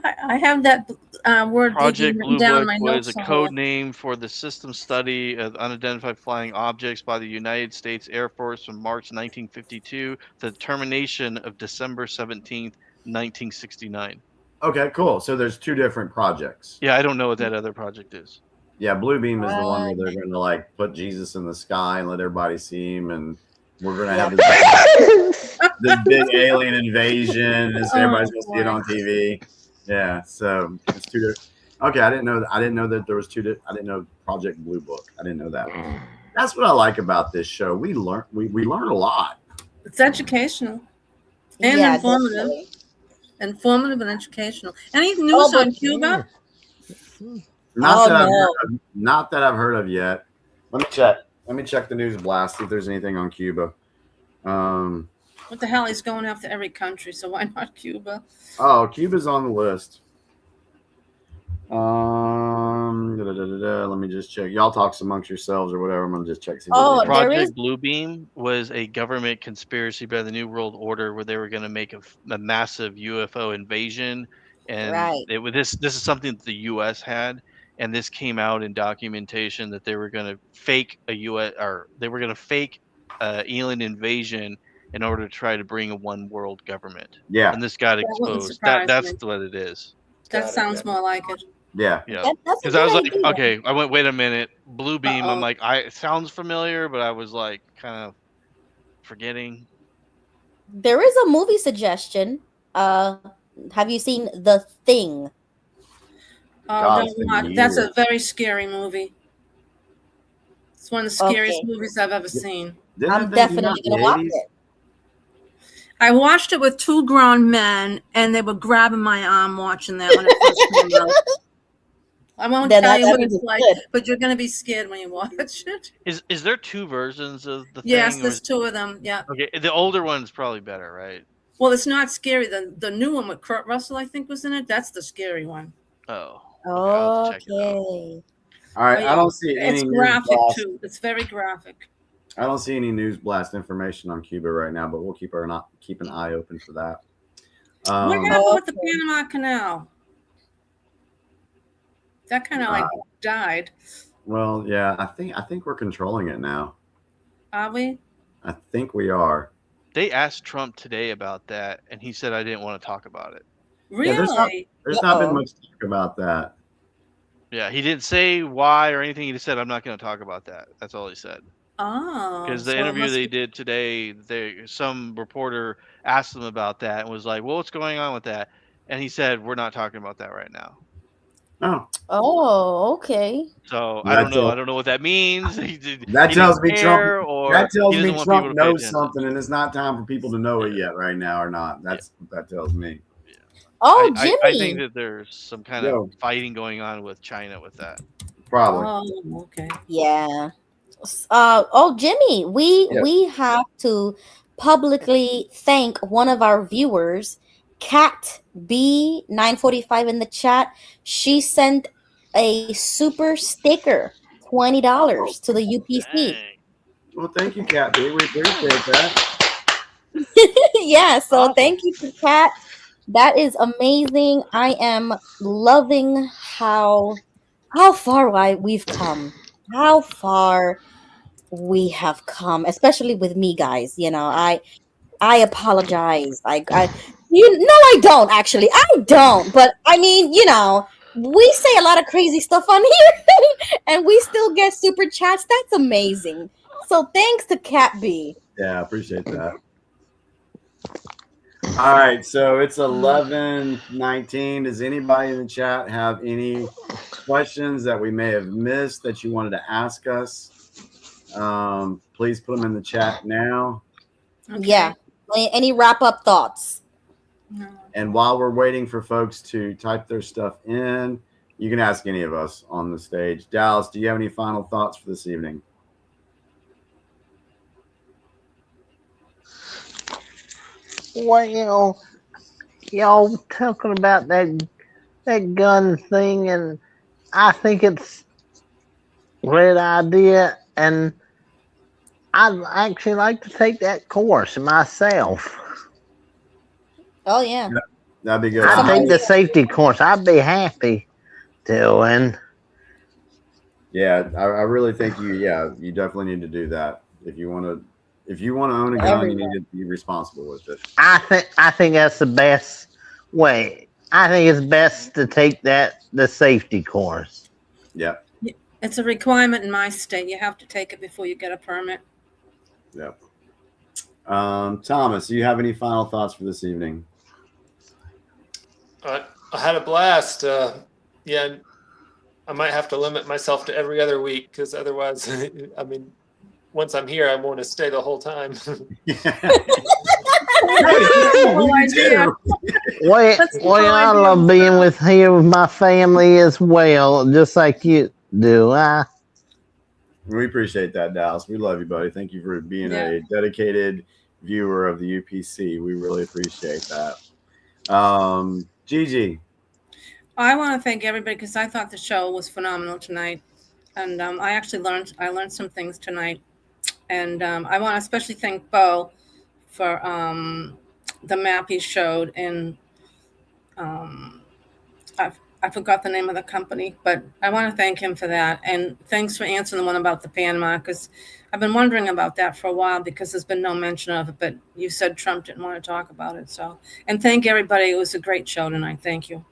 I have that word Project written Blue down in Book my was notes a somewhere. code name for the system study of unidentified flying objects by the United States Air Force from March 1952 to the termination of December 17th, 1969. Okay, cool. So there's two different projects. Yeah, I don't know what that other project is. Yeah, Blue Beam is the one where they're going to like put Jesus in the sky and let everybody see him, and we're going to have this big alien invasion, and everybody's going to see it on TV. Yeah, so it's two different. Okay, I didn't know that there was two. I didn't know Project Blue Book. I didn't know that. That's what I like about this show. We learn a lot. It's educational and informative. Definitely. Informative and educational. Any news on Cuba? Not that I've heard of yet. Let me check the news blast, see if there's anything on Cuba. What the hell? He's going after every country, so why not Cuba? Oh, Cuba's on the list. Let me just check. Y'all talk amongst yourselves or whatever. I'm gonna just check. Project Blue Beam was a government conspiracy by the New World Order where they were going to make a massive UFO invasion, and this is something that the U.S. had, and this came out in documentation that they were going to fake alien invasion in order to try to bring a one world government. Yeah, and this got exposed. That's what it is. That sounds more like it. Yeah. Because I was like, okay, I went, wait a minute, Blue Beam. I'm like, it sounds familiar, but I was like, kind of forgetting. There is a movie suggestion. Have you seen The Thing? That's a very scary movie. It's one of the scariest movies I've ever seen. I'm definitely gonna watch it. I watched it with two grown men, and they were grabbing my arm watching that when it first came out. I won't tell you what it's like, but you're going to be scared when you watch it. Is there two versions of The Thing? Yes, there's two of them, yeah. Okay, the older one's probably better, right? Well, it's not scary. The new one with Kurt Russell, I think, was in it. That's the scary one. Oh. Okay. All right, I don't see any. It's graphic, too. It's very graphic. I don't see any news blast information on Cuba right now, but we'll keep an eye open for that. What happened with the Panama Canal? That kind of died. Well, yeah, I think we're controlling it now. Are we? I think we are. They asked Trump today about that, and he said, "I didn't want to talk about it." Really? Yeah, there's not been much talk about that. Yeah, he didn't say why or anything. He just said, "I'm not going to talk about that." That's all he said. Oh, Because the interview they did today, some reporter asked him about that and was like, "Well, what's going on with that?" And he said, "We're not talking about that right now." Oh, okay. So I don't know. I don't know what that means. That tells me Trump. Or That tells he doesn't me want people Trump to pay knows attention. something, and it's not time for people to know it yet, right now, or not. That's what that tells me. Oh, I think Jimmy. that there's some kind of fighting going on with China with that. Probably. Oh, okay. Yeah. Jimmy, we have to publicly thank one of our viewers, Cat B945 in the chat. She sent a super sticker, $20 to the UPC. Well, thank you, Cat B. We appreciate that. Yeah, so thank you to Cat. That is amazing. I am loving how far we've come. How far we have come, especially with me, guys. You know, I apologize. I don't actually. I don't. But I mean, you know, we say a lot of crazy stuff on here, and we still get super chats. That's amazing. So thanks to Cat B. Yeah, I appreciate that. All right, so it's 11:19. Does anybody in the chat have any questions that we may have missed that you wanted to ask us? Please put them in the chat now. Okay. Yeah. Any wrap up thoughts? No. And while we're waiting for folks to type their stuff in, you can ask any of us on the stage. Dallas, do you have any final thoughts for this evening? Well, y'all talking about that gun thing, and I think it's a great idea, and I'd actually like to take that course myself. Oh yeah, that'd be good. I'd take the safety course. I'd be happy doing. Yeah, I really think you definitely need to do that if you want to own a gun. You need to be responsible with it. I think that's the best way. I think it's best to take the safety course. Yeah. It's a requirement in my state. You have to take it before you get a permit. Yep. Thomas, do you have any final thoughts for this evening? I had a blast. Yeah, I might have to limit myself to every other week because otherwise, I mean, once I'm here, I want to stay the whole time. Well, I love being here with my family as well, just like you do. We appreciate that, Dallas. We love you, buddy. Thank you for being a dedicated viewer of the UPC. We really appreciate that. Gigi. I want to thank everybody because I thought the show was phenomenal tonight, and I actually learned some things tonight, and I want to especially thank Bo for the map he showed, and I forgot the name of the company, but I want to thank him for that, and thanks for answering the one about the Panama, because I've been wondering about that for a while because there's been no mention of it, but you said Trump didn't want to talk about it, so, and thank everybody. It was a great show tonight. Thank you.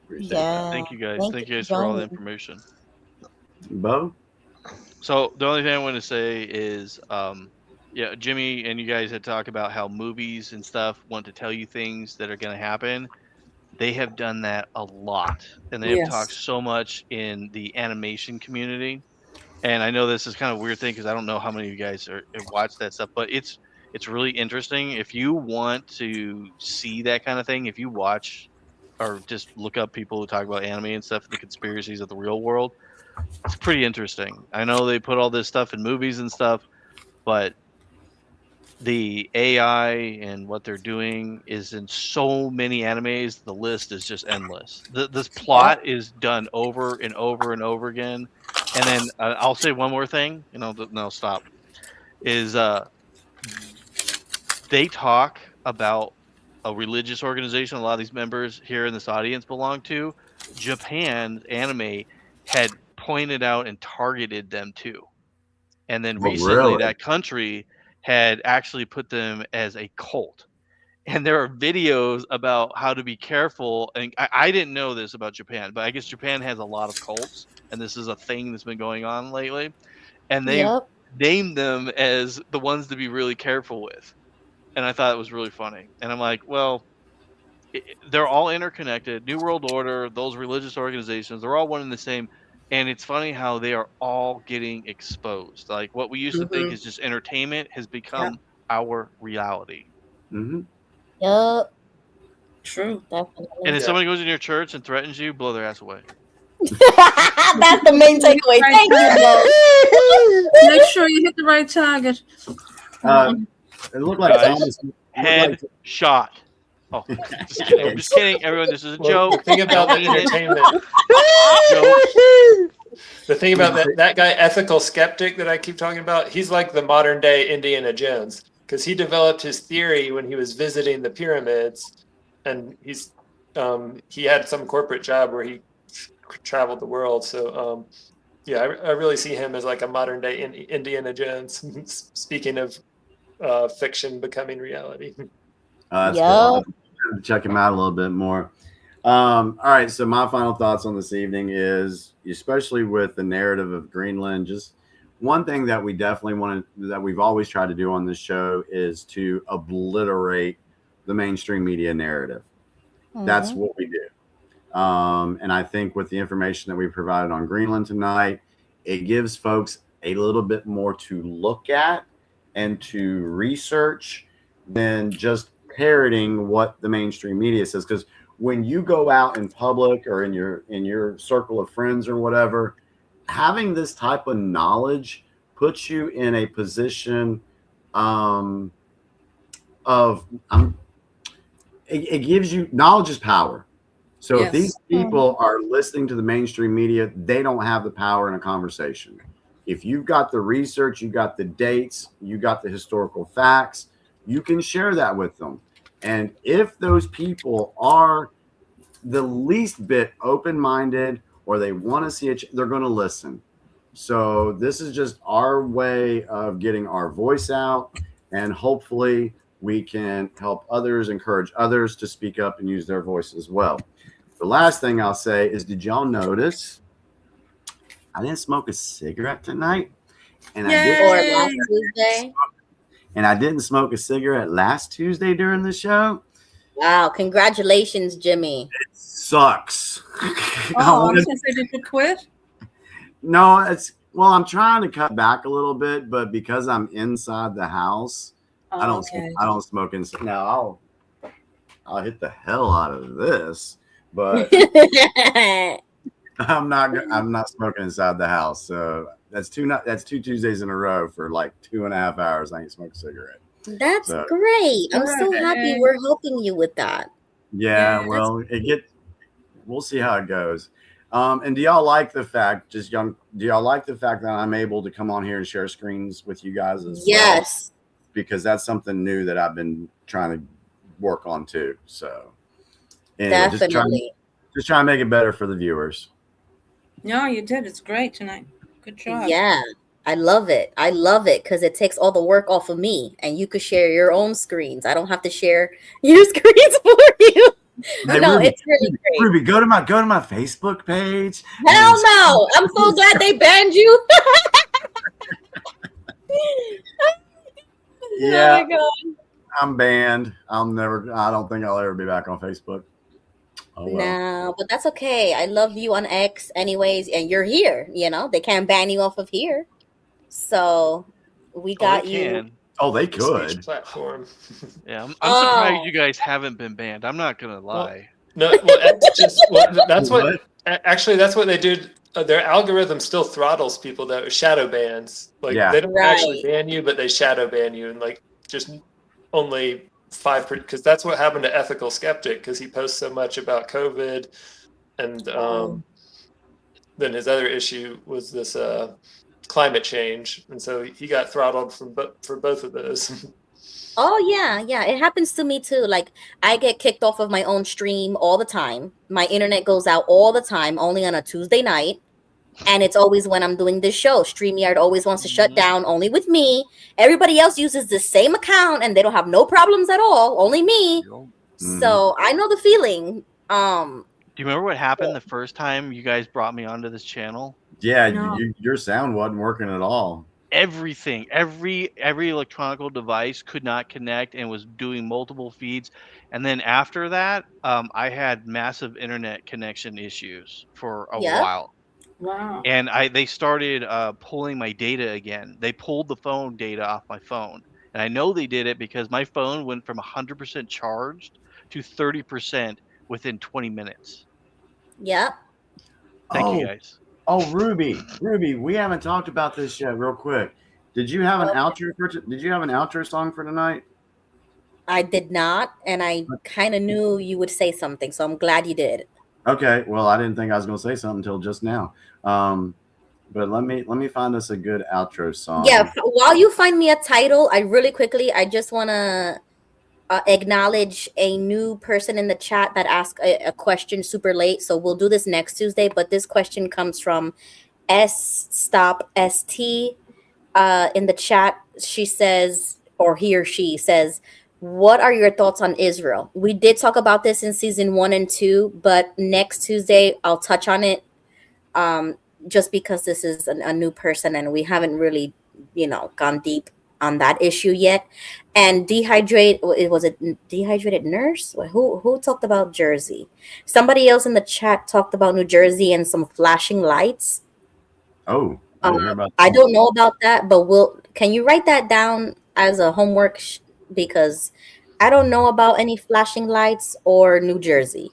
Thank you guys. Thank you guys for all the information. Bo? So the only thing I want to say is, Jimmy and you guys had talked about how movies and stuff want to tell you things that are going to happen. They have done that a lot, and they have talked so much in the animation community. And I know this is kind of a weird thing because I don't know how many of you guys have watched that stuff, but it's really interesting. If you want to see that kind of thing, if you watch or just look up people who talk about anime and stuff, the conspiracies of the real world, it's pretty interesting. I know they put all this stuff in movies and stuff, but the AI and what they're doing is in so many animes, the list is just endless. This plot is done over and over and over again. And then I'll say one more thing, and I'll stop, is they talk about a religious organization a lot of these members here in this audience belong to. Japan's anime had pointed out and targeted them too. And then recently that country had actually put them as a cult. And there are videos about how to be careful. And I didn't know this about Japan, but I guess Japan has a lot of cults, and this is a thing that's been going on lately. And they named them as the ones to be really careful with. And I thought it was really funny. And I'm like, well, they're all interconnected. New World Order, those religious organizations, they're all one and the same. And it's funny how they are all getting exposed. Like what we used to think is just entertainment has become our reality. Yup. True. Definitely. And if somebody goes in your church and threatens you, blow their ass away. That's the main takeaway. Thank you. Make sure you hit the right target. It looked like Thomas. Head shot. Oh, just kidding. I'm just kidding, everyone. This is a joke. The thing about the entertainment. The thing about that guy, ethical skeptic that I keep talking about, he's like the modern day Indiana Jones, because he developed his theory when he was visiting the pyramids, and he had some corporate job where he traveled the world. So yeah, I really see him as like a modern day Indiana Jones. Speaking of fiction becoming reality. That's cool. I'll have to check him out a little bit more. All right, so my final thoughts on this evening is, especially with the narrative of Greenland, just one thing that we definitely that we've always tried to do on this show is to obliterate the mainstream media narrative. That's what we do. And I think with the information that we provided on Greenland tonight, it gives folks a little bit more to look at and to research than just parroting what the mainstream media says. Because when you go out in public or in your circle of friends or whatever, having this type of knowledge puts you in a position it gives you knowledge is power. So if these people are listening to the mainstream media, they don't have the power in a conversation. If you've got the research, you got the dates, you got the historical facts, you can share that with them. And if those people are the least bit open-minded or they want to see it, they're going to listen. So this is just our way of getting our voice out, and hopefully we can help others, encourage others to speak up and use their voice as well. The last thing I'll say is, did y'all notice I didn't smoke a cigarette tonight? And I didn't smoke a cigarette last Tuesday during the show. Wow, congratulations, Jimmy. It sucks. Oh, I was gonna say, did you quit? No, I'm trying to cut back a little bit, but because I'm inside the house, I don't smoke inside. Now I'll hit the hell out of this, but I'm not smoking inside the house. So that's two Tuesdays in a row for like 2.5 hours. I ain't smoked a cigarette. That's great. I'm so happy we're helping you with that. Yeah, well, we'll see how it goes. And do y'all like the fact, do y'all like the fact that I'm able to come on here and share screens with you guys as well? Yes. Because that's something new that I've been trying to work on too. So anyway, definitely. Just trying to make it better for the viewers. No, you did. It's great tonight. Good job. Yeah, I love it. I love it because it takes all the work off of me, and you could share your own screens. I don't have to share your screens for you. Hey, no, Ruby, it's really great. Ruby, go to my Facebook page. Hell no! I'm so glad they banned you. Yeah, oh my God. I'm banned. I don't think I'll ever be back on Facebook. Oh, well. No, but that's okay. I love you on X anyways, and you're here. They can't ban you off of here. So we got you. Oh, they could. Platform. Yeah, I'm surprised you guys haven't been banned. I'm not gonna lie. That's what. Actually, that's what they do. Their algorithm still throttles people that are shadow bans. Like they don't actually ban you, but they shadow ban you, and like just only 5%, because that's what happened to Ethical Skeptic, because he posts so much about COVID, and then his other issue was this climate change, and so he got throttled for both of those. Oh yeah, it happens to me too. Like I get kicked off of my own stream all the time. My internet goes out all the time, only on a Tuesday night. And it's always when I'm doing this show. StreamYard always wants to shut down, only with me. Everybody else uses the same account and they don't have no problems at all. Only me. So I know the feeling. Do you remember what happened the first time you guys brought me onto this channel? Yeah, No. your sound wasn't working at all. Everything, every electronic device could not connect and was doing multiple feeds. And then after that, I had massive internet connection issues for a while. Wow. And they started pulling my data again. They pulled the phone data off my phone. And I know they did it because my phone went from 100% charged to 30% within 20 minutes. Yep. Thank you, guys. Oh, Ruby, we haven't talked about this yet. Real quick, did you have an outro for? Did you have an outro song for tonight? I did not, and I kind of knew you would say something, so I'm glad you did. Okay, well, I didn't think I was going to say something until just now. But let me find us a good outro song. Yeah, while you find me a title, I just want to acknowledge a new person in the chat that asked a question super late. So we'll do this next Tuesday, but this question comes from STOPST in the chat. She says, or he or she says, what are your thoughts on Israel? We did talk about this in season 1 and 2, but next Tuesday I'll touch on it, just because this is a new person and we haven't really, gone deep on that issue yet. And dehydrated nurse? Who talked about Jersey? Somebody else in the chat talked about New Jersey and some flashing lights. Oh, I don't know about that, but can you write that down as a homework? Because I don't know about any flashing lights or New Jersey.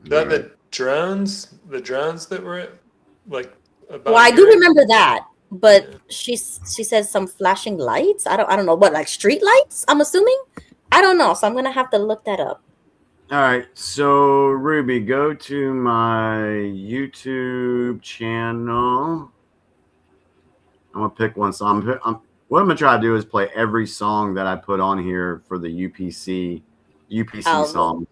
The drones that were like about. Well, I do remember that, but she says some flashing lights. I don't know what, like street lights, I'm assuming. I don't know, so I'm gonna have to look that up. All right, so Ruby, go to my YouTube channel. I'm gonna pick one song. What I'm gonna try to do is play every song that I put on here for the UPC songs.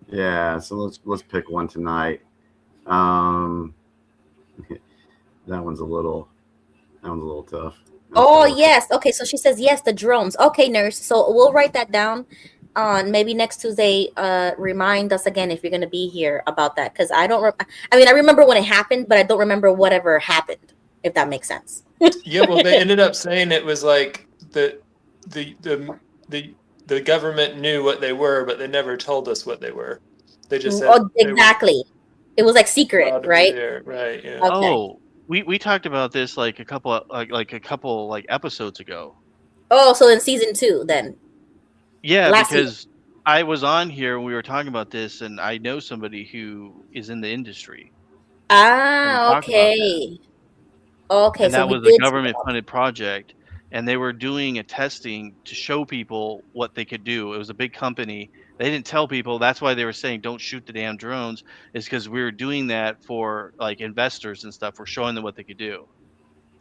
Yeah, so let's pick one tonight. That one's a little tough. Oh yes, okay. So she says yes, the drones. Okay, nurse. So we'll write that down. Maybe next Tuesday. Remind us again if you're gonna be here about that, because I don't. I remember when it happened, but I don't remember whatever happened. If that makes sense. Yeah, well, they ended up saying it was like the government knew what they were, but they never told us what they were. They just said exactly. It was like secret, right? Right. Yeah. Okay. Oh, we talked about this like a couple episodes ago. Oh, so in season 2 then. Yeah, Last because season. I was on here and we were talking about this, and I know somebody who is in the industry. Ah, okay. Okay, And so that was a government-funded project, and they were doing a testing to show people what they could do. It was a big company. They didn't tell people. That's why they were saying don't shoot the damn drones. Is because we were doing that for like investors and stuff. We're showing them what they could do.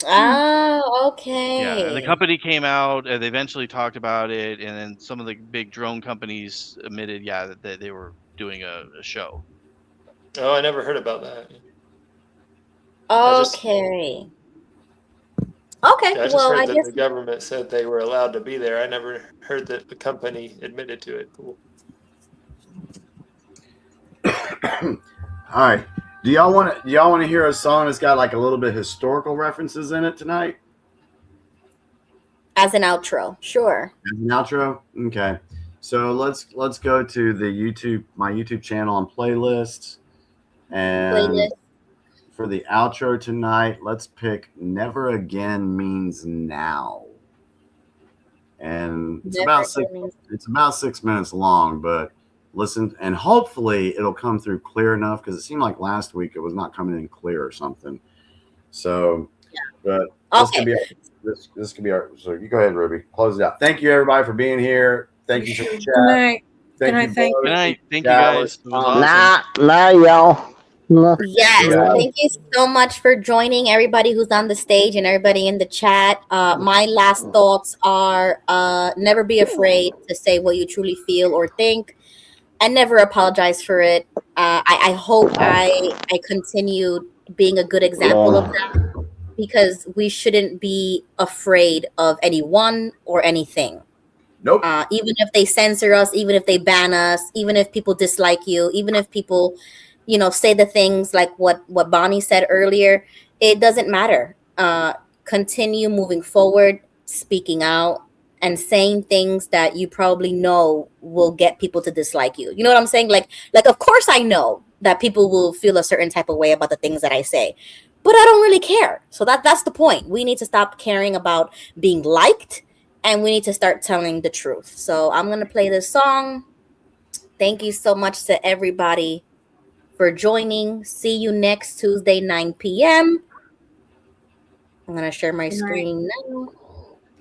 Oh, okay. Yeah, and the company came out and they eventually talked about it, and then some of the big drone companies admitted, that they were doing a show. Oh, I never heard about that. Okay. Okay. I just Well, heard I that guess the government said they were allowed to be there. I never heard that the company admitted to it. Cool. All right. Do y'all want to hear a song that's got like a little bit of historical references in it tonight? As an outro, sure. As an outro, okay. So let's go to my YouTube channel and playlists, and for the outro tonight, let's pick "Never Again Means Now," and it's about 6 minutes long, but listen, and hopefully it'll come through clear enough, because it seemed like last week it was not coming in clear or something. So, but this could be our. So you go ahead, Ruby. Close it out. Thank you, everybody, for being here. Thank you for the chat. Good night. Thank you. Good night. Thank you, guys. It was awesome. Nah, y'all. Yes, thank you so much for joining, everybody who's on the stage and everybody in the chat. My last thoughts are never be afraid to say what you truly feel or think. I never apologize for it. I hope I continue being a good example of that, because we shouldn't be afraid of anyone or anything. Nope. Even if they censor us, even if they ban us, even if people dislike you, even if people, say the things like what Bonnie said earlier, it doesn't matter. Continue moving forward, speaking out, and saying things that you probably know will get people to dislike you. You know what I'm saying? Like of course I know that people will feel a certain type of way about the things that I say, but I don't really care. So that's the point. We need to stop caring about being liked, and we need to start telling the truth. So I'm going to play this song. Thank you so much to everybody for joining. See you next Tuesday, 9 p.m. I'm going to share my screen now.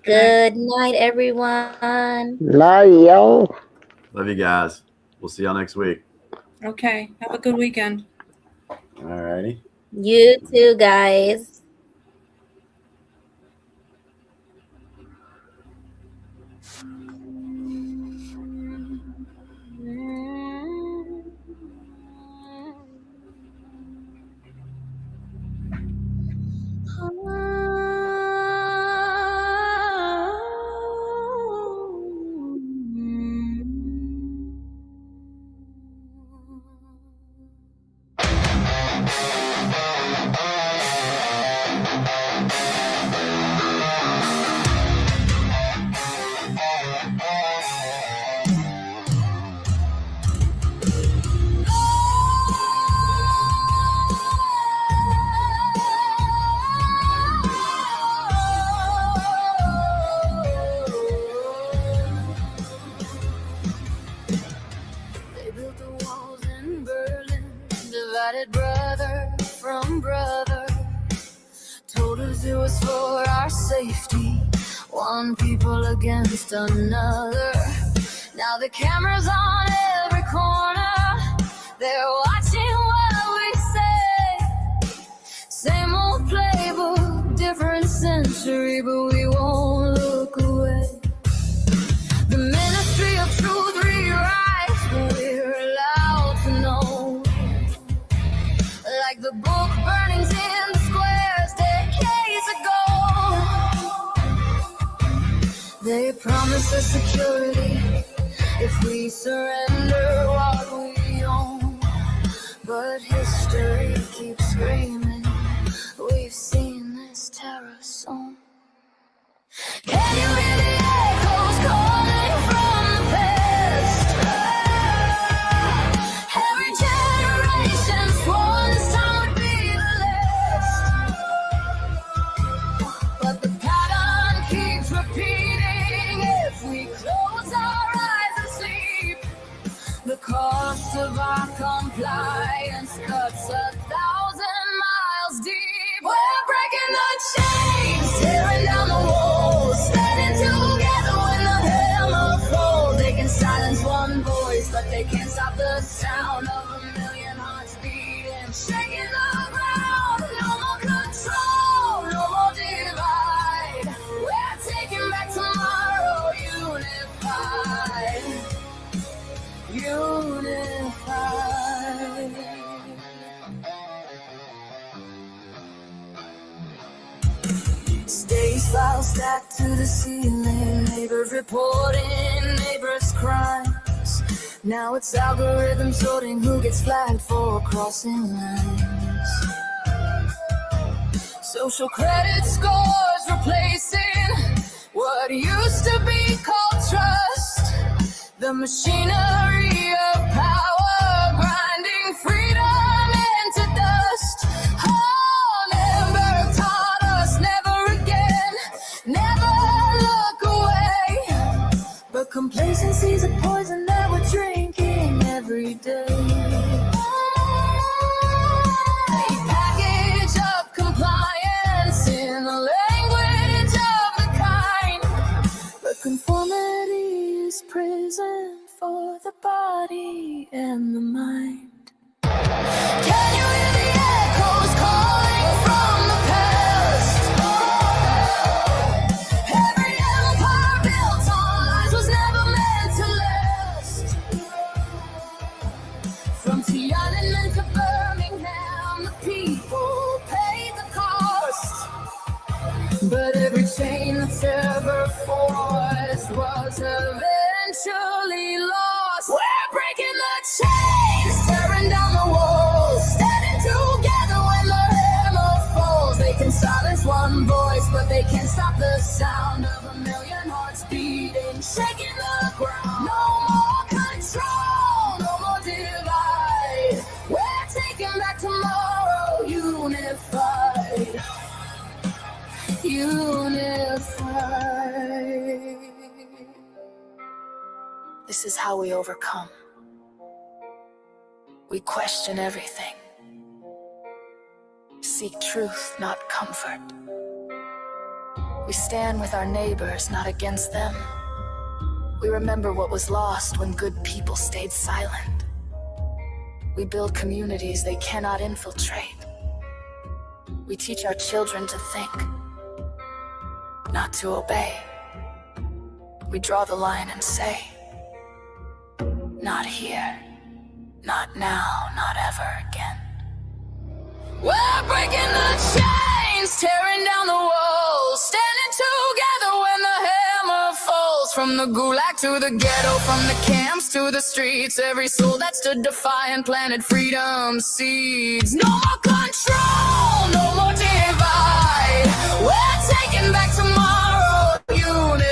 Good night, everyone. Love y'all. Love you guys. We'll see y'all next week. Okay. Have a good weekend. All righty. You too, guys. They built the walls in Berlin, divided brother from brother, told us it was for our safety, one people against another. Now the camera's on every corner, they're watching what we say. Same old playbook, different century, but we won't look away. The ministry of truth rewrites what we're allowed to know. Like the book burnings in the squares decades ago. They promised us security if we surrender what we own. But history keeps screaming, we've seen this terror sown. Can you hear the echoes calling from the past? Every generation swore this time would be the last. But the pattern keeps repeating if we close our eyes and sleep. The cost of our compliance cuts 1,000 miles deep. We're breaking the chains, tearing down the walls, standing together when the hammer falls. They can silence one voice, but they can't stop the sound of 1,000,000 hearts beating, shaking the ground. No more control, no more divide. We're taking back tomorrow, unified, unified. Stage files stacked to the ceiling, neighbors reporting neighbors' crimes. Now it's algorithms sorting who gets flagged for crossing lines. Social credit scores replacing what used to be called trust. The machinery of power grinding freedom into dust. Oh, never taught us never again, never look away. But complacency's a poison that we're drinking every day. They package up compliance in the language of the kind, but conformity is prison for the body and the mind. Can you hear the echoes calling from the past? Every empire built on lies was never meant to last. eventually lost. We're breaking the chains, tearing down the walls, standing together when the hammer falls. They can silence one voice, but they can't stop the sound of a million hearts beating, shaking the ground. No more control, no more divide. We're taking back tomorrow, unified. Unified. This is how we overcome. We question everything. Seek truth, not comfort. We stand with our neighbors, not against them. We remember what was lost when good people stayed silent. We build communities they cannot infiltrate. We teach our children to think, not to obey. We draw the line and say, not here, not now, not ever again. We're breaking the chains, tearing down the walls, standing together when the hammer falls. From the gulag to the ghetto, from the camps to the streets, every soul that stood defiant planted freedom seeds. No more control, no more divide. We're taking back tomorrow, unified.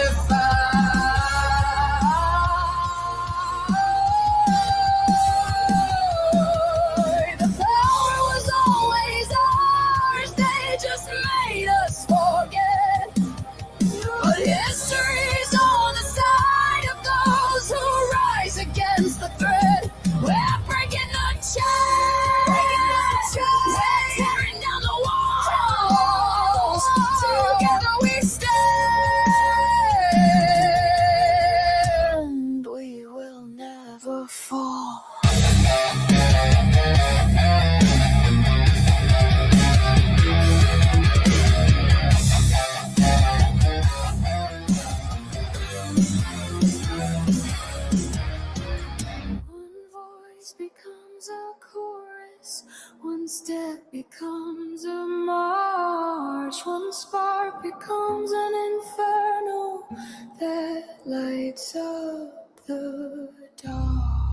The power was always ours, they just made us forget. But history's on the side of those who rise against the threat. We're breaking the chains, we're tearing down the walls. Together we stand, we will never fall. Becomes a chorus, one step becomes a march, one spark becomes an inferno that lights up the dark.